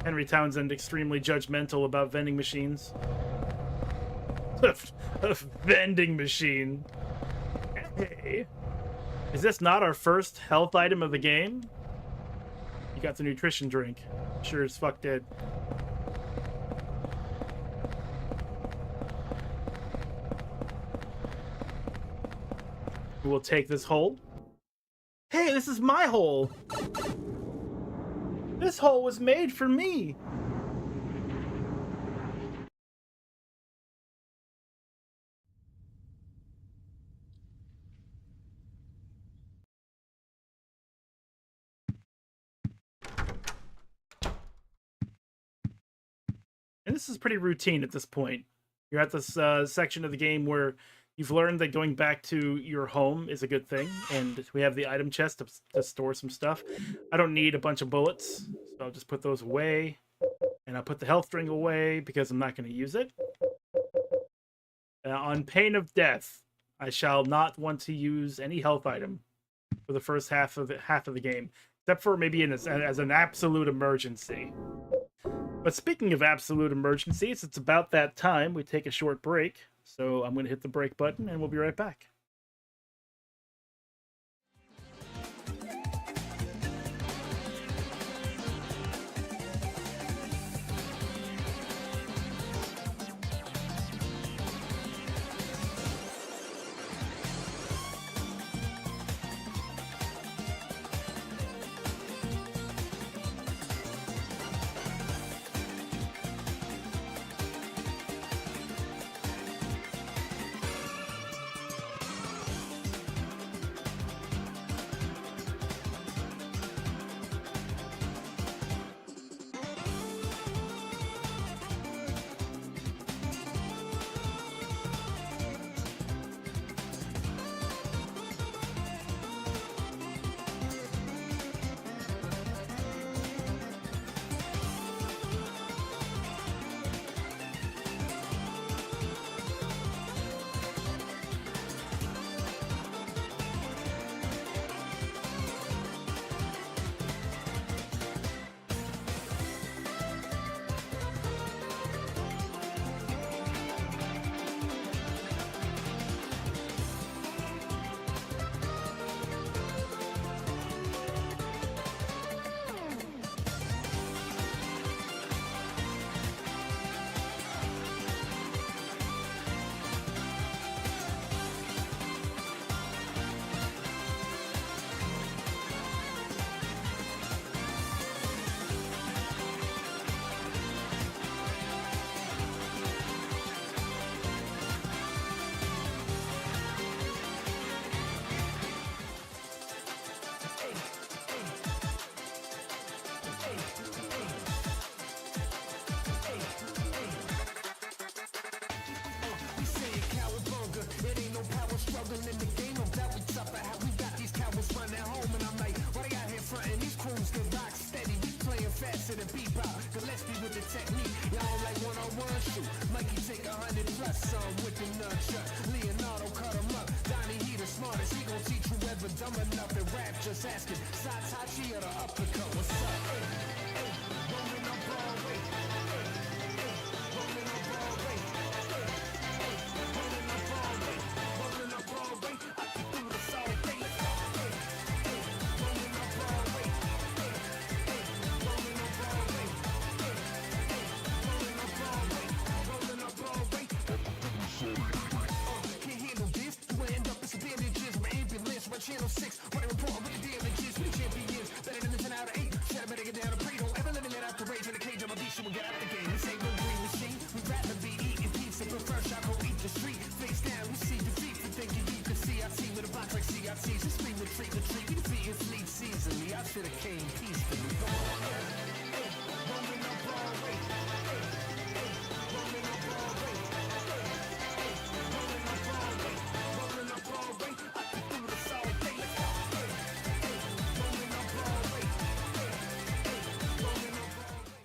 Henry Townsend, extremely judgmental about vending machines. A vending machine. Hey. Is this not our first health item of the game? You got the nutrition drink. Sure as fuck did. We'll take this hole. Hey, this is my hole! This hole was made for me! And this is pretty routine at this point. You're at this section of the game where you've learned that going back to your home is a good thing, and we have the item chest to store some stuff. I don't need a bunch of bullets, so I'll just put those away, and I'll put the health drink away because I'm not going to use it. On pain of death, I shall not want to use any health item for the first half of the game, except for maybe as an absolute emergency. But speaking of absolute emergencies, it's about that time we take a short break. So I'm going to hit the break button and we'll be right back. Channel 6, running report with the damages. We champions, better than this 10 out of 8. Shut up, better get down to pray. Don't ever living it out the rage in the cage. I'm a beast, you will get out the game. This ain't no green machine. We'd rather be eating pizza, but first I go eat the street. Face down, we see defeat for thinking you could see. I see with a box like CRTs. Just scream, retreat, retreat. We defeat and fleet seasonally. I should have came peacefully. Come on, rolling up Broadway. Rolling up Broadway. Rolling up Broadway. Rolling up Broadway. I can do this all day. Rolling up Broadway. Rolling up Broadway.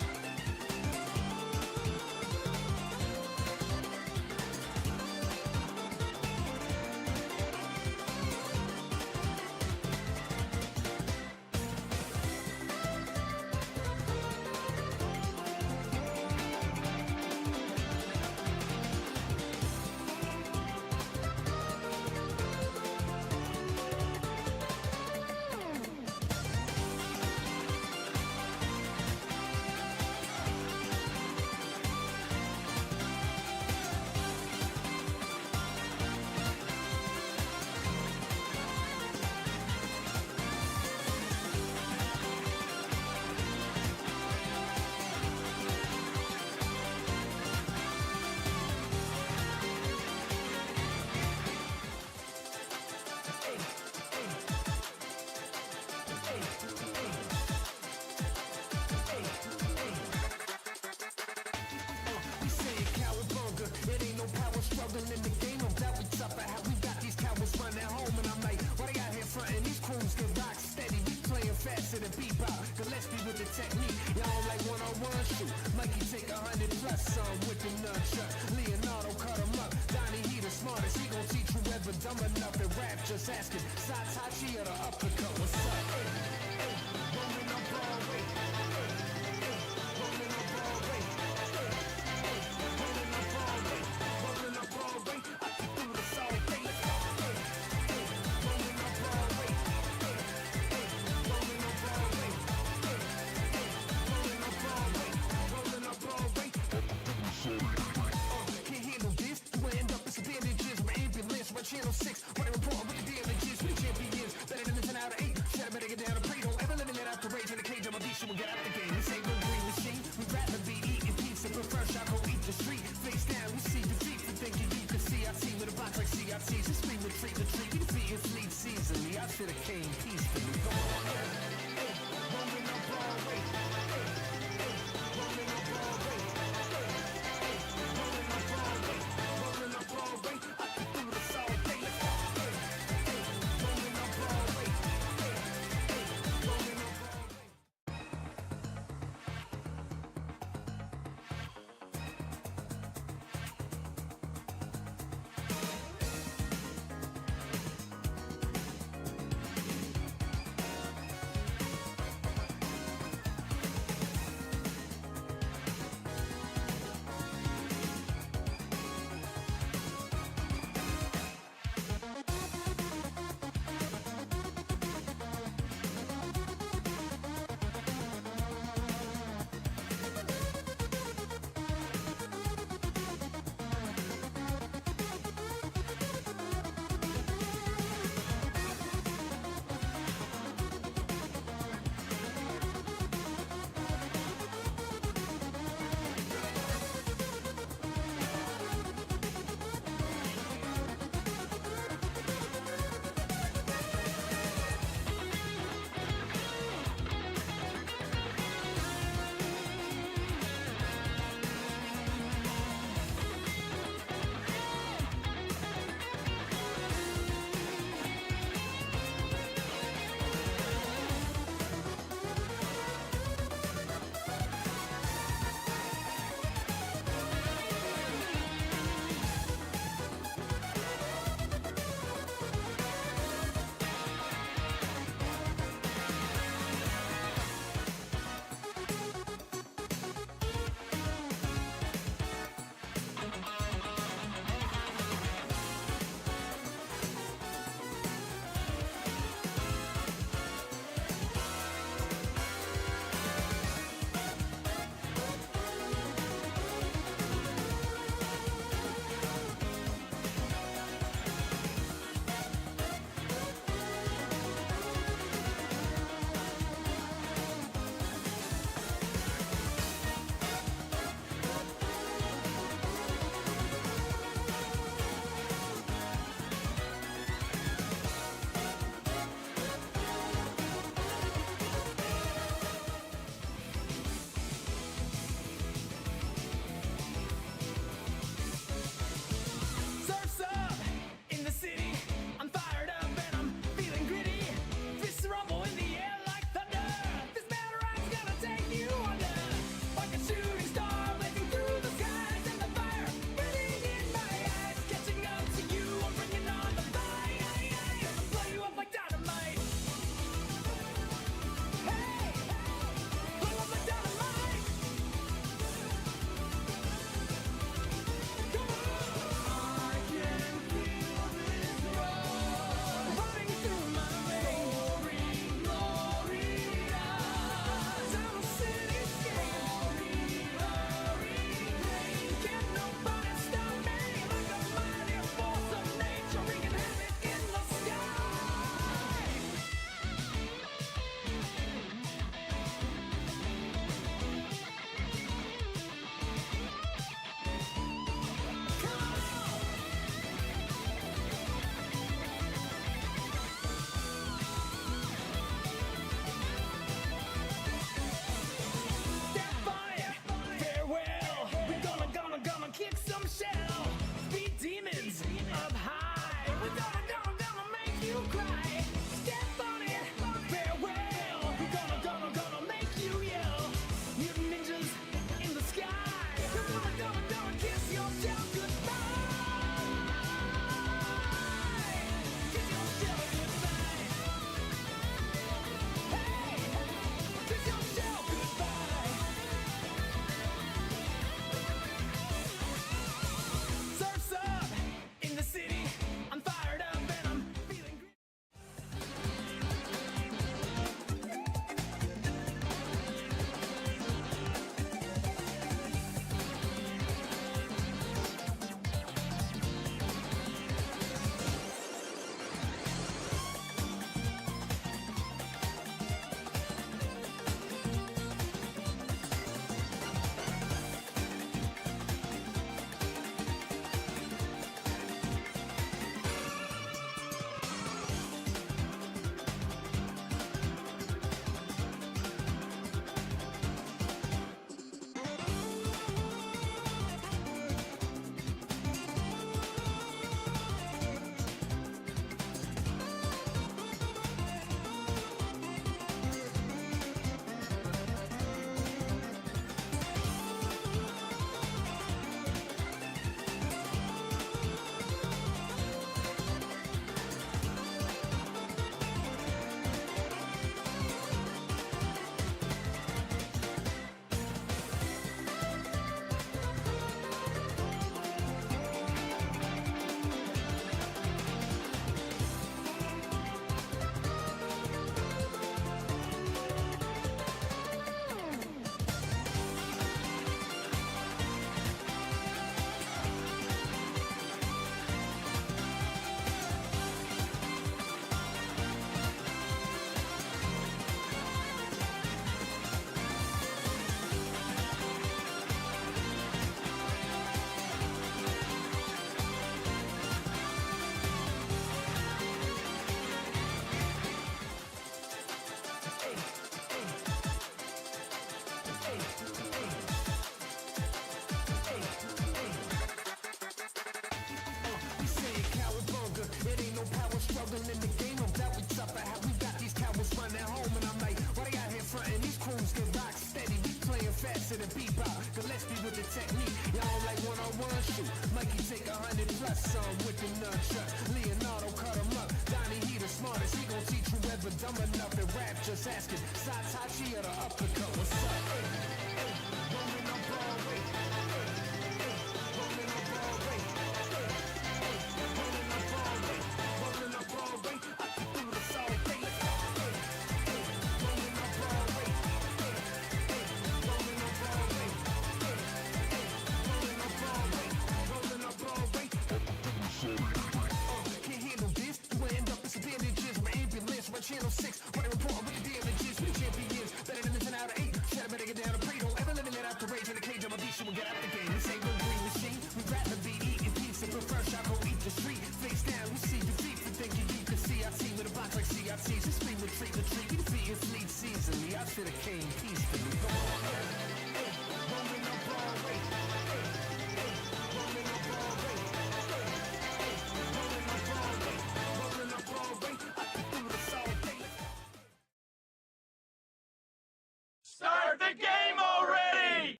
Start the game already!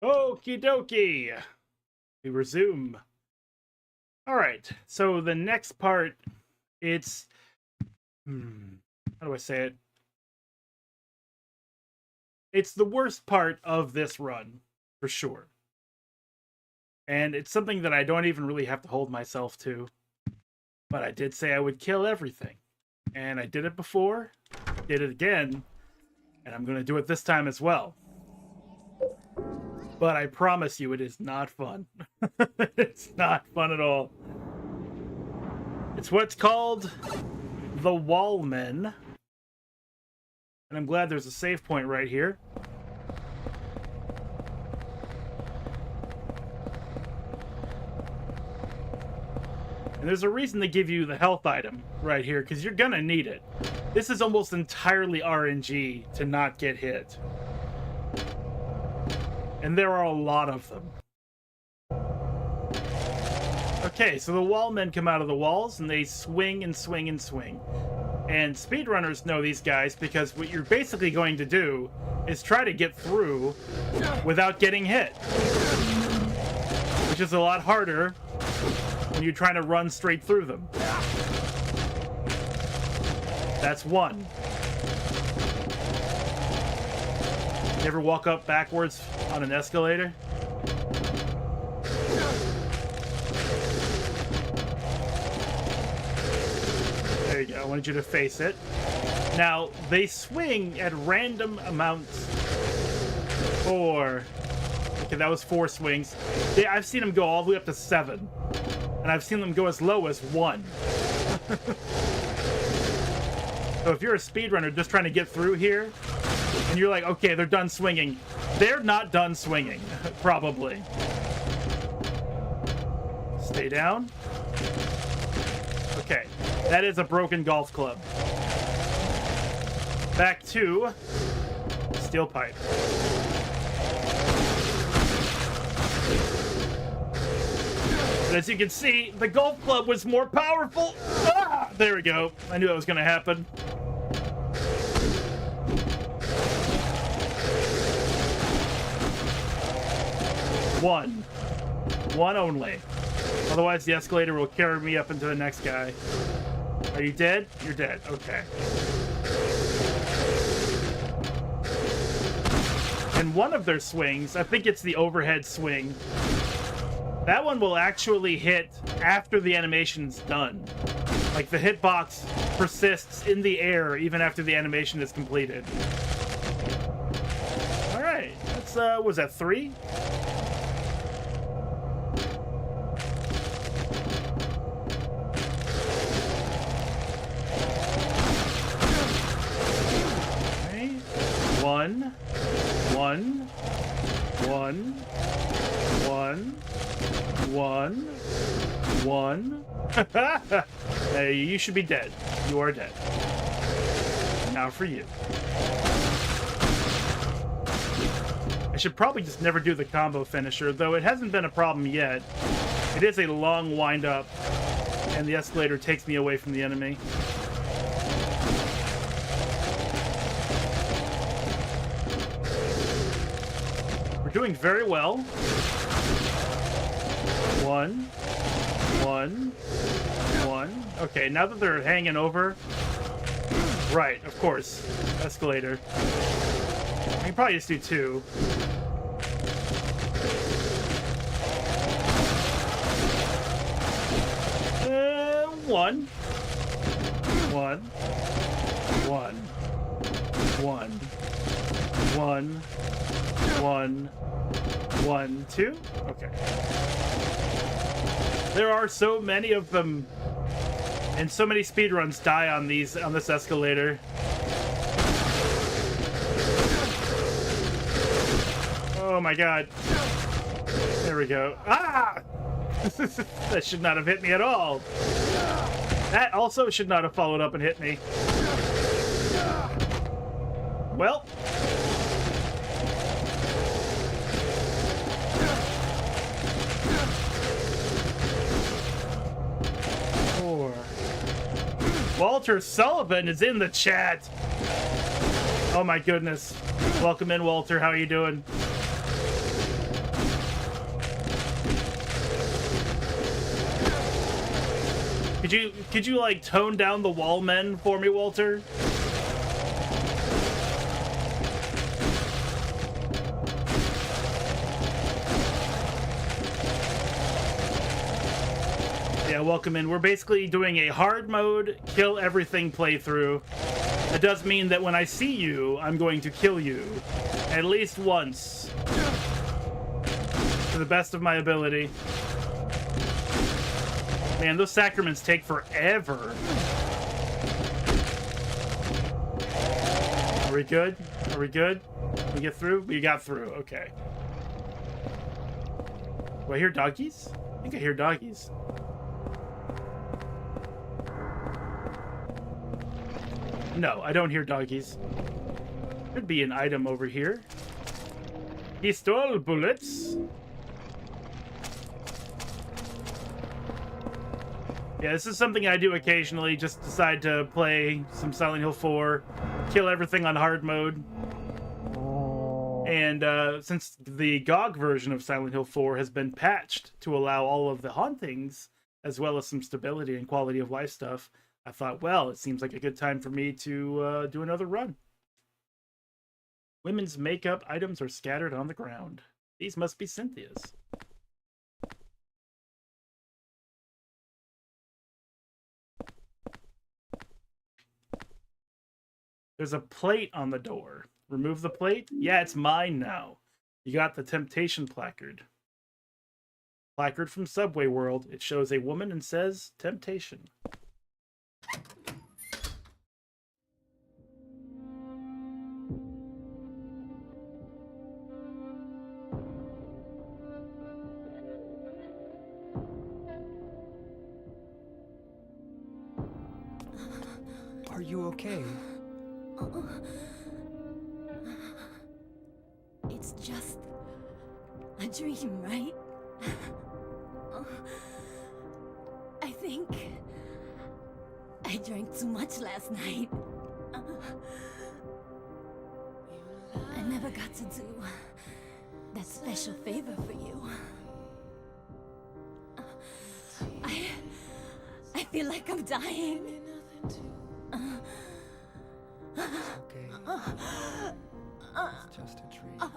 Okie dokie. We resume. All right. So the next part, it's how do I say it? It's the worst part of this run, for sure. And it's something that I don't even really have to hold myself to. But I did say I would kill everything. And I did it before, did it again, and I'm going to do it this time as well. But I promise you, it is not fun. It's not fun at all. It's what's called the Wallmen. And I'm glad there's a save point right here. And there's a reason to give you the health item right here, because you're gonna need it. This is almost entirely RNG to not get hit. And there are a lot of them. Okay, so the Wallmen come out of the walls, and they swing and swing and swing. And speedrunners know these guys, because what you're basically going to do is try to get through without getting hit. Which is a lot harder when you're trying to run straight through them. That's one. You ever walk up backwards on an escalator? There you go. I wanted you to face it. Now, they swing at random amounts. Okay, that was 4 swings. I've seen them go all the way up to 7. And I've seen them go as low as 1. So if you're a speedrunner just trying to get through here, and you're like, okay, they're done swinging. They're not done swinging, probably. Stay down. Okay, that is a broken golf club. Back to steel pipe. But as you can see, the golf club was more powerful. Ah, there we go. I knew that was going to happen. One only. Otherwise, the escalator will carry me up into the next guy. Are you dead? You're dead. Okay. And one of their swings, I think it's the overhead swing, that one will actually hit after the animation's done. Like, the hitbox persists in the air even after the animation is completed. Alright, that's, was that 3? One. Hey, you should be dead. You are dead. Now for you. I should probably just never do the combo finisher, though it hasn't been a problem yet. It is a long wind-up, and the escalator takes me away from the enemy. doing very well. 1, 1, 1. Okay, now that they're hanging over. Right, of course. Escalator. I can probably just do 2. One. 1, 1, 1, 1, 1, 1, 2. Okay. There are so many of them, and so many speedruns die on this escalator. Oh my god. There we go. Ah! That should not have hit me at all. That also should not have followed up and hit me. Well. Walter Sullivan is in the chat. Oh my goodness. Welcome in, Walter. How are you doing? Could you like tone down the wall men for me, Walter? Yeah, welcome in. We're basically doing a hard mode, kill everything playthrough. It does mean that when I see you, I'm going to kill you. At least once. To the best of my ability. Man, those sacraments take forever. Are we good? Are we good? We get through? We got through. Okay. Do I hear doggies? I think I hear doggies. No, I don't hear doggies. Could be an item over here. He stole bullets. Yeah, this is something I do occasionally. Just decide to play some Silent Hill 4, kill everything on hard mode. And since the GOG version of Silent Hill 4 has been patched to allow all of the hauntings, as well as some stability and quality of life stuff, I thought, well, it seems like a good time for me to do another run. Women's makeup items are scattered on the ground. These must be Cynthia's. There's a plate on the door. Remove the plate? Yeah, it's mine now. You got the Temptation placard. Placard from Subway World. It shows a woman and says, Temptation. Are you okay? It's just a dream, right? I think I drank too much last night. I never got to do that special favor for you. I feel like I'm dying. Okay. It's just a dream.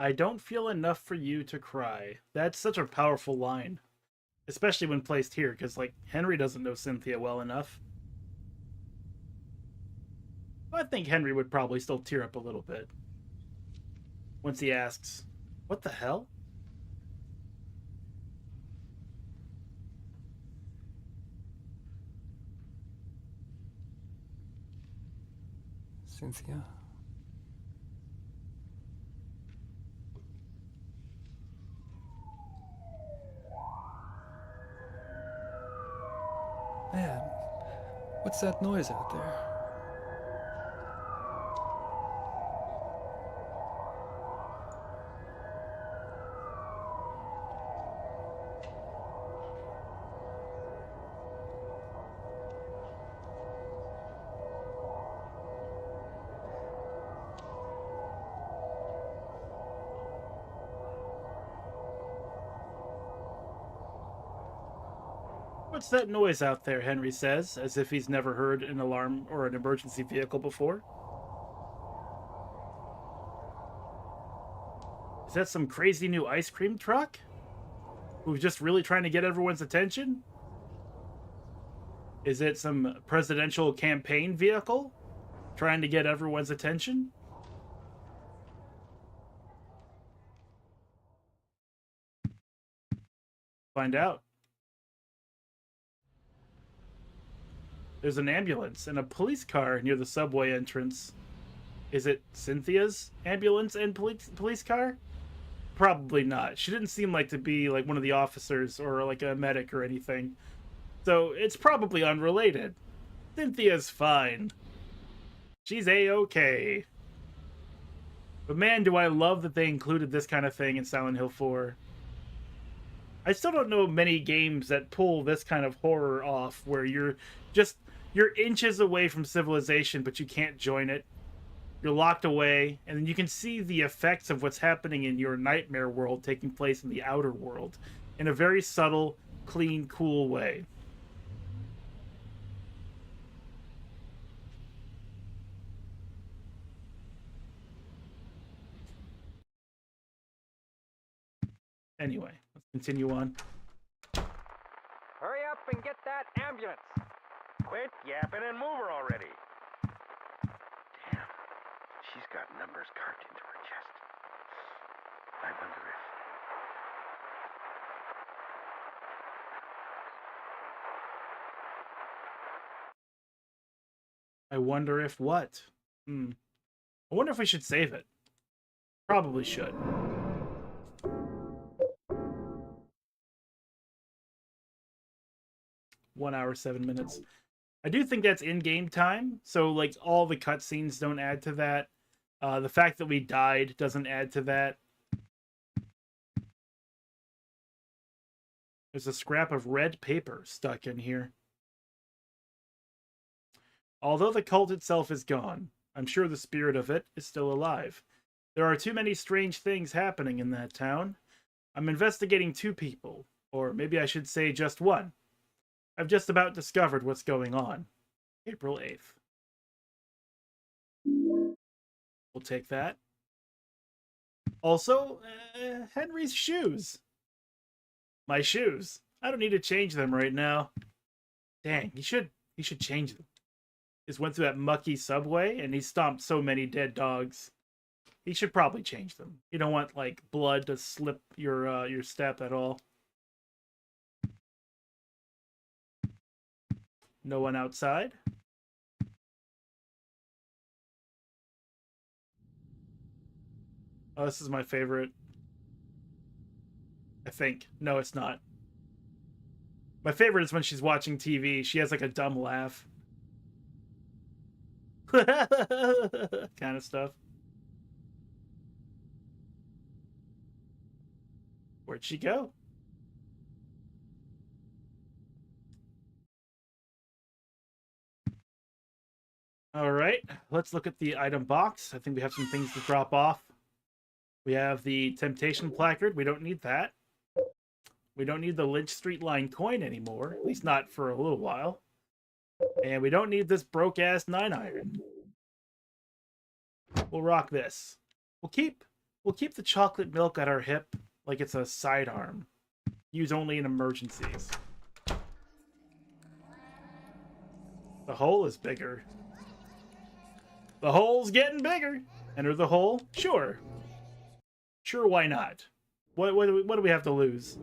I don't feel enough for you to cry. That's such a powerful line. Especially when placed here, because, like, Henry doesn't know Cynthia well enough. I think Henry would probably still tear up a little bit. Once he asks, what the hell? Cynthia? Man, what's that noise out there? What's that noise out there? Henry says, as if he's never heard an alarm or an emergency vehicle before. Is that some crazy new ice cream truck? Who's just really trying to get everyone's attention? Is it some presidential campaign vehicle trying to get everyone's attention? Find out. There's an ambulance and a police car near the subway entrance. Is it Cynthia's ambulance and police car? Probably not. She didn't seem like to be like one of the officers or like a medic or anything. So it's probably unrelated. Cynthia's fine. She's A-okay. But man, do I love that they included this kind of thing in Silent Hill 4. I still don't know many games that pull this kind of horror off where you're inches away from civilization, but you can't join it. You're locked away, and then you can see the effects of what's happening in your nightmare world taking place in the outer world in a very subtle, clean, cool way. Anyway, let's continue on. Hurry up and get that ambulance. Quit yapping and move her already. Damn, she's got numbers carved into her chest. I wonder if what? I wonder if we should save it. Probably should. One hour, 7 minutes. I do think that's in-game time, so like all the cutscenes don't add to that. The fact that we died doesn't add to that. There's a scrap of red paper stuck in here. Although the cult itself is gone, I'm sure the spirit of it is still alive. There are too many strange things happening in that town. I'm investigating 2 people, or maybe I should say just one. I've just about discovered what's going on. April 8th. We'll take that. Also, Henry's shoes. My shoes. I don't need to change them right now. Dang, he should change them. Just went through that mucky subway and he stomped so many dead dogs. He should probably change them. You don't want like blood to slip your step at all. No one outside. Oh, this is my favorite. I think. No, it's not. My favorite is when she's watching TV. She has like a dumb laugh. Kind of stuff. Where'd she go? All right, let's look at the item box. I think we have some things to drop off. We have the Temptation placard. We don't need that. We don't need the Lynch Street Line coin anymore, at least not for a little while. And we don't need this broke-ass 9-iron. We'll rock this. We'll keep We'll keep the chocolate milk at our hip like it's a sidearm. Use only in emergencies. The hole is bigger. The hole's getting bigger. Enter the hole? Sure. Sure, why not? What do we have to lose?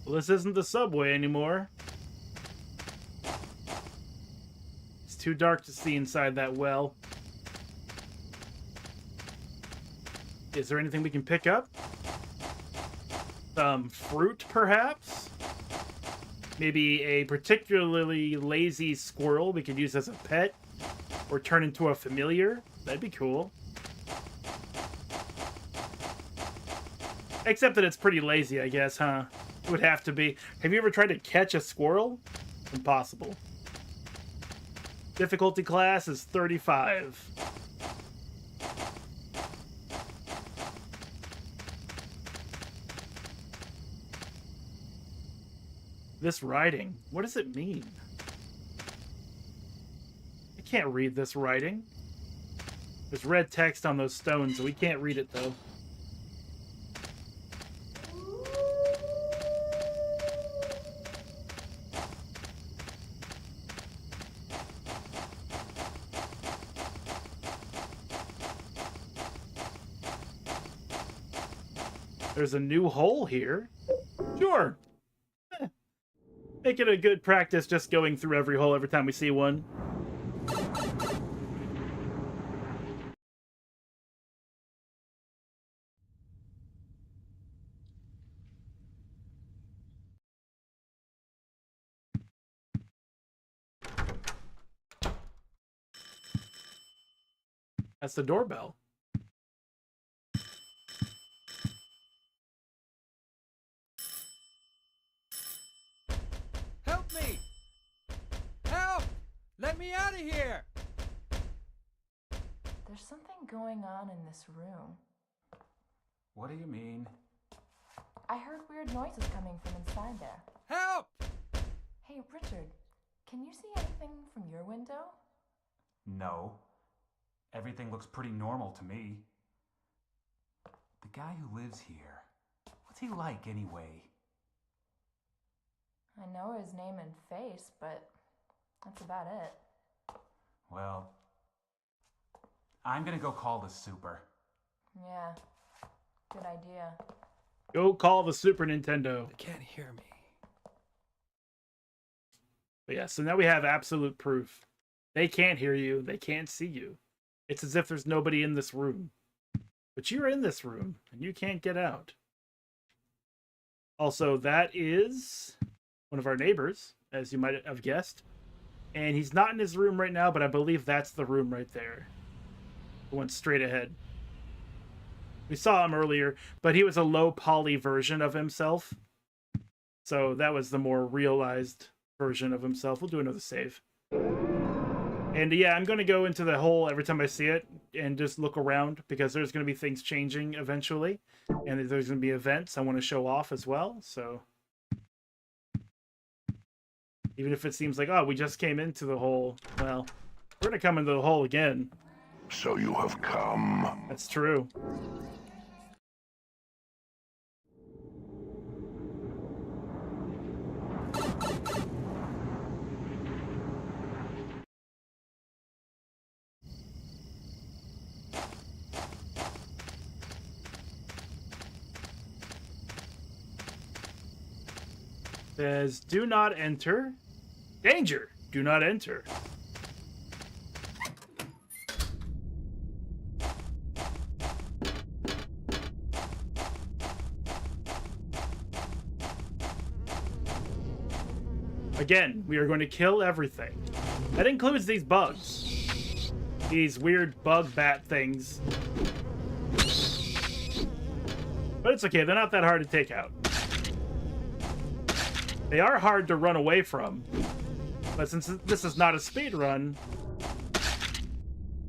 Well, this isn't the subway anymore. It's too dark to see inside that well. Is there anything we can pick up? Some fruit, perhaps? Maybe a particularly lazy squirrel we could use as a pet? Or turn into a familiar? That'd be cool. Except that it's pretty lazy, I guess, huh? It would have to be. Have you ever tried to catch a squirrel? Impossible. Difficulty class is 35. This writing, what does it mean? I can't read this writing. There's red text on those stones, so we can't read it though. There's a new hole here. Sure. Make it a good practice just going through every hole every time we see one. That's the doorbell. Help me! Help! Let me out of here! There's something going on in this room. What do you mean? I heard weird noises coming from inside there. Help! Hey, Richard, can you see anything from your window? No. Everything looks pretty normal to me. The guy who lives here, what's he like anyway? I know his name and face, but that's about it. Well, I'm gonna go call the super. Yeah, good idea. Go call the Super Nintendo. They can't hear me. But yeah, so now we have absolute proof. They can't hear you. They can't see you. It's as if there's nobody in this room. But you're in this room, and you can't get out. Also, that is one of our neighbors, as you might have guessed. And he's not in his room right now, but I believe that's the room right there. The one straight ahead. We saw him earlier, but he was a low poly version of himself. So that was the more realized version of himself. We'll do another save. And yeah, I'm going to go into the hole every time I see it and just look around because there's going to be things changing eventually. And there's going to be events I want to show off as well. So even if it seems like, oh, we just came into the hole, well, we're going to come into the hole again. So you have come. That's true. Says, do not enter. Danger! Do not enter. Again, we are going to kill everything. That includes these bugs. These weird bug bat things. But it's okay, they're not that hard to take out. They are hard to run away from. But since this is not a speed run,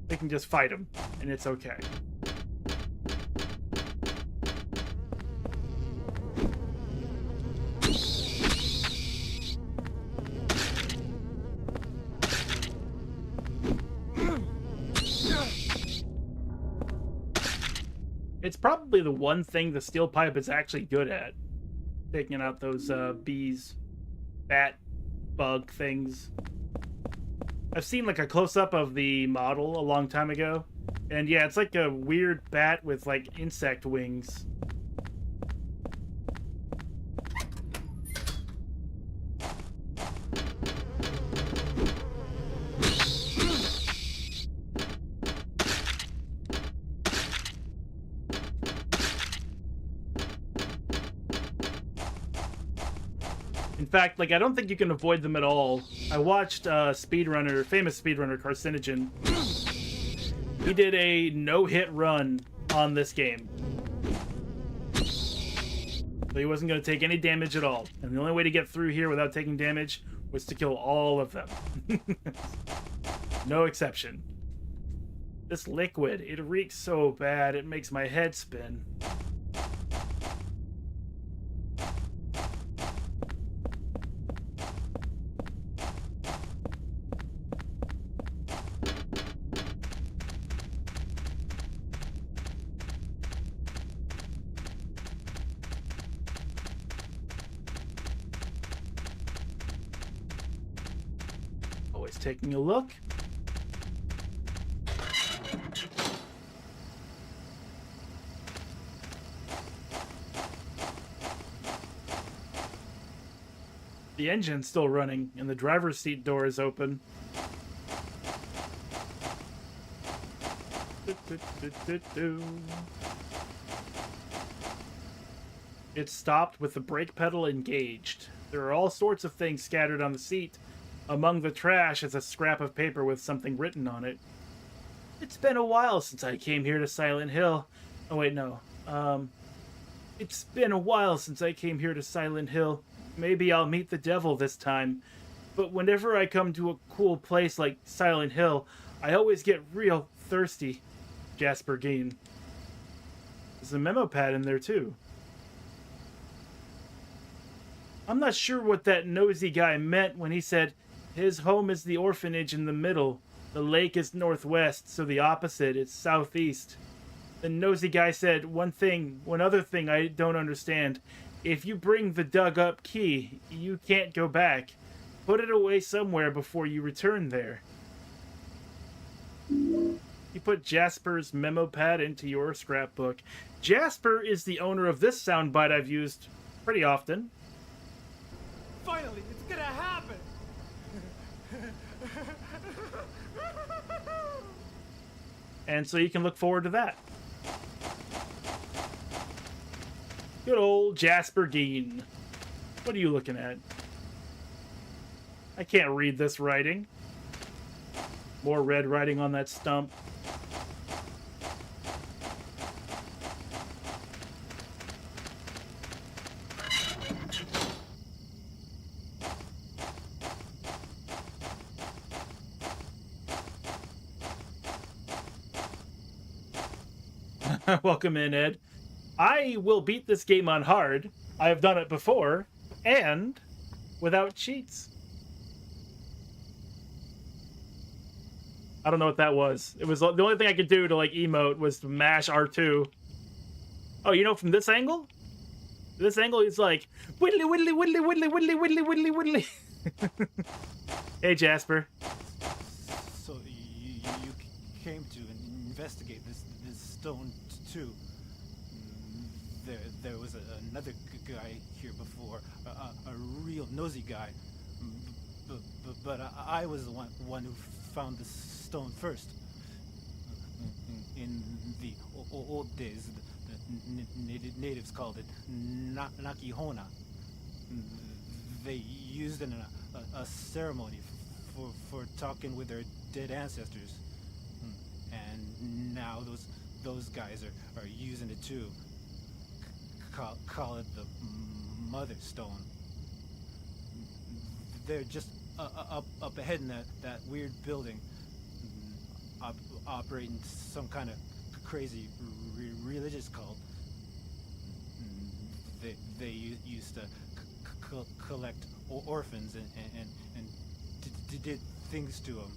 we can just fight them, and it's okay. It's probably the one thing the steel pipe is actually good at. Taking out those bees, bat, bug things. I've seen like a close-up of the model a long time ago. And yeah, it's like a weird bat with like insect wings. In fact, like, I don't think you can avoid them at all. I watched famous speedrunner Carcinogen. He did a no-hit run on this game. So he wasn't going to take any damage at all. And the only way to get through here without taking damage was to kill all of them. No exception. This liquid, it reeks so bad, it makes my head spin. Always taking a look. The engine's still running, and the driver's seat door is open. It's stopped with the brake pedal engaged. There are all sorts of things scattered on the seat. Among the trash is a scrap of paper with something written on it. It's been a while since I came here to Silent Hill. Oh wait, no. It's been a while since I came here to Silent Hill. Maybe I'll meet the devil this time. But whenever I come to a cool place like Silent Hill, I always get real thirsty. Jasper Geen. There's a memo pad in there too. I'm not sure what that nosy guy meant when he said his home is the orphanage in the middle, the lake is northwest, so the opposite is southeast. The nosy guy said one other thing I don't understand. If you bring the dug up key, you can't go back. Put it away somewhere before you return there. You put Jasper's memo pad into your scrapbook. Jasper is the owner of this soundbite I've used pretty often. Finally, it's gonna happen! And so you can look forward to that. Good old Jasper Geen. What are you looking at? I can't read this writing. More red writing on that stump. Welcome in, Ed. I will beat this game on hard. I have done it before, and without cheats. I don't know what that was. It was the only thing I could do to like emote was to mash R2. Oh, you know, from this angle? This angle is like whittly whittly whittly whittly whittly whittly whittly whittly. Hey, Jasper. So you came to investigate this stone too. There was another guy here before, a real nosy guy. But I was the one who found the stone first. In the old days, the natives called it Nakihona. They used it in a ceremony for talking with their dead ancestors. And now those guys are using it too. Call it the Mother Stone. They're just up ahead in that weird building, operating some kind of crazy religious cult. They used to collect orphans and did things to them.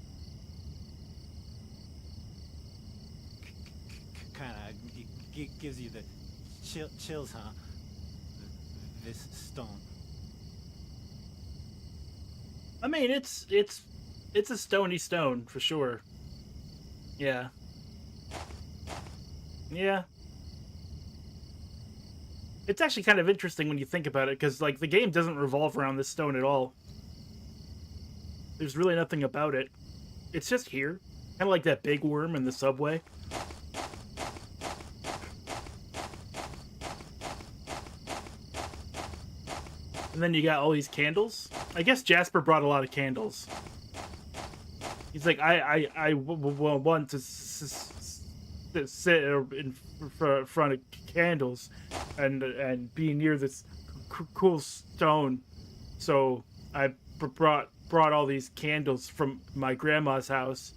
Kind of gives you the chills, huh? This stone. I mean, it's a stony stone for sure. Yeah. Yeah. It's actually kind of interesting when you think about it, because like the game doesn't revolve around this stone at all. There's really nothing about it. It's just here, kind of like that big worm in the subway. And then you got all these candles. I guess Jasper brought a lot of candles. He's like, I want to sit in front of candles and be near this cool stone. So I brought all these candles from my grandma's house,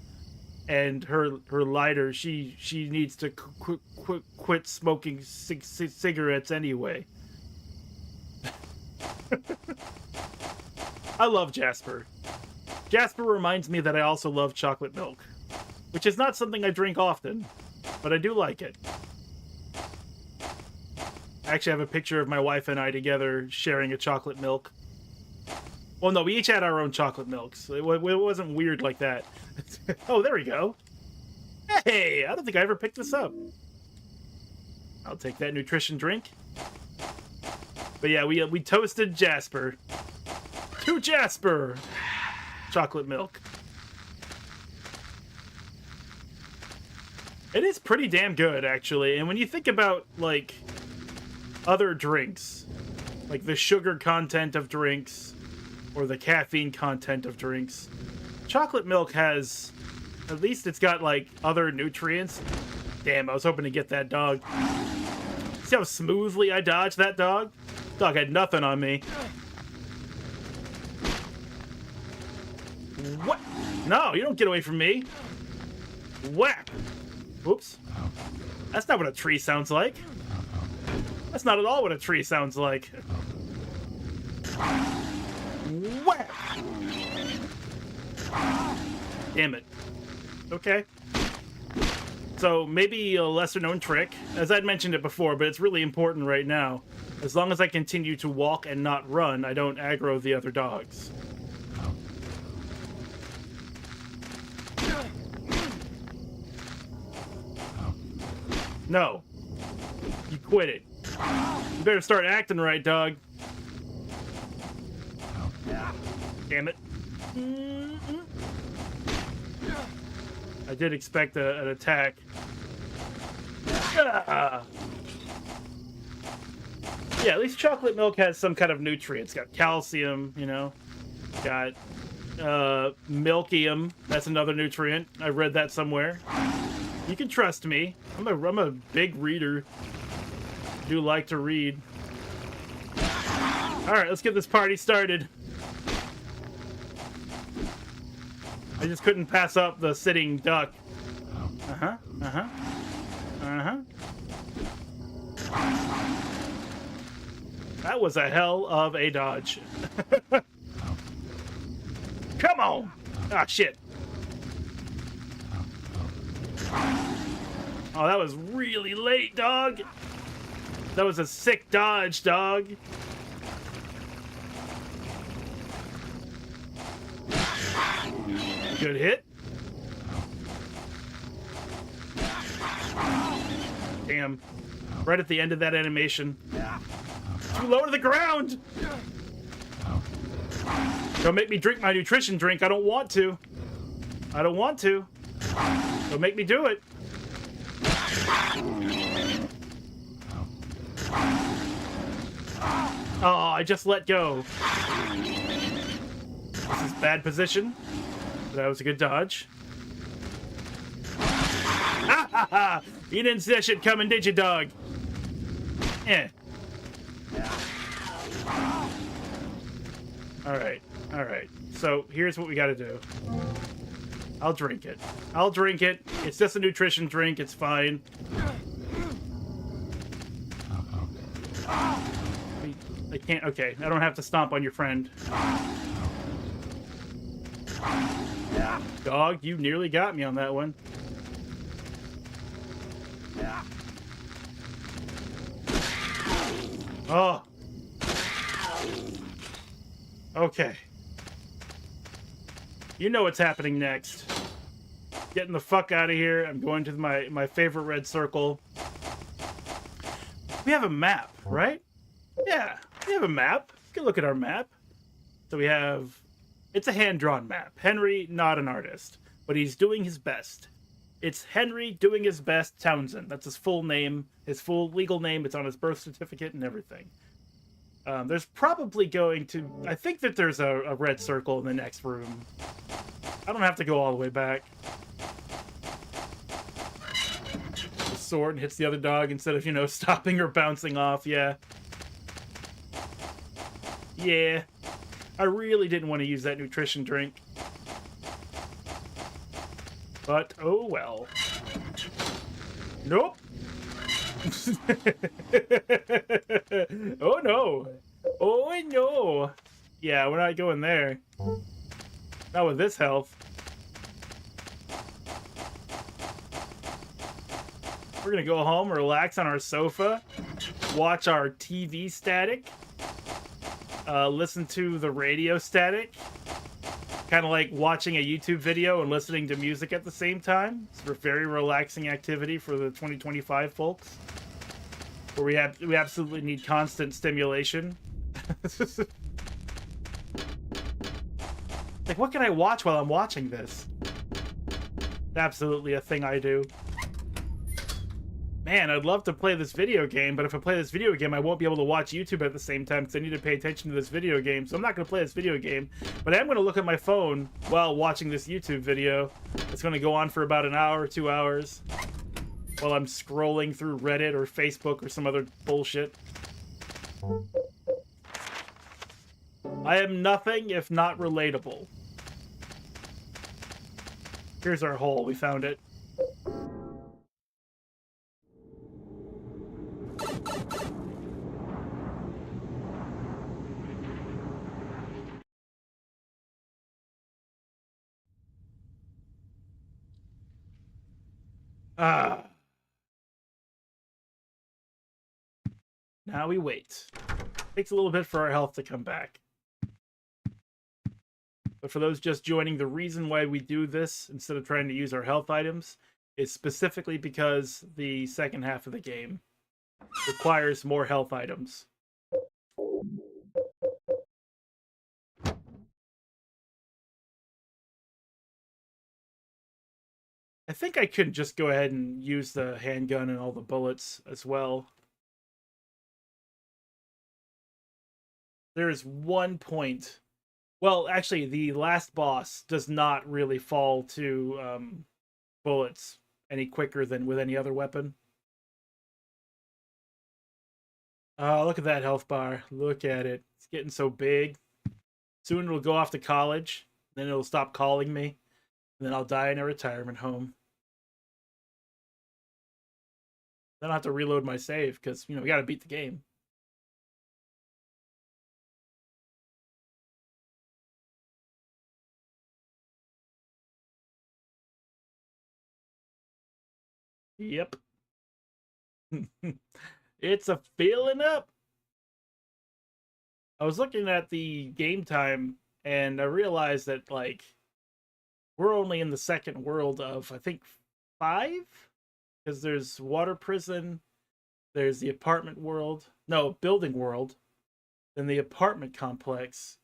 and her lighter. She needs to quit smoking cigarettes anyway. I love Jasper. Jasper reminds me that I also love chocolate milk, which is not something I drink often, but I do like it. I actually have a picture of my wife and I together sharing a chocolate milk. Well, no, we each had our own chocolate milks. It wasn't weird like that. Oh, there we go. Hey, I don't think I ever picked this up. I'll take that nutrition drink. But yeah, we toasted Jasper. To Jasper! Chocolate milk. It is pretty damn good, actually. And when you think about, like, other drinks, like the sugar content of drinks, or the caffeine content of drinks, chocolate milk has, at least it's got, like, other nutrients. Damn, I was hoping to get that dog. See how smoothly I dodged that dog? Dog had nothing on me. What? No, you don't get away from me. Whack. Whoops. That's not what a tree sounds like. That's not at all what a tree sounds like. Whack. Damn it. Okay. So maybe a lesser known trick, as I'd mentioned it before, but it's really important right now. As long as I continue to walk and not run, I don't aggro the other dogs. No. You quit it. You better start acting right, dog. Damn it. I did expect an attack. Yeah, at least chocolate milk has some kind of nutrients. It's got calcium, you know. Got milkium. That's another nutrient. I read that somewhere. You can trust me. I'm a big reader. I do like to read. Alright, let's get this party started. I just couldn't pass up the sitting duck. Uh-huh, uh-huh, uh-huh. That was a hell of a dodge. Come on! Ah, shit. Oh, that was really late, dog. That was a sick dodge, dog. Good hit. Damn. Right at the end of that animation. Too low to the ground! Don't make me drink my nutrition drink. I don't want to. I don't want to. Don't make me do it. Oh, I just let go. This is bad position. But that was a good dodge. Ha ha ha! You didn't see that shit coming, did you, dog? Eh. Alright, alright. So, here's what we gotta do. I'll drink it. I'll drink it. It's just a nutrition drink. It's fine. I can't... Okay, I don't have to stomp on your friend. Dog, you nearly got me on that one. Oh. Okay. You know what's happening next. Getting the fuck out of here. I'm going to my favorite red circle. We have a map, right? Yeah, we have a map. You can look at our map. So we have... It's a hand-drawn map. Henry, not an artist, but he's doing his best. It's Henry doing his best Townsend. That's his full name, his full legal name. It's on his birth certificate and everything. There's probably going to... I think that there's a red circle in the next room. I don't have to go all the way back. The sword hits the other dog instead of, you know, stopping or bouncing off. Yeah. Yeah. I really didn't want to use that nutrition drink. But, oh well. Nope. Oh no. Oh no. Yeah, we're not going there. Not with this health. We're gonna go home, relax on our sofa, watch our TV static, listen to the radio static. Kind of like watching a YouTube video and listening to music at the same time. It's a very relaxing activity for the 2025 folks. Where we absolutely need constant stimulation. Like, what can I watch while I'm watching this? Absolutely a thing I do. Man, I'd love to play this video game, but if I play this video game, I won't be able to watch YouTube at the same time because I need to pay attention to this video game. So I'm not going to play this video game, but I am going to look at my phone while watching this YouTube video. It's going to go on for about an hour, 2 hours, while I'm scrolling through Reddit or Facebook or some other bullshit. I am nothing if not relatable. Here's our hole. We found it. Now we wait. Takes a little bit for our health to come back. But for those just joining, the reason why we do this instead of trying to use our health items is specifically because the second half of the game requires more health items. I think I could just go ahead and use the handgun and all the bullets as well. There is one point. Well, actually, the last boss does not really fall to bullets any quicker than with any other weapon. Oh, look at that health bar. Look at it. It's getting so big. Soon it'll go off to college. Then it'll stop calling me. And then I'll die in a retirement home. Then I'll have to reload my save because, you know, we got to beat the game. Yep. It's a filling up. I was looking at the game time and I realized that, like, we're only in the second world of, I think, 5? Because there's water prison, there's the apartment world, no, building world, then the apartment complex.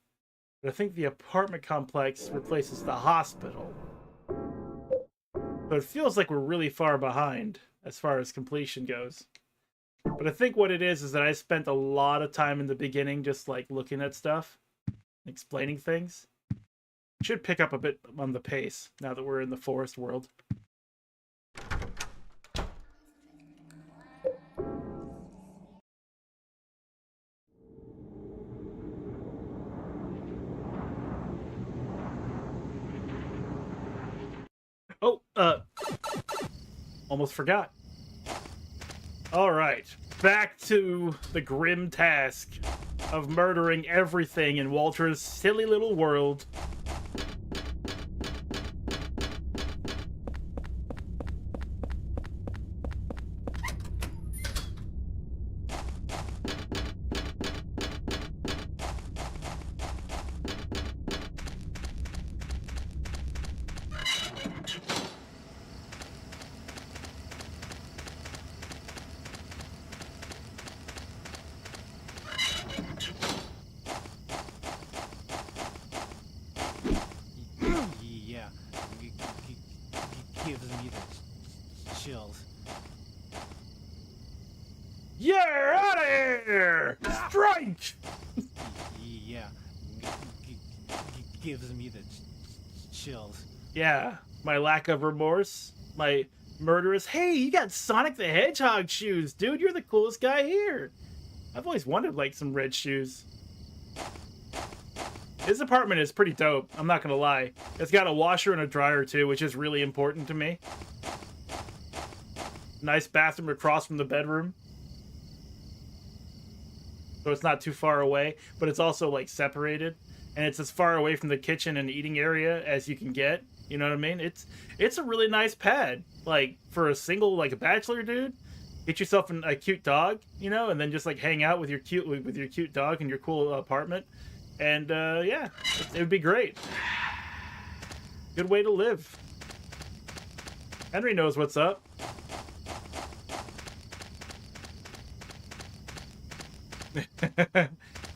But I think the apartment complex replaces the hospital. So it feels like we're really far behind as far as completion goes. But I think what it is that I spent a lot of time in the beginning just like looking at stuff, explaining things. Should pick up a bit on the pace now that we're in the forest world. Oh, almost forgot. All right, back to the grim task of murdering everything in Walter's silly little world. Yeah, gives me the chills. You're out of here! Strike! Yeah, gives me the chills. Yeah, my lack of remorse, my murderous. Hey, you got Sonic the Hedgehog shoes, dude. You're the coolest guy here. I've always wanted like some red shoes. His apartment is pretty dope, I'm not gonna lie. It's got a washer and a dryer too, which is really important to me. Nice bathroom across from the bedroom. So it's not too far away, but it's also like separated. And it's as far away from the kitchen and eating area as you can get. You know what I mean? It's a really nice pad. Like for a single, like a bachelor dude, get yourself a cute dog, you know, and then just like hang out with your cute dog in your cool apartment. And yeah, it would be great. Good way to live. Henry knows what's up.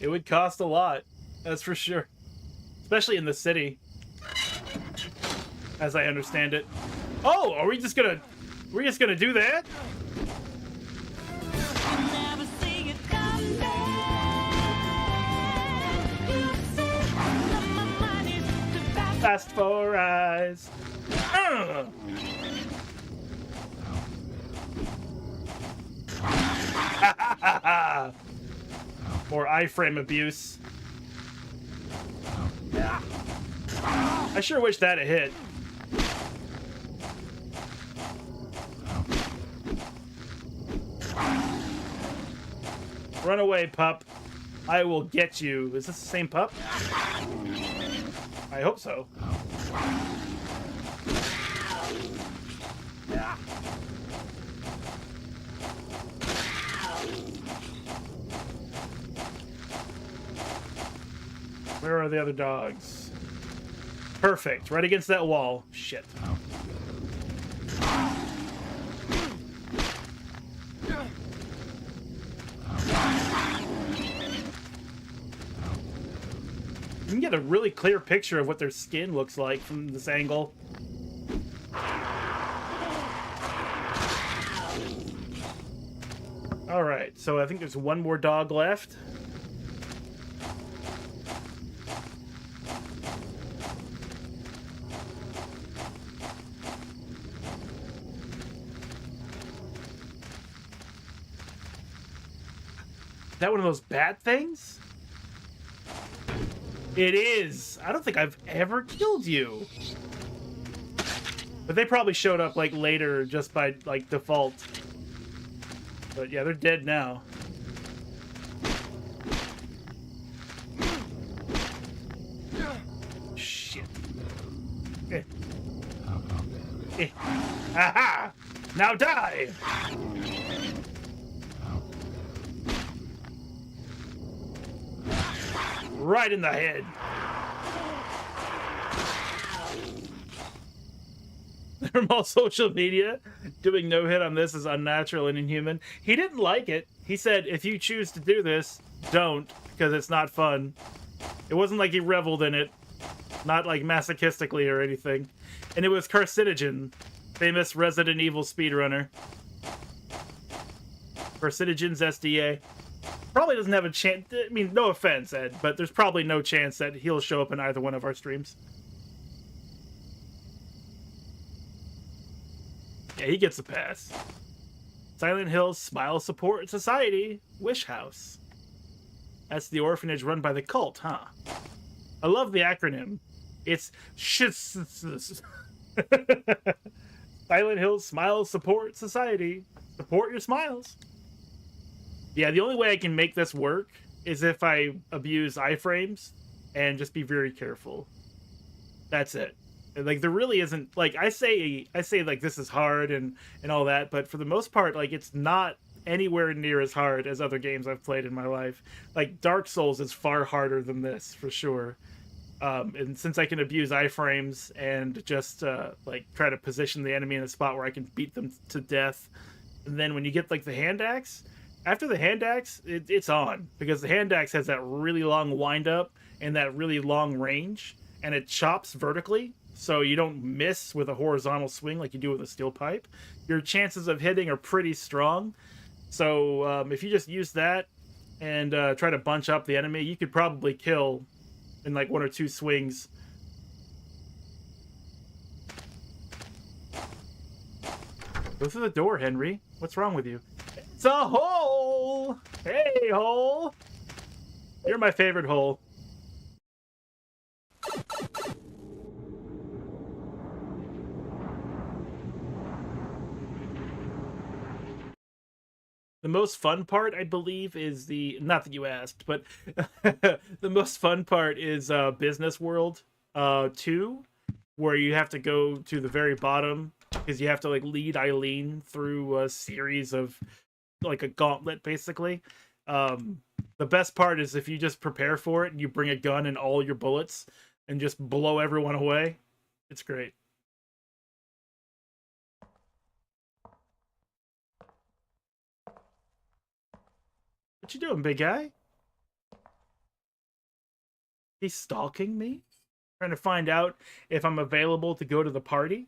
It would cost a lot, that's for sure. Especially in the city, as I understand it. Oh, are we just gonna do that? Fast 4 eyes. More iframe abuse. I sure wish that had hit. Run away, pup. I will get you. Is this the same pup? I hope so. Where are the other dogs? Perfect. Right against that wall. Shit. You can get a really clear picture of what their skin looks like from this angle. All right, so I think there's one more dog left. Is that one of those bat things? It is. I don't think I've ever killed you. But they probably showed up like later just by like default. But yeah, they're dead now. Shit. Aha! Now die! Right in the head. From social media, doing no hit on this is unnatural and inhuman. He didn't like it. He said, if you choose to do this, don't, because it's not fun. It wasn't like he reveled in it. Not like masochistically or anything. And it was Carcinogen, famous Resident Evil speedrunner. Carcinogen's SDA. Probably doesn't have a chance. I mean, no offense, Ed, but there's probably no chance that he'll show up in either one of our streams. Yeah, he gets a pass. Silent Hills Smile Support Society Wish House. That's the orphanage run by the cult, huh? I love the acronym. It's Silent Hills Smile Support Society. Support your smiles. Yeah, the only way I can make this work is if I abuse iframes and just be very careful. That's it. Like, there really isn't, like, I say like this is hard and all that, but for the most part, like, it's not anywhere near as hard as other games I've played in my life. Like, Dark Souls is far harder than this, for sure. And since I can abuse iframes and just like try to position the enemy in a spot where I can beat them to death, and then when you get like the hand axe, after the hand axe, it's on, because the hand axe has that really long wind up and that really long range, and it chops vertically, so you don't miss with a horizontal swing like you do with a steel pipe. Your chances of hitting are pretty strong. So if you just use that and try to bunch up the enemy, you could probably kill in like 1 or 2 swings. Go through the door, Henry. What's wrong with you? It's a hole! Hey, hole! You're my favorite hole. The most fun part, I believe, is the... Not that you asked, but the most fun part is Business World 2, where you have to go to the very bottom, because you have to, like, lead Eileen through a series of, like, a gauntlet, basically. The best part is if you just prepare for it and you bring a gun and all your bullets and just blow everyone away. It's great. What you doing, big guy? He's stalking me? Trying to find out if I'm available to go to the party?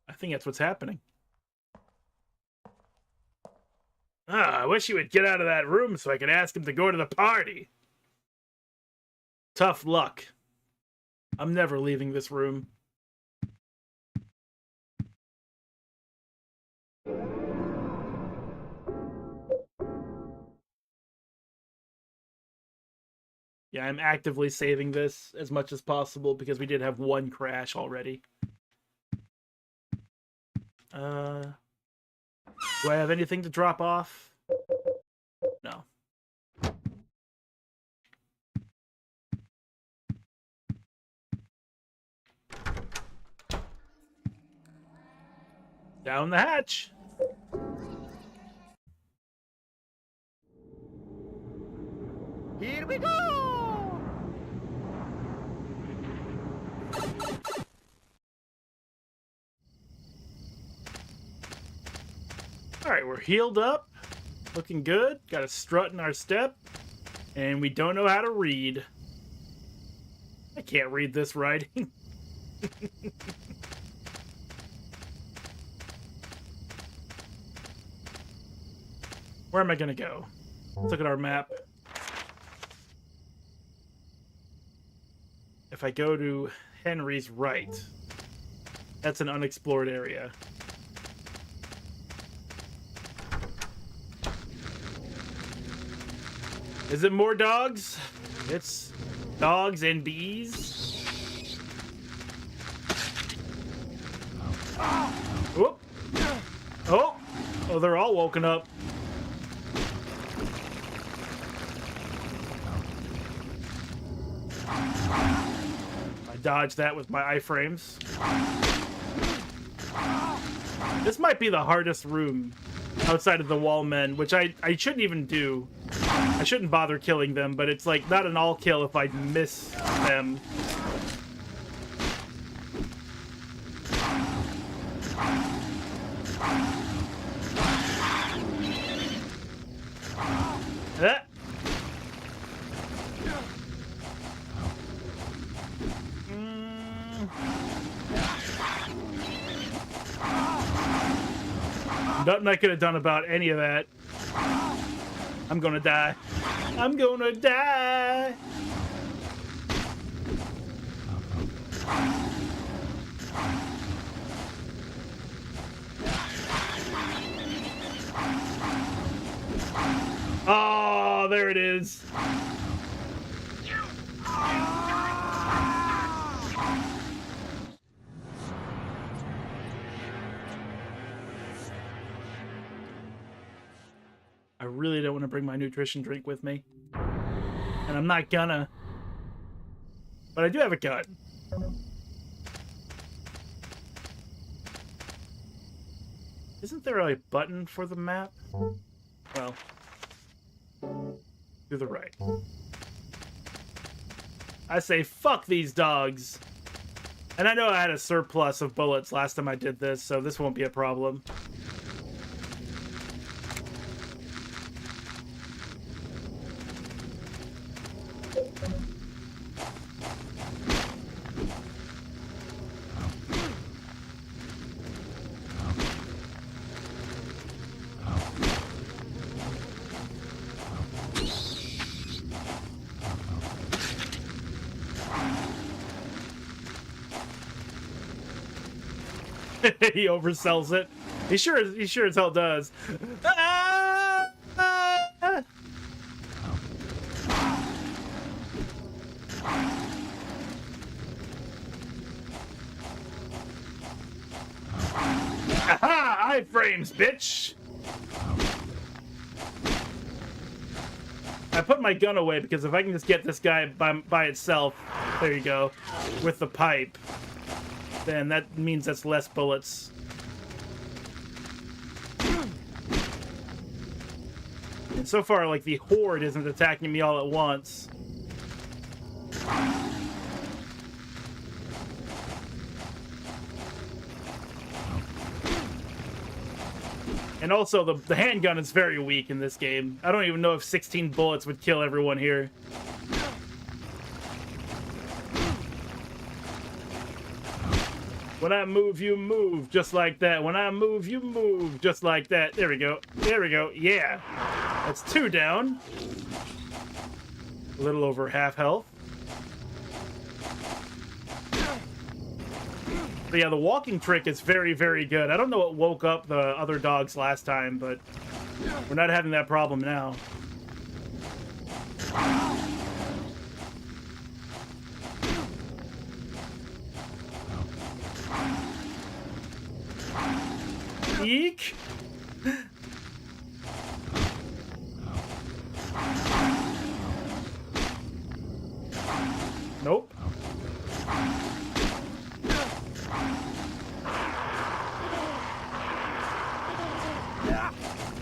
I think that's what's happening. I wish he would get out of that room so I could ask him to go to the party. Tough luck. I'm never leaving this room. Yeah, I'm actively saving this as much as possible because we did have one crash already. Do I have anything to drop off? No. Down the hatch. Here we go! Alright, we're healed up. Looking good. Got a strut in our step. And we don't know how to read. I can't read this writing. Where am I gonna go? Let's look at our map. If I go to Henry's right, that's an unexplored area. Is it more dogs? It's dogs and bees. Whoop. Oh, they're all woken up. I dodged that with my iframes. This might be the hardest room outside of the wall men, which I shouldn't even do. I shouldn't bother killing them, but it's like not an all kill if I miss them. Nothing I could have done about any of that. I'm gonna die. I'm gonna die. it is. I really don't want to bring my nutrition drink with me. And I'm not gonna. But I do have a gun. Isn't there a button for the map? Well, to the right. I say fuck these dogs. And I know I had a surplus of bullets last time I did this, so this won't be a problem. He oversells it. He sure as hell does. Ah! Ah! Aha! Iframes, bitch! I put my gun away because if I can just get this guy by itself, there you go, with the pipe, then that means that's less bullets. And so far, like, the horde isn't attacking me all at once. And also, the handgun is very weak in this game. I don't even know if 16 bullets would kill everyone here. When I move, you move, just like that. When I move, you move, just like that. There we go. There we go. Yeah. That's 2 down. A little over half health. But yeah, the walking trick is very, very good. I don't know what woke up the other dogs last time, but we're not having that problem now. Eek! Nope.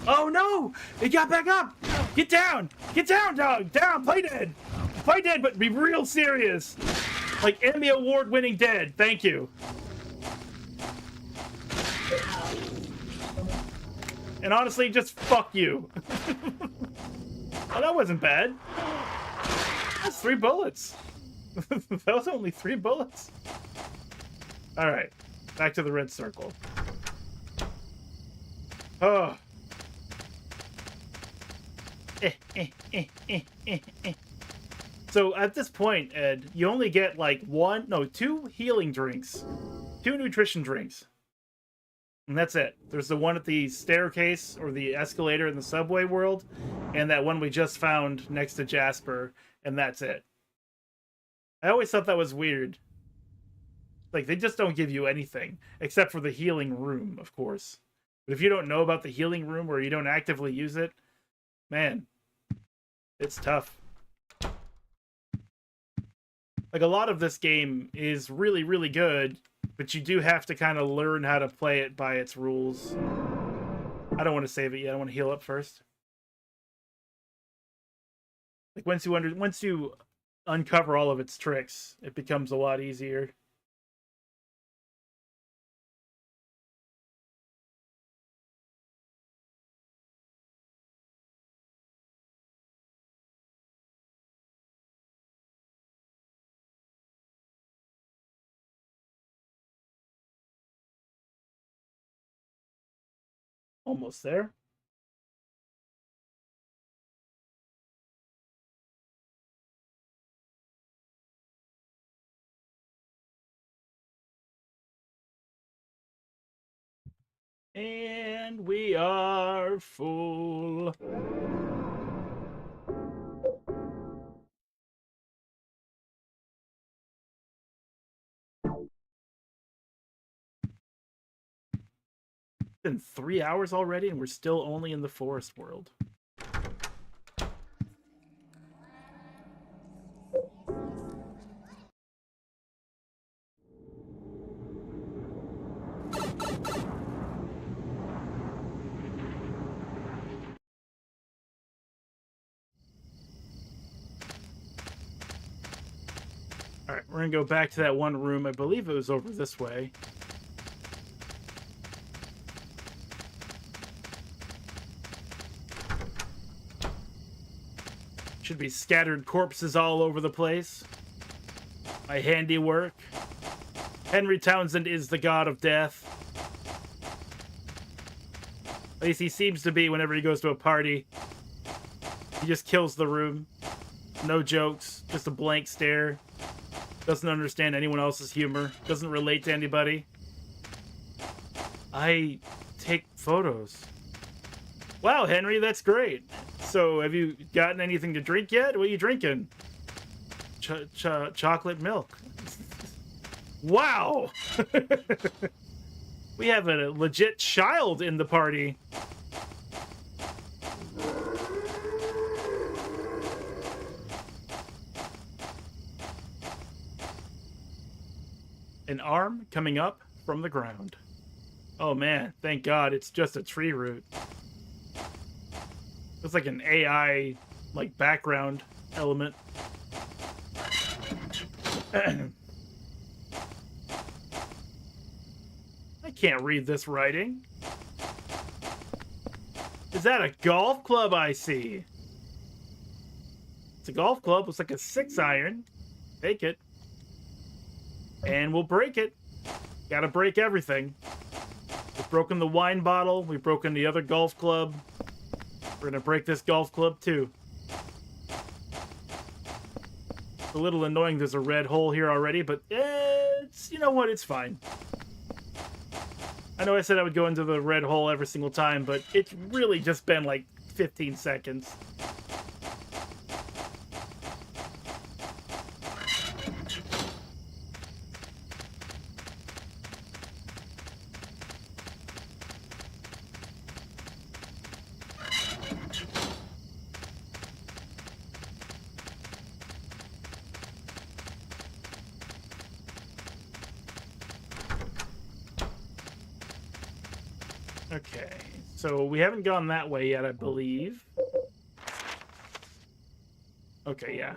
Oh no! He got back up! Get down! Get down, dog! Down! Play dead! Play dead, but be real serious! Like Emmy Award-winning dead. Thank you. And honestly, just fuck you. Oh, that wasn't bad. That's 3 bullets. That was only 3 bullets. Alright. Back to the red circle. Oh. So at this point, Ed, you only get like 2 healing drinks. 2 nutrition drinks. And that's it. There's the one at the staircase or the escalator in the subway world, and that one we just found next to Jasper, and that's it. I always thought that was weird. Like, they just don't give you anything, except for the healing room, of course. But if you don't know about the healing room or you don't actively use it, man, it's tough. Like, a lot of this game is really, really good, but you do have to kind of learn how to play it by its rules. I don't want to save it yet. I want to heal up first. Like, once you uncover all of its tricks, it becomes a lot easier. Almost there. And we are full. been 3 hours already, and we're still only in the forest world. All right, we're gonna go back to that one room. I believe it was over this way. Should be scattered corpses all over the place. My handiwork. Henry Townsend is the god of death. At least he seems to be whenever he goes to a party. He just kills the room. No jokes, just a blank stare. Doesn't understand anyone else's humor. Doesn't relate to anybody. I take photos. Wow, Henry, that's great. So, have you gotten anything to drink yet? What are you drinking? Chocolate milk. Wow! We have a legit child in the party. An arm coming up from the ground. Oh man, thank God it's just a tree root. It's like an AI, like, background element. I can't read this writing. Is that a golf club I see? It's a golf club. It's like a 6-iron. Take it. And we'll break it. Gotta break everything. We've broken the wine bottle. We've broken the other golf club. We're gonna break this golf club too. It's a little annoying there's a red hole here already, but it's, you know what, it's fine. I know I said I would go into the red hole every single time, but it's really just been like 15 seconds. Okay, so we haven't gone that way yet, I believe. Okay, yeah.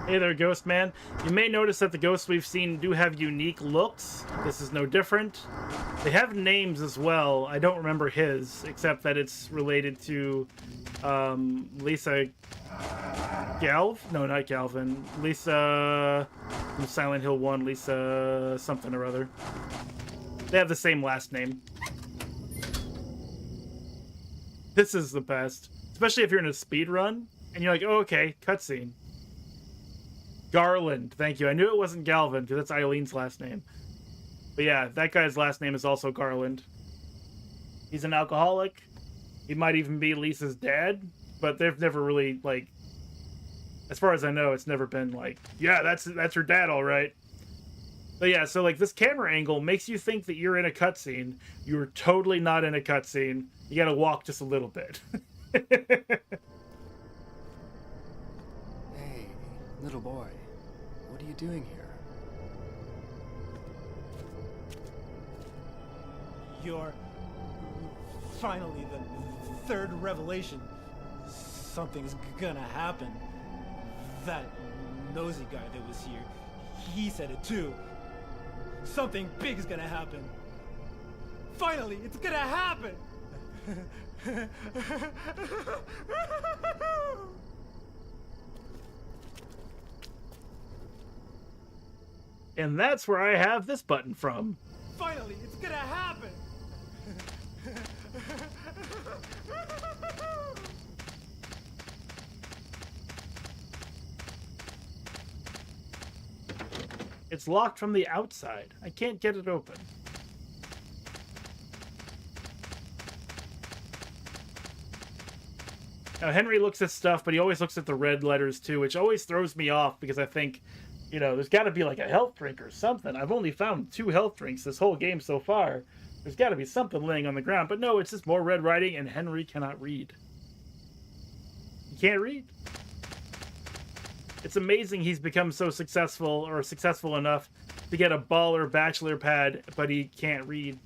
Hey there, Ghost Man. You may notice that the ghosts we've seen do have unique looks. This is no different. They have names as well. I don't remember his, except that it's related to Lisa No, not Galvin. Lisa from Silent Hill 1. Lisa something or other. They have the same last name. This is the best. Especially if you're in a speed run and you're like, oh, okay, cutscene. Garland, thank you. I knew it wasn't Galvin because that's Eileen's last name. But yeah, that guy's last name is also Garland. He's an alcoholic. He might even be Lisa's dad, but they've never really, like, as far as I know, it's never been like, yeah, that's her dad, all right. But yeah, so like this camera angle makes you think that you're in a cutscene. You're totally not in a cutscene. You gotta walk just a little bit. Hey, little boy, what are you doing here? You're finally the third revelation. Something's gonna happen. That nosy guy that was here, he said it too. Something big is gonna happen. Finally, it's gonna happen! And that's where I have this button from. Finally, it's gonna happen! It's locked from the outside. I can't get it open. Now, Henry looks at stuff, but he always looks at the red letters too, which always throws me off because I think, you know, there's got to be like a health drink or something. I've only found 2 health drinks this whole game so far. There's got to be something laying on the ground. But no, it's just more red writing, and Henry cannot read. He can't read. It's amazing he's become so successful, or successful enough to get a baller bachelor pad, but he can't read.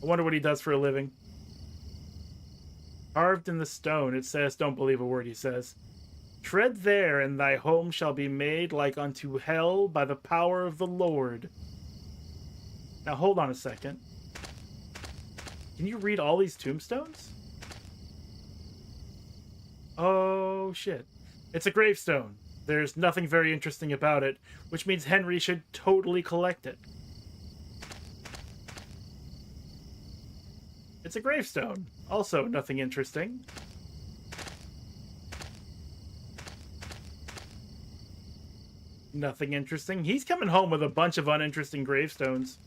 I wonder what he does for a living. Carved in the stone, it says, don't believe a word he says. Tread there, and thy home shall be made like unto hell by the power of the Lord. Now hold on a second. Can you read all these tombstones? Oh, shit. It's a gravestone. There's nothing very interesting about it, which means Henry should totally collect it. It's a gravestone. Also, nothing interesting. Nothing interesting. He's coming home with a bunch of uninteresting gravestones.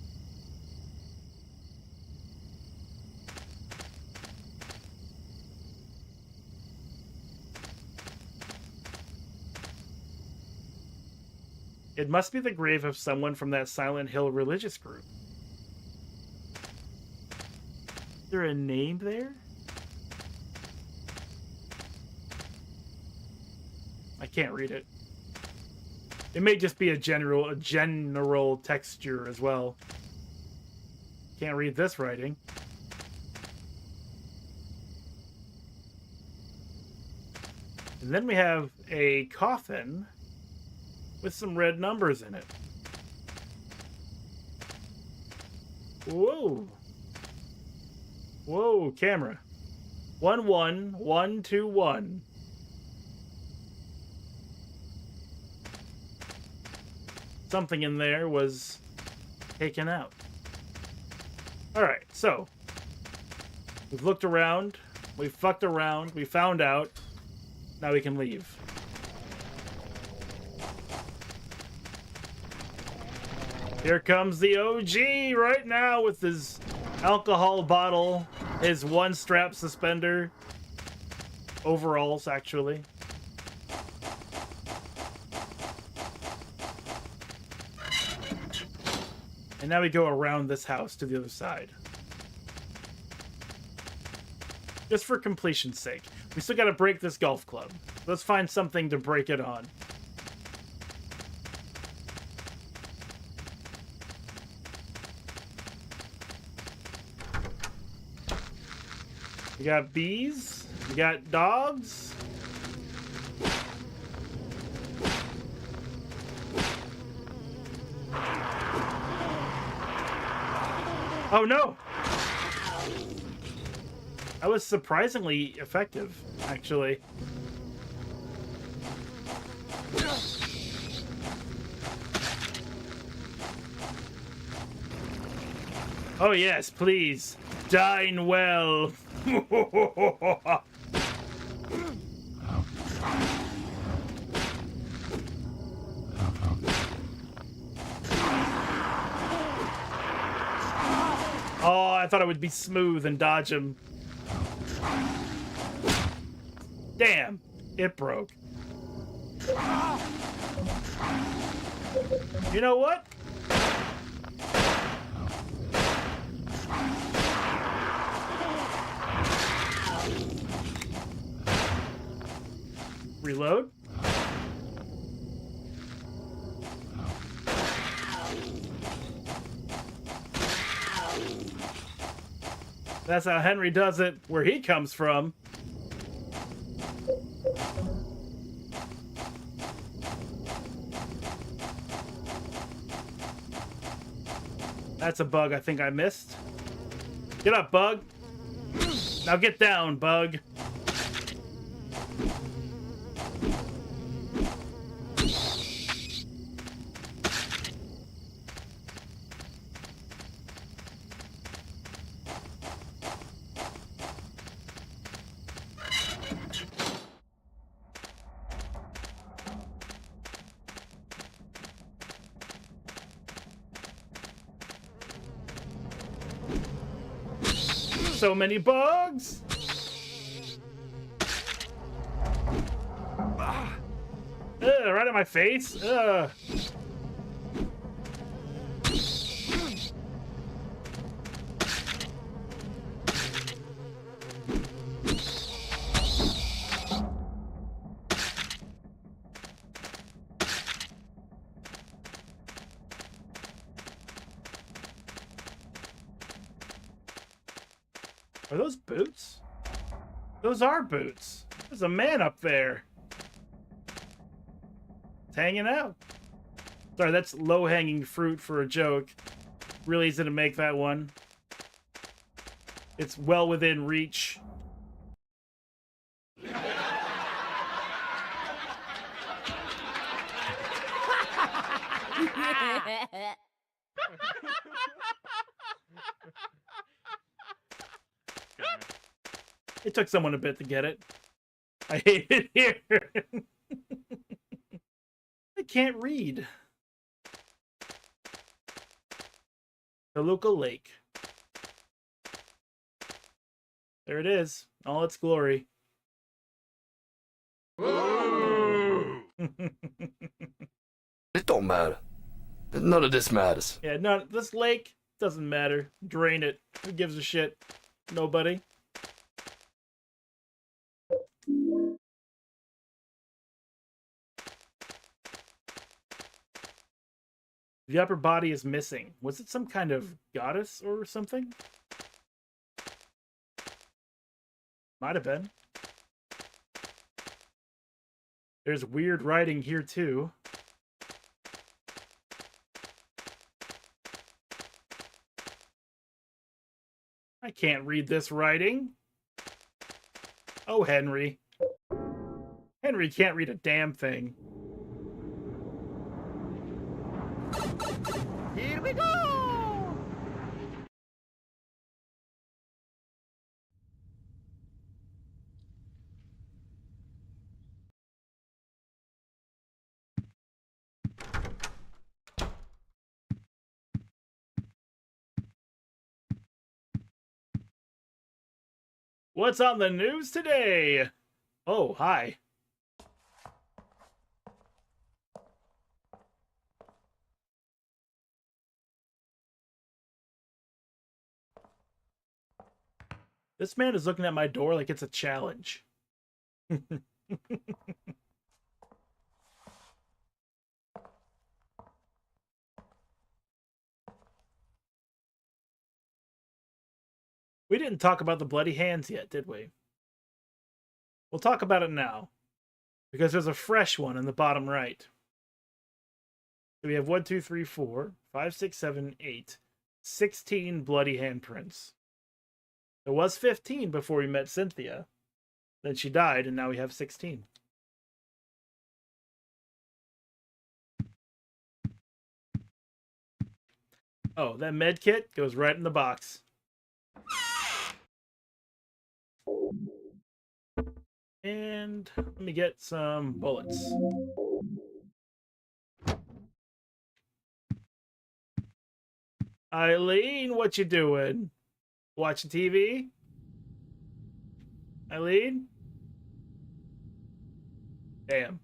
It must be the grave of someone from that Silent Hill religious group. Is there a name there? I can't read it. It may just be a general texture as well. Can't read this writing. And then we have a coffin with some red numbers in it. Whoa. Whoa, camera. 11121. Something in there was taken out. Alright, so we've looked around, we fucked around, we found out. Now we can leave. Here comes the OG right now with his alcohol bottle, his one strap suspender, overalls actually. And now we go around this house to the other side. Just for completion's sake. We still gotta break this golf club. Let's find something to break it on. We got bees. We got dogs. Oh no! That was surprisingly effective, actually. Oh yes, please. Dine well. Oh, I thought it would be smooth and dodge him. Damn, it broke. You know what? Reload. That's how Henry does it where he comes from. That's a bug I think I missed. Get up, bug. Now get down, bug. So many bugs! Right in my face. Are those boots? Those are boots. There's a man up there. It's hanging out. Sorry, that's low-hanging fruit for a joke. Really easy to make that one. It's well within reach. It took someone a bit to get it. I hate it here. I can't read. Toluca Lake. There it is. All its glory. It don't matter. None of this matters. Yeah, no, this lake doesn't matter. Drain it. Who gives a shit? Nobody. The upper body is missing. Was it some kind of goddess or something? Might have been. There's weird writing here too. I can't read this writing. Oh, Henry. Henry can't read a damn thing. Here we go! What's on the news today? Oh, hi. This man is looking at my door like it's a challenge. We didn't talk about the bloody hands yet, did we? We'll talk about it now, because there's a fresh one in the bottom right. So we have 1, 2, 3, 4, 5, 6, 7, 8, 16 bloody handprints. There was 15 before we met Cynthia. Then she died, and now we have 16. Oh, that med kit goes right in the box. And let me get some bullets. Eileen, what you doing? Watching TV? Eileen? Damn.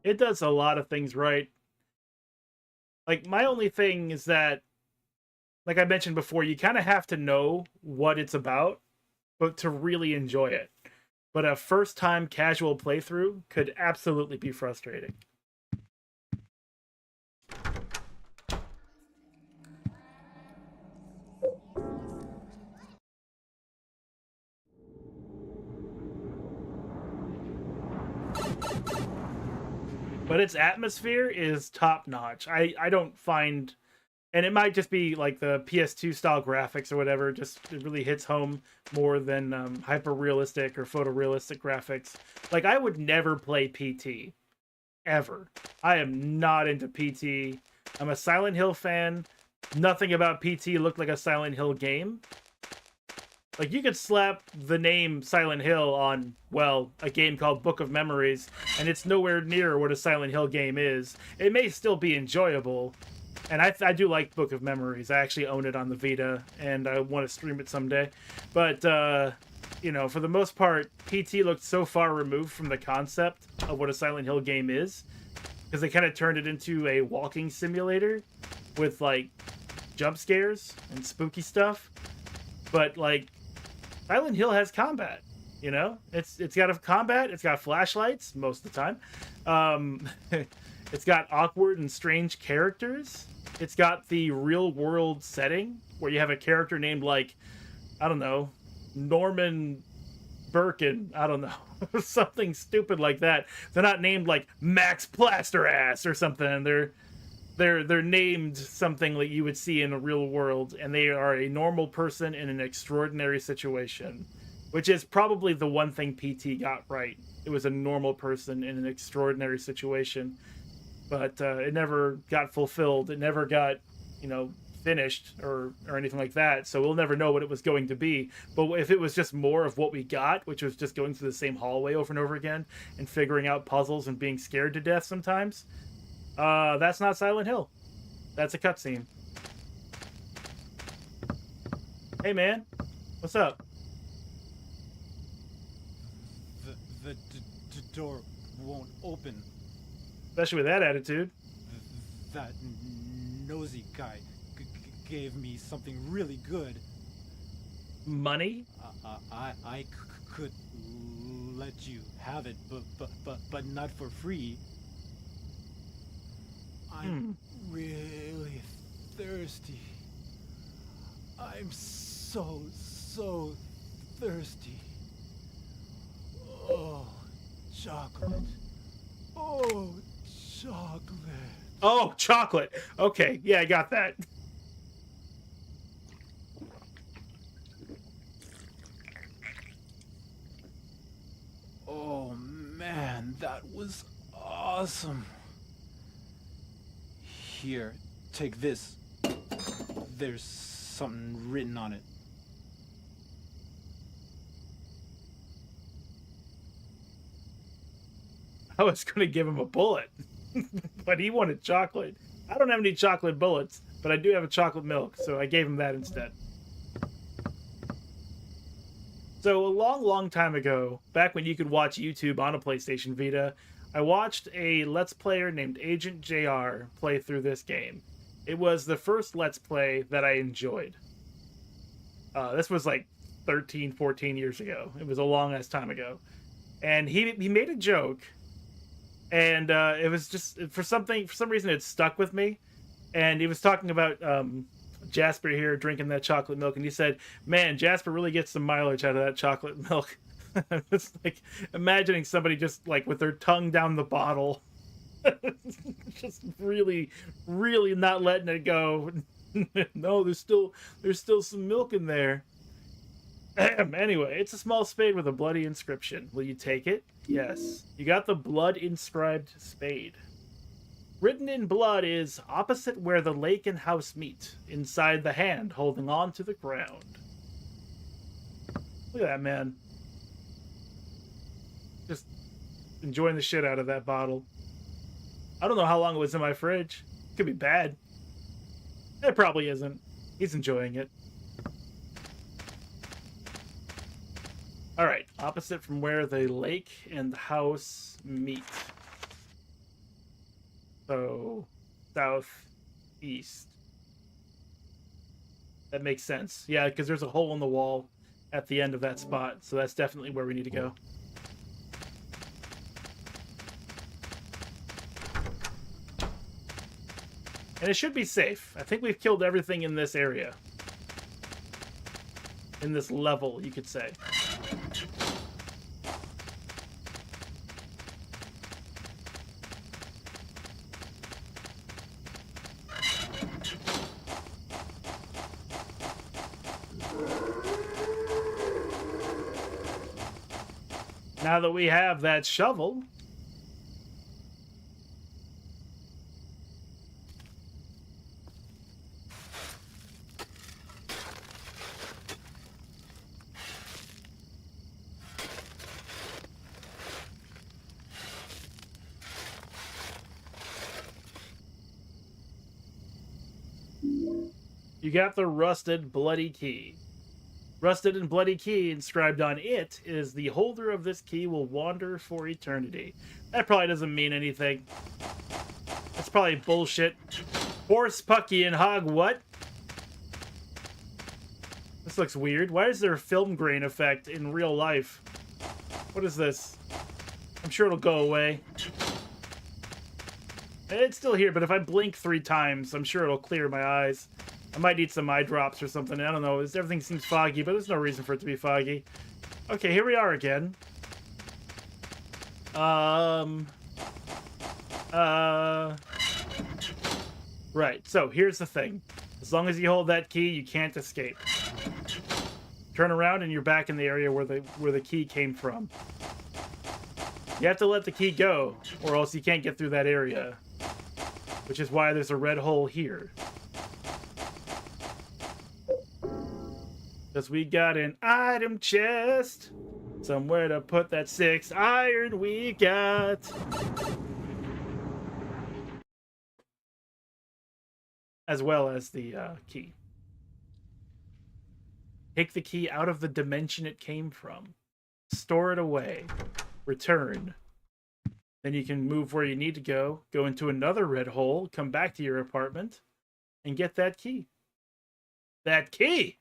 It does a lot of things right. Like, my only thing is that, like I mentioned before, you kind of have to know what it's about, but to really enjoy it. But a first-time casual playthrough could absolutely be frustrating. But its atmosphere is top-notch. I don't find... And it might just be like the PS2 style graphics or whatever. Just it really hits home more than hyper-realistic or photorealistic graphics. Like, I would never play PT. Ever. I am not into PT. I'm a Silent Hill fan. Nothing about PT looked like a Silent Hill game. Like, you could slap the name Silent Hill on, well, a game called Book of Memories, and it's nowhere near what a Silent Hill game is. It may still be enjoyable, and I do like Book of Memories. I actually own it on the Vita, and I want to stream it someday. But, you know, for the most part, PT looked so far removed from the concept of what a Silent Hill game is, because they kind of turned it into a walking simulator with, like, jump scares and spooky stuff. But, like, Silent Hill has combat, you know? It's got a combat, it's got flashlights most of the time. It's got awkward and strange characters. It's got the real world setting where you have a character named, like, I don't know, Norman Birkin, I don't know, something stupid like that. They're not named like Max Plasterass or something. They're named something like you would see in a real world, and they are a normal person in an extraordinary situation, which is probably the one thing PT got right. It was a normal person in an extraordinary situation, but it never got fulfilled. It never got, you know, finished or anything like that, so we'll never know what it was going to be. But if it was just more of what we got, which was just going through the same hallway over and over again and figuring out puzzles and being scared to death sometimes, that's not Silent Hill. That's a cutscene. Hey man, what's up? The door won't open. Especially with that attitude. That nosy guy gave me something really good. Money? I could let you have it, but not for free. I'm really thirsty. I'm so thirsty. Oh, chocolate. Oh, chocolate. Oh, chocolate. Okay, yeah, I got that. Oh man, that was awesome. Here, take this. There's something written on it. I was going to give him a bullet, but he wanted chocolate. I don't have any chocolate bullets, but I do have a chocolate milk, so I gave him that instead. So a long time ago, back when you could watch YouTube on a PlayStation Vita, I watched a Let's Player named Agent JR play through this game. It was the first Let's Play that I enjoyed. This was like 13, 14 years ago. It was a long-ass time ago. And he made a joke, and it was just, for some reason it stuck with me. And he was talking about Jasper here drinking that chocolate milk, and he said, man, Jasper really gets some mileage out of that chocolate milk. It's like imagining somebody just like with their tongue down the bottle, just really not letting it go. No, there's still some milk in there. Anyway, it's a small spade with a bloody inscription. Will you take it? Yes, you got the blood inscribed spade. Written in blood is opposite where the lake and house meet, inside the hand holding on to the ground. Look at that man. Just enjoying the shit out of that bottle. I don't know how long it was in my fridge. Could be bad. It probably isn't. He's enjoying it. Alright, opposite from where the lake and the house meet. So, southeast. That makes sense. Yeah, because there's a hole in the wall at the end of that spot, so that's definitely where we need to go. And it should be safe. I think we've killed everything in this area. In this level, you could say. Now that we have that shovel, You got the rusted bloody key. Rusted and bloody key inscribed on it is the holder of this key will wander for eternity. That probably doesn't mean anything. That's probably bullshit. Horse, Pucky, and Hog, what? This looks weird. Why is there a film grain effect in real life? What is this? I'm sure it'll go away. It's still here, but if I blink 3 times, I'm sure it'll clear my eyes. I might need some eye drops or something. I don't know. Everything seems foggy, but there's no reason for it to be foggy. Okay, here we are again. Right, so here's the thing. As long as you hold that key, you can't escape. Turn around and you're back in the area where the key came from. You have to let the key go, or else you can't get through that area. Which is why there's a red hole here. Because we got an item chest. Somewhere to put that 6 iron we got. As well as the key. Take the key out of the dimension it came from. Store it away. Return. Then you can move where you need to go. Go into another red hole. Come back to your apartment. And get that key. That key!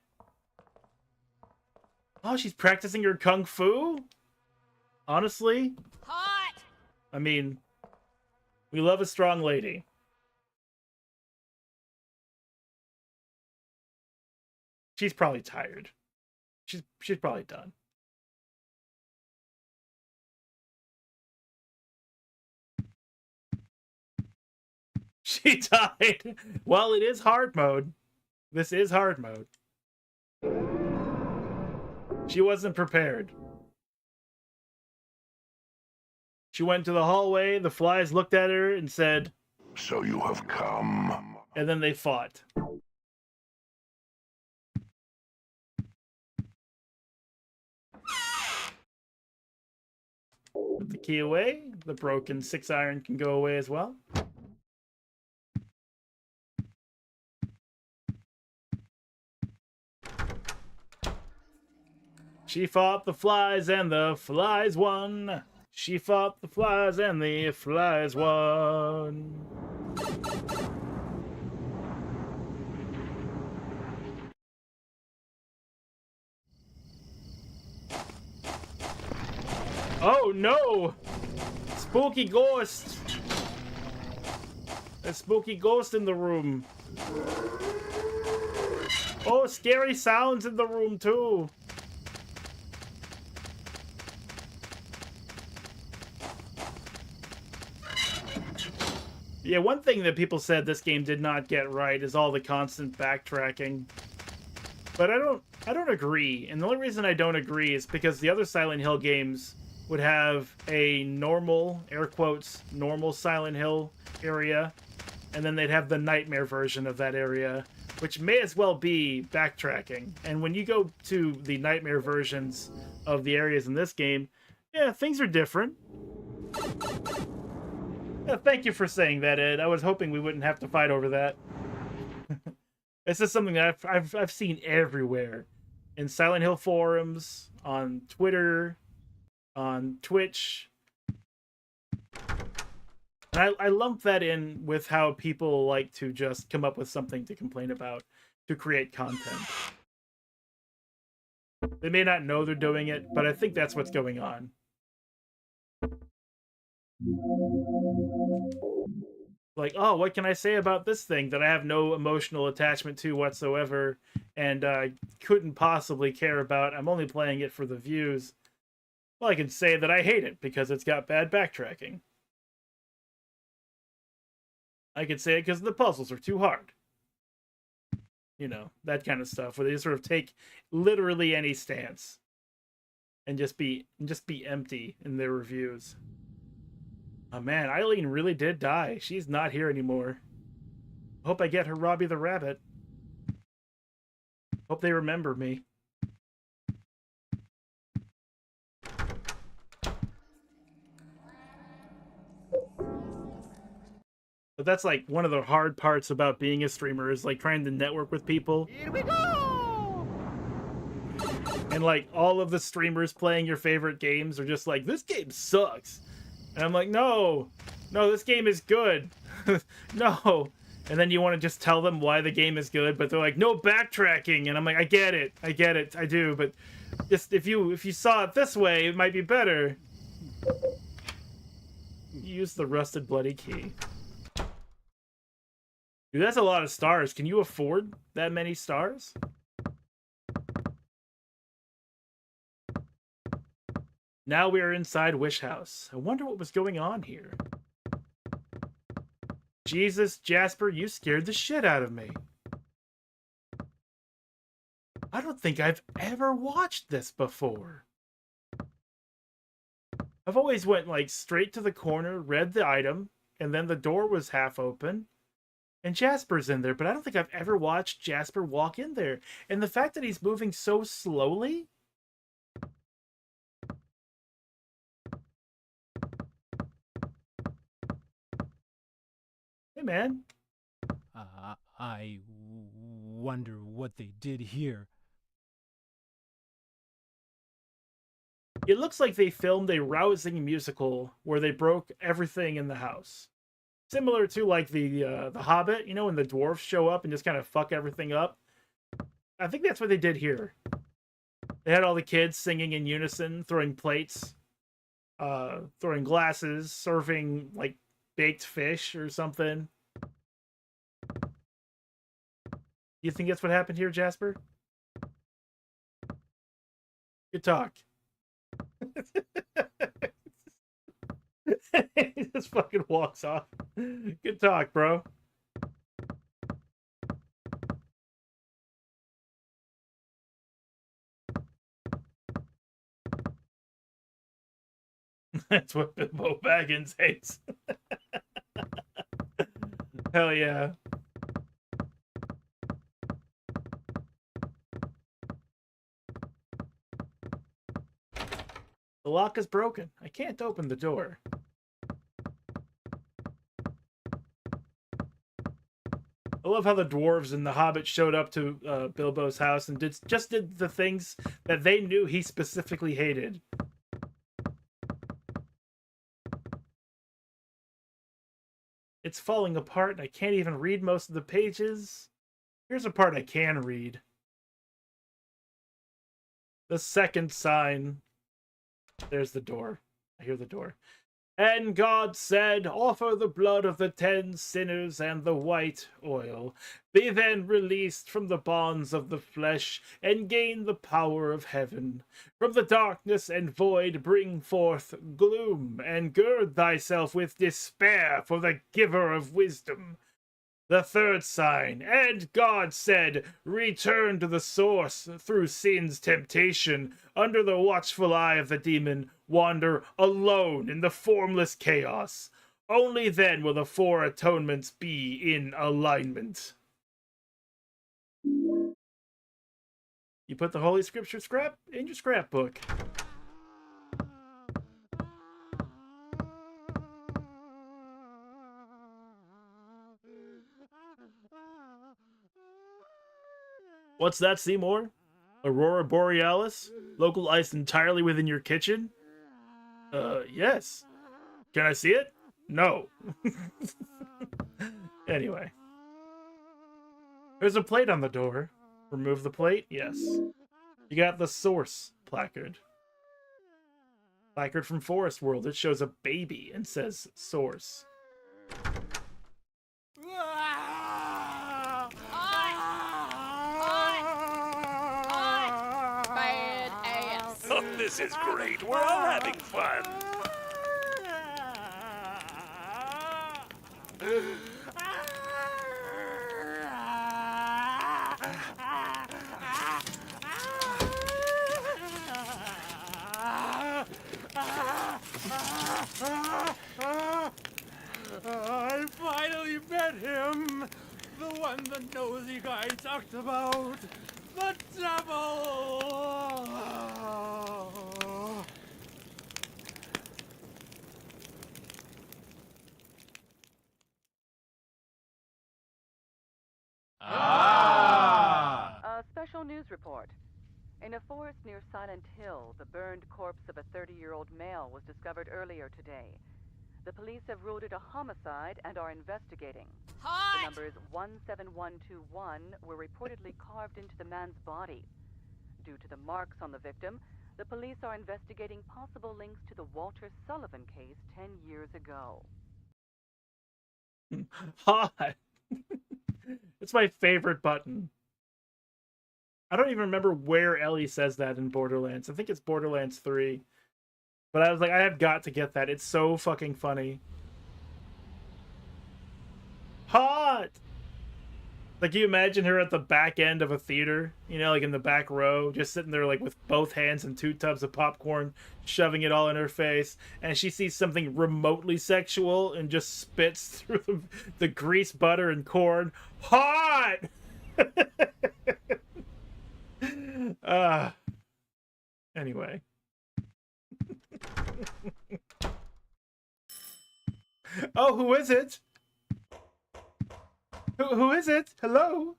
Oh, she's practicing her kung fu? Honestly? Hot! I mean, we love a strong lady. She's probably tired. She's probably done. She died. Well, it is hard mode. This is hard mode. She wasn't prepared. She went to the hallway, the flies looked at her and said, "So you have come." And then they fought. Put the key away. The broken 6 iron can go away as well. She fought the flies and the flies won. She fought the flies and the flies won. Oh no! Spooky ghost! A spooky ghost in the room. Oh, scary sounds in the room too. Yeah, one thing that people said this game did not get right is all the constant backtracking. But I don't agree. And the only reason I don't agree is because the other Silent Hill games would have a normal, air quotes, normal Silent Hill area, and then they'd have the nightmare version of that area, which may as well be backtracking. And when you go to the nightmare versions of the areas in this game, yeah, things are different. Yeah, thank you for saying that, Ed. I was hoping we wouldn't have to fight over that. This is something that I've seen everywhere. In Silent Hill forums, on Twitter, on Twitch. And I lump that in with how people like to just come up with something to complain about to create content. They may not know they're doing it, but I think that's what's going on. Like, oh, what can I say about this thing that I have no emotional attachment to whatsoever and couldn't possibly care about? I'm only playing it for the views. Well, I can say that I hate it because it's got bad backtracking. I could say it because the puzzles are too hard. You know, that kind of stuff, where they sort of take literally any stance and just be empty in their reviews. Oh man, Eileen really did die. She's not here anymore. Hope I get her Robbie the Rabbit. Hope they remember me. But that's like one of the hard parts about being a streamer is like trying to network with people. Here we go! And like all of the streamers playing your favorite games are just like, this game sucks. And I'm like, no, this game is good. No. And then you want to just tell them why the game is good, but they're like, no backtracking. And I'm like, I get it, I do. But just if you saw it this way, it might be better. Use the rusted bloody key. Dude, that's a lot of stars. Can you afford that many stars? Now we are inside Wish House. I wonder what was going on here. Jesus, Jasper, you scared the shit out of me. I don't think I've ever watched this before. I've always went like straight to the corner, read the item, and then the door was half open. And Jasper's in there, but I don't think I've ever watched Jasper walk in there. And the fact that he's moving so slowly. Hey, man. I wonder what they did here. It looks like they filmed a rousing musical where they broke everything in the house. Similar to like the Hobbit, you know, when the dwarves show up and just kind of fuck everything up. I think that's what they did here. They had all the kids singing in unison, throwing plates, throwing glasses, serving like baked fish or something. You think that's what happened here, Jasper? Good talk. He just fucking walks off. Good talk, bro. That's what Bilbo Baggins hates. Hell yeah. The lock is broken. I can't open the door. I love how the dwarves and the hobbit showed up to Bilbo's house and just did the things that they knew he specifically hated. It's falling apart and I can't even read most of the pages. Here's a part I can read. The second sign. There's the door. I hear the door. And God said, offer the blood of the 10 sinners and the white oil. Be then released from the bonds of the flesh, and gain the power of heaven. From the darkness and void bring forth gloom, and gird thyself with despair for the giver of wisdom. The third sign, and God said, return to the source through sin's temptation, under the watchful eye of the demon, wander alone in the formless chaos. Only then will the 4 atonements be in alignment. You put the Holy Scripture scrap in your scrapbook. What's that, Seymour? Aurora Borealis? Local ice entirely within your kitchen? Yes. Can I see it? No. Anyway. There's a plate on the door. Remove the plate? Yes. You got the source placard. Placard from Forest World. It shows a baby and says source. Oh, this is great. We're all having fun. I finally met him! The one the nosy guy talked about! The devil! news report. In a forest near Silent Hill, the burned corpse of a 30-year-old male was discovered earlier today. The police have ruled it a homicide and are investigating. The numbers 17121 were reportedly carved into the man's body. Due to the marks on the victim, the police are investigating possible links to the Walter Sullivan case 10 years ago. Hot. It's my favorite button. I don't even remember where Ellie says that in Borderlands. I think it's Borderlands 3. But I was like, I have got to get that. It's so fucking funny. Hot! Like, you imagine her at the back end of a theater, you know, like in the back row, just sitting there like with both hands and 2 tubs of popcorn, shoving it all in her face, and she sees something remotely sexual and just spits through the grease, butter, and corn. Hot! Anyway. Oh, who is it? Who is it? Hello?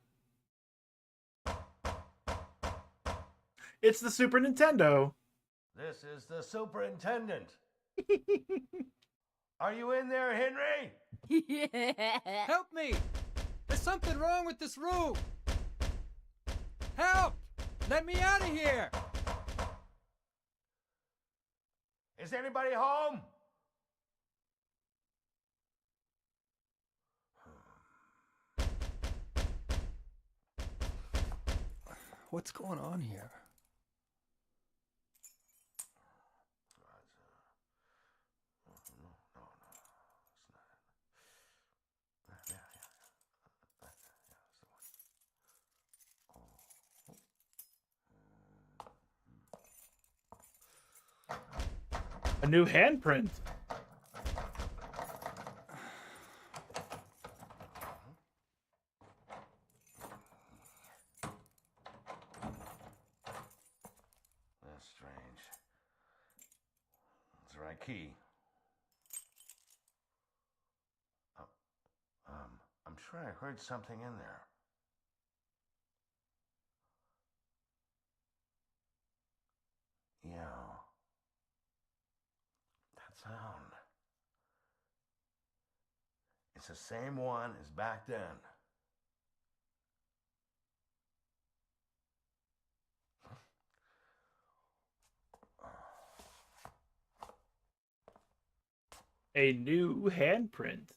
It's the Super Nintendo. This is the superintendent. Are you in there, Henry? Yeah. Help me! There's something wrong with this room! Help! Let me out of here! Is anybody home? What's going on here? A new handprint. That's strange. That's the right key. I'm sure I heard something in there. Yeah. Sound. It's the same one as back then. A new handprint.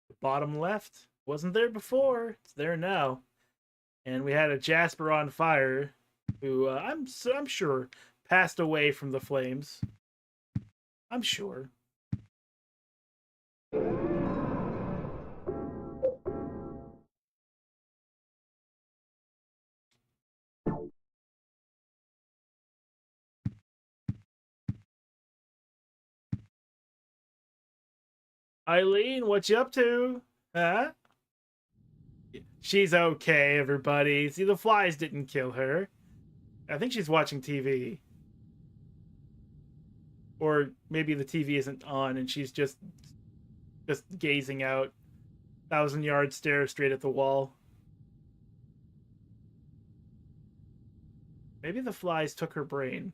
The bottom left wasn't there before. It's there now. And we had a Jasper on fire, who I'm sure passed away from the flames. I'm sure. Eileen, what you up to? Huh? She's okay, everybody. See, the flies didn't kill her. I think she's watching TV. Or maybe the TV isn't on and she's just gazing out. 1,000-yard stare straight at the wall. Maybe the flies took her brain.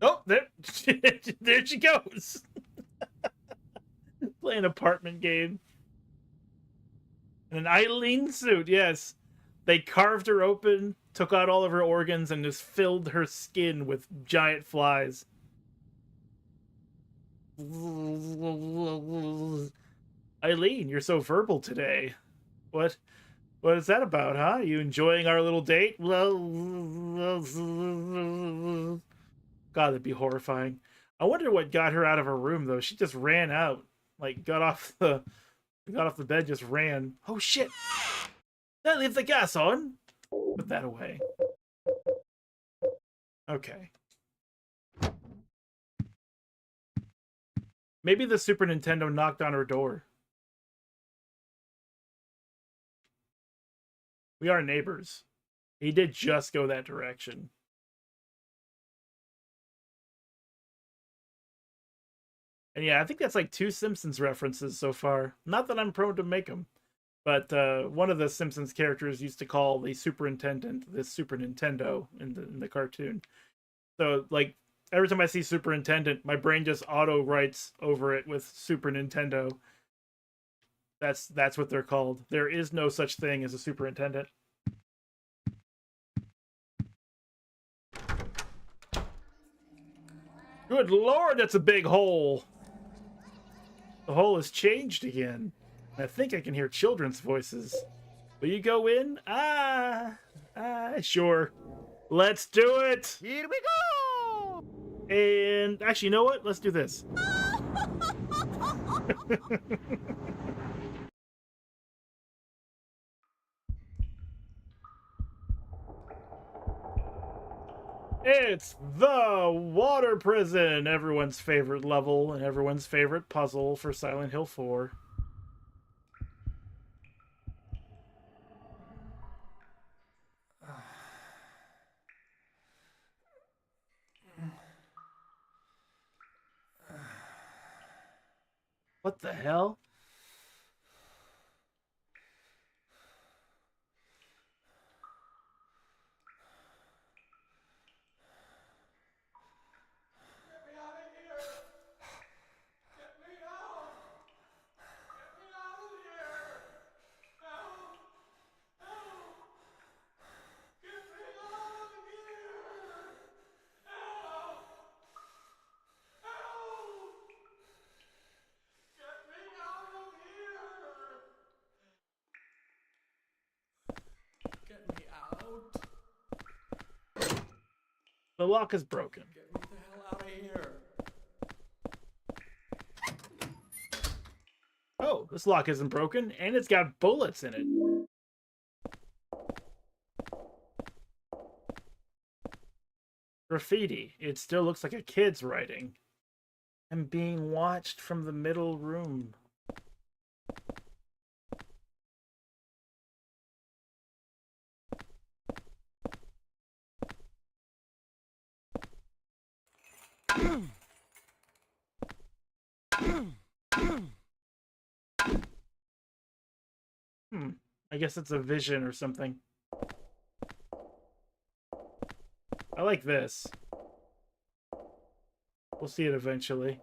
Oh, there she goes. Playing apartment game. In an Eileen suit, yes. They carved her open, took out all of her organs, and just filled her skin with giant flies. Eileen, you're so verbal today. What is that about, huh? You enjoying our little date? God, that'd be horrifying. I wonder what got her out of her room, though. She just ran out. Like, got off the bed, just ran. Oh, shit! Did I leave the gas on? Put that away. Okay. Maybe the Super Nintendo knocked on her door. We are neighbors. He did just go that direction. And yeah, I think that's like 2 Simpsons references so far. Not that I'm prone to make them. But one of the Simpsons characters used to call the superintendent the Super Nintendo in the cartoon. So like every time I see superintendent, my brain just auto writes over it with Super Nintendo. That's what they're called. There is no such thing as a superintendent. Good lord, that's a big hole. The hole has changed again. I think I can hear children's voices. Will you go in? Sure. Let's do it. Here we go. And actually, you know what? Let's do this. It's the water prison, everyone's favorite level and everyone's favorite puzzle for Silent Hill 4. What the hell? The lock is broken. Get me the hell out of here. Oh, this lock isn't broken, and it's got bullets in it. Graffiti. It still looks like a kid's writing. I'm being watched from the middle room. I guess it's a vision or something. I like this. We'll see it eventually.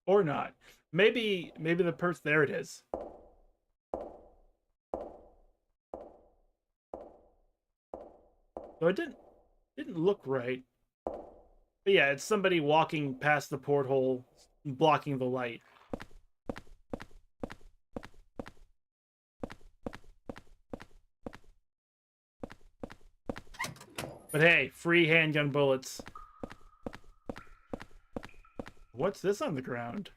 Or not. Maybe the person, there it is. So it didn't look right. But yeah, it's somebody walking past the porthole, blocking the light. But hey, free handgun bullets. What's this on the ground?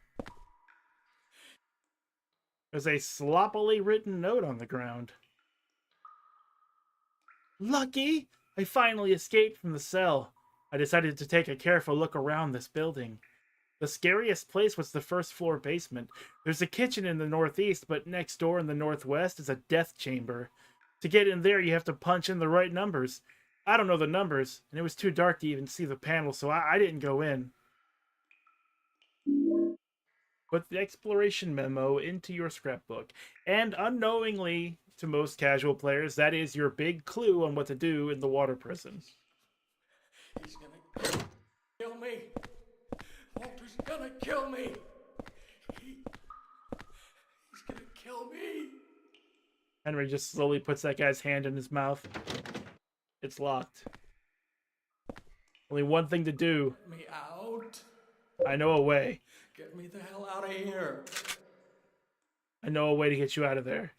There's a sloppily written note on the ground. Lucky! I finally escaped from the cell. I decided to take a careful look around this building. The scariest place was the first floor basement. There's a kitchen in the northeast, but next door in the northwest is a death chamber. To get in there, you have to punch in the right numbers. I don't know the numbers, and it was too dark to even see the panel, so I didn't go in. Put the exploration memo into your scrapbook. And unknowingly, to most casual players, that is your big clue on what to do in the water prison. He's gonna kill me. Walter's gonna kill me. He's gonna kill me. Henry just slowly puts that guy's hand in his mouth. It's locked. Only one thing to do. Get me out. I know a way. Get me the hell out of here. I know a way to get you out of there.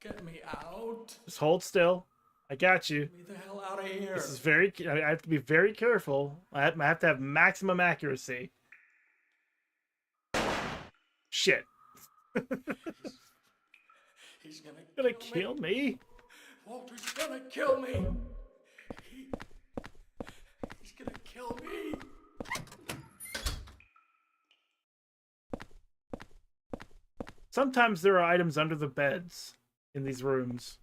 Get me out. Just hold still. I got you. Get me the hell out of here. This is very... I have to be very careful. I have to have maximum accuracy. Shit. He's gonna kill me. Walter's gonna kill me. He's gonna kill me. Sometimes there are items under the beds in these rooms.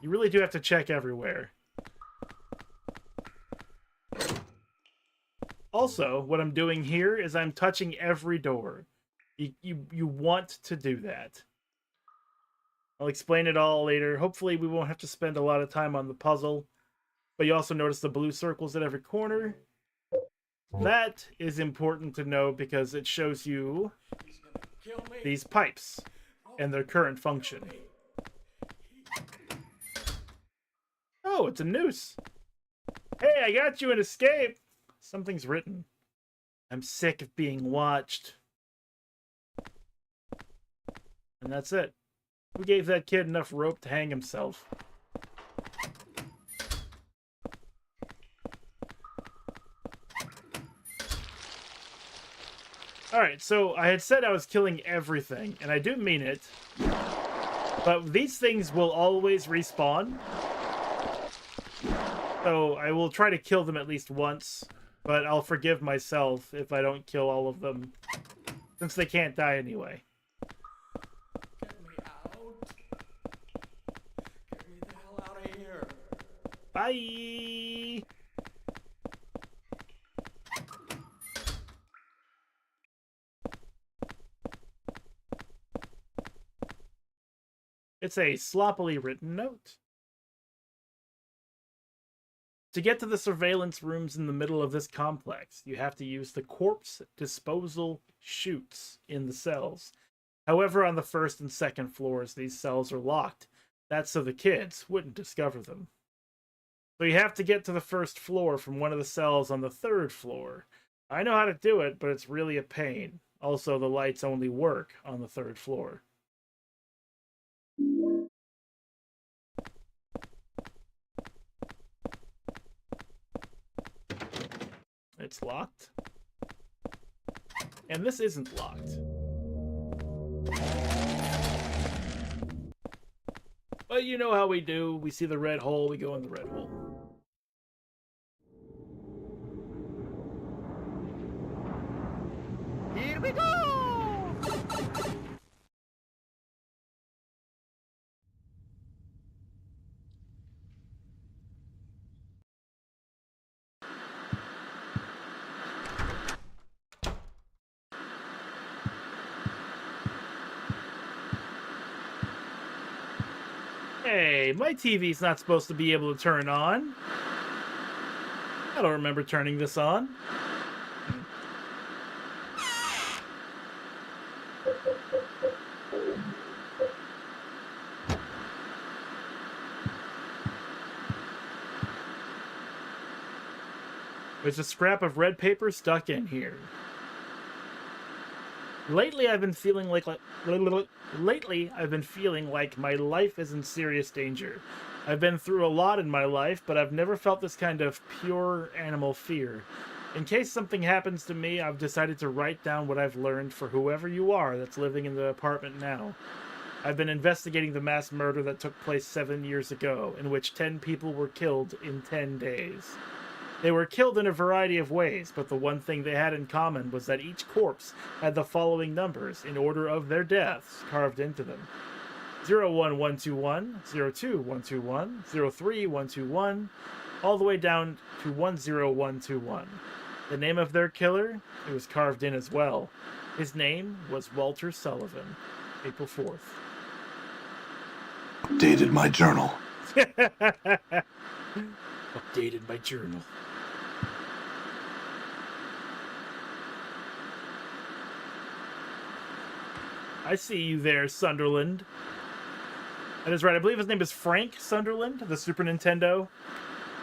You really do have to check everywhere. Also, what I'm doing here is I'm touching every door. You want to do that. I'll explain it all later. Hopefully we won't have to spend a lot of time on the puzzle. But you also notice the blue circles at every corner. That is important to know because it shows you these pipes and their current function. Oh, it's a noose. Hey, I got you an escape. Something's written. I'm sick of being watched. And that's it. Who gave that kid enough rope to hang himself? Alright, so I had said I was killing everything, and I do mean it. But these things will always respawn. So I will try to kill them at least once, but I'll forgive myself if I don't kill all of them, since they can't die anyway. Get me out. Get me the hell out of here. Bye! It's a sloppily written note. To get to the surveillance rooms in the middle of this complex, you have to use the corpse disposal chutes in the cells. However, on the first and second floors, these cells are locked. That's so the kids wouldn't discover them. So you have to get to the first floor from one of the cells on the third floor. I know how to do it, but it's really a pain. Also, the lights only work on the third floor. It's locked. And this isn't locked. But you know how we do. We see the red hole, we go in the red hole. Here we go! Hey, my TV's not supposed to be able to turn on. I don't remember turning this on. There's a scrap of red paper stuck in here. Lately, I've been feeling like my life is in serious danger. I've been through a lot in my life, but I've never felt this kind of pure animal fear. In case something happens to me, I've decided to write down what I've learned for whoever you are that's living in the apartment now. I've been investigating the mass murder that took place 7 years ago, in which 10 people were killed in 10 days. They were killed in a variety of ways, but the one thing they had in common was that each corpse had the following numbers in order of their deaths carved into them. 01121, 02121, 03121, all the way down to 10121. The name of their killer, it was carved in as well. His name was Walter Sullivan. April 4th. Updated my journal. Updated my journal. I see you there, Sunderland. That is right. I believe his name is Frank Sunderland, the Super Nintendo.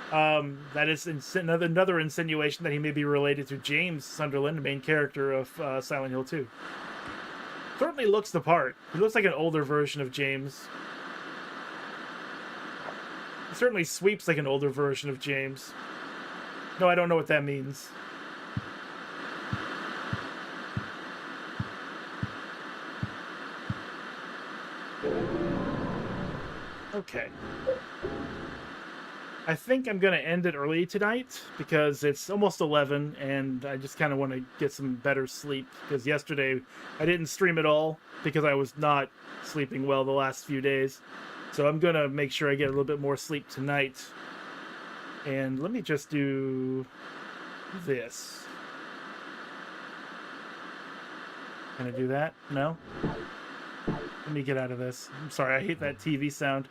That is another insinuation that he may be related to James Sunderland, the main character of Silent Hill 2. Certainly looks the part. He looks like an older version of James. He certainly sweeps like an older version of James. No, I don't know what that means. Okay. I think I'm going to end it early tonight because it's almost 11 and I just kind of want to get some better sleep because yesterday I didn't stream at all because I was not sleeping well the last few days. So I'm going to make sure I get a little bit more sleep tonight. And let me just do this. Can I do that? No? Let me get out of this. I'm sorry, I hate that TV sound.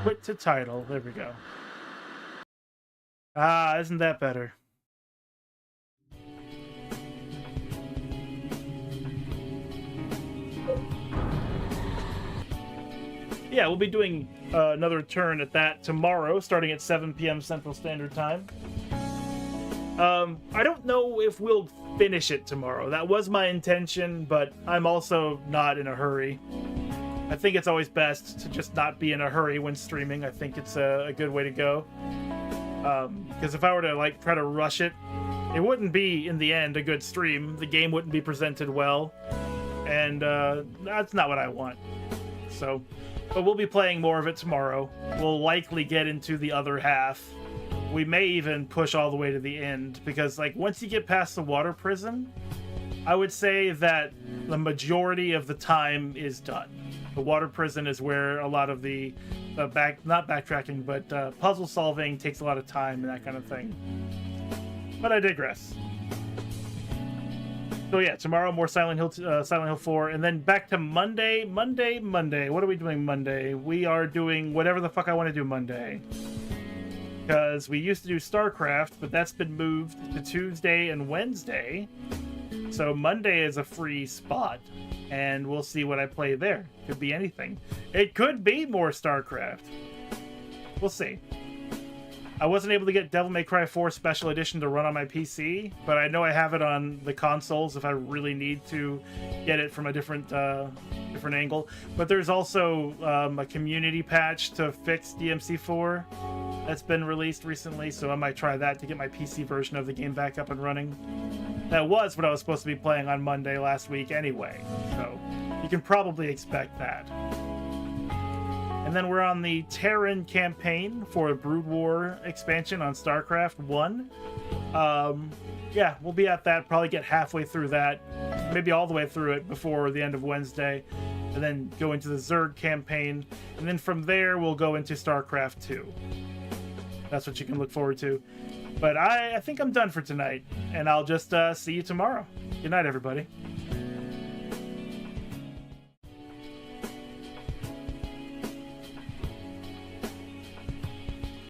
Quit to title. There we go. Ah, isn't that better? Yeah, we'll be doing another turn at that tomorrow, starting at 7 p.m. Central Standard Time. I don't know if we'll finish it tomorrow. That was my intention, but I'm also not in a hurry. I think it's always best to just not be in a hurry when streaming. I think it's a good way to go. Because if I were to like try to rush it, it wouldn't be in the end a good stream. The game wouldn't be presented well, and that's not what I want. So, but we'll be playing more of it tomorrow. We'll likely get into the other half. We may even push all the way to the end, because like once you get past the water prison, I would say that the majority of the time is done. The water prison is where a lot of the not backtracking, but puzzle solving takes a lot of time and that kind of thing. But I digress. So yeah, tomorrow more Silent Hill 4, and then back to Monday. Monday. What are we doing Monday? We are doing whatever the fuck I want to do Monday. Because we used to do StarCraft, but that's been moved to Tuesday and Wednesday. So Monday is a free spot, and we'll see what I play there. Could be anything. It could be more StarCraft. We'll see. I wasn't able to get Devil May Cry 4 Special Edition to run on my PC, but I know I have it on the consoles if I really need to get it from a different angle. But there's also a community patch to fix DMC4 that's been released recently, so I might try that to get my PC version of the game back up and running. That was what I was supposed to be playing on Monday last week anyway, so you can probably expect that. And then we're on the Terran campaign for a Brood War expansion on StarCraft 1. Yeah, we'll be at that, probably get halfway through that, maybe all the way through it before the end of Wednesday, and then go into the Zerg campaign, and then from there we'll go into StarCraft 2. That's what you can look forward to. But I think I'm done for tonight, and I'll just see you tomorrow. Good night, everybody.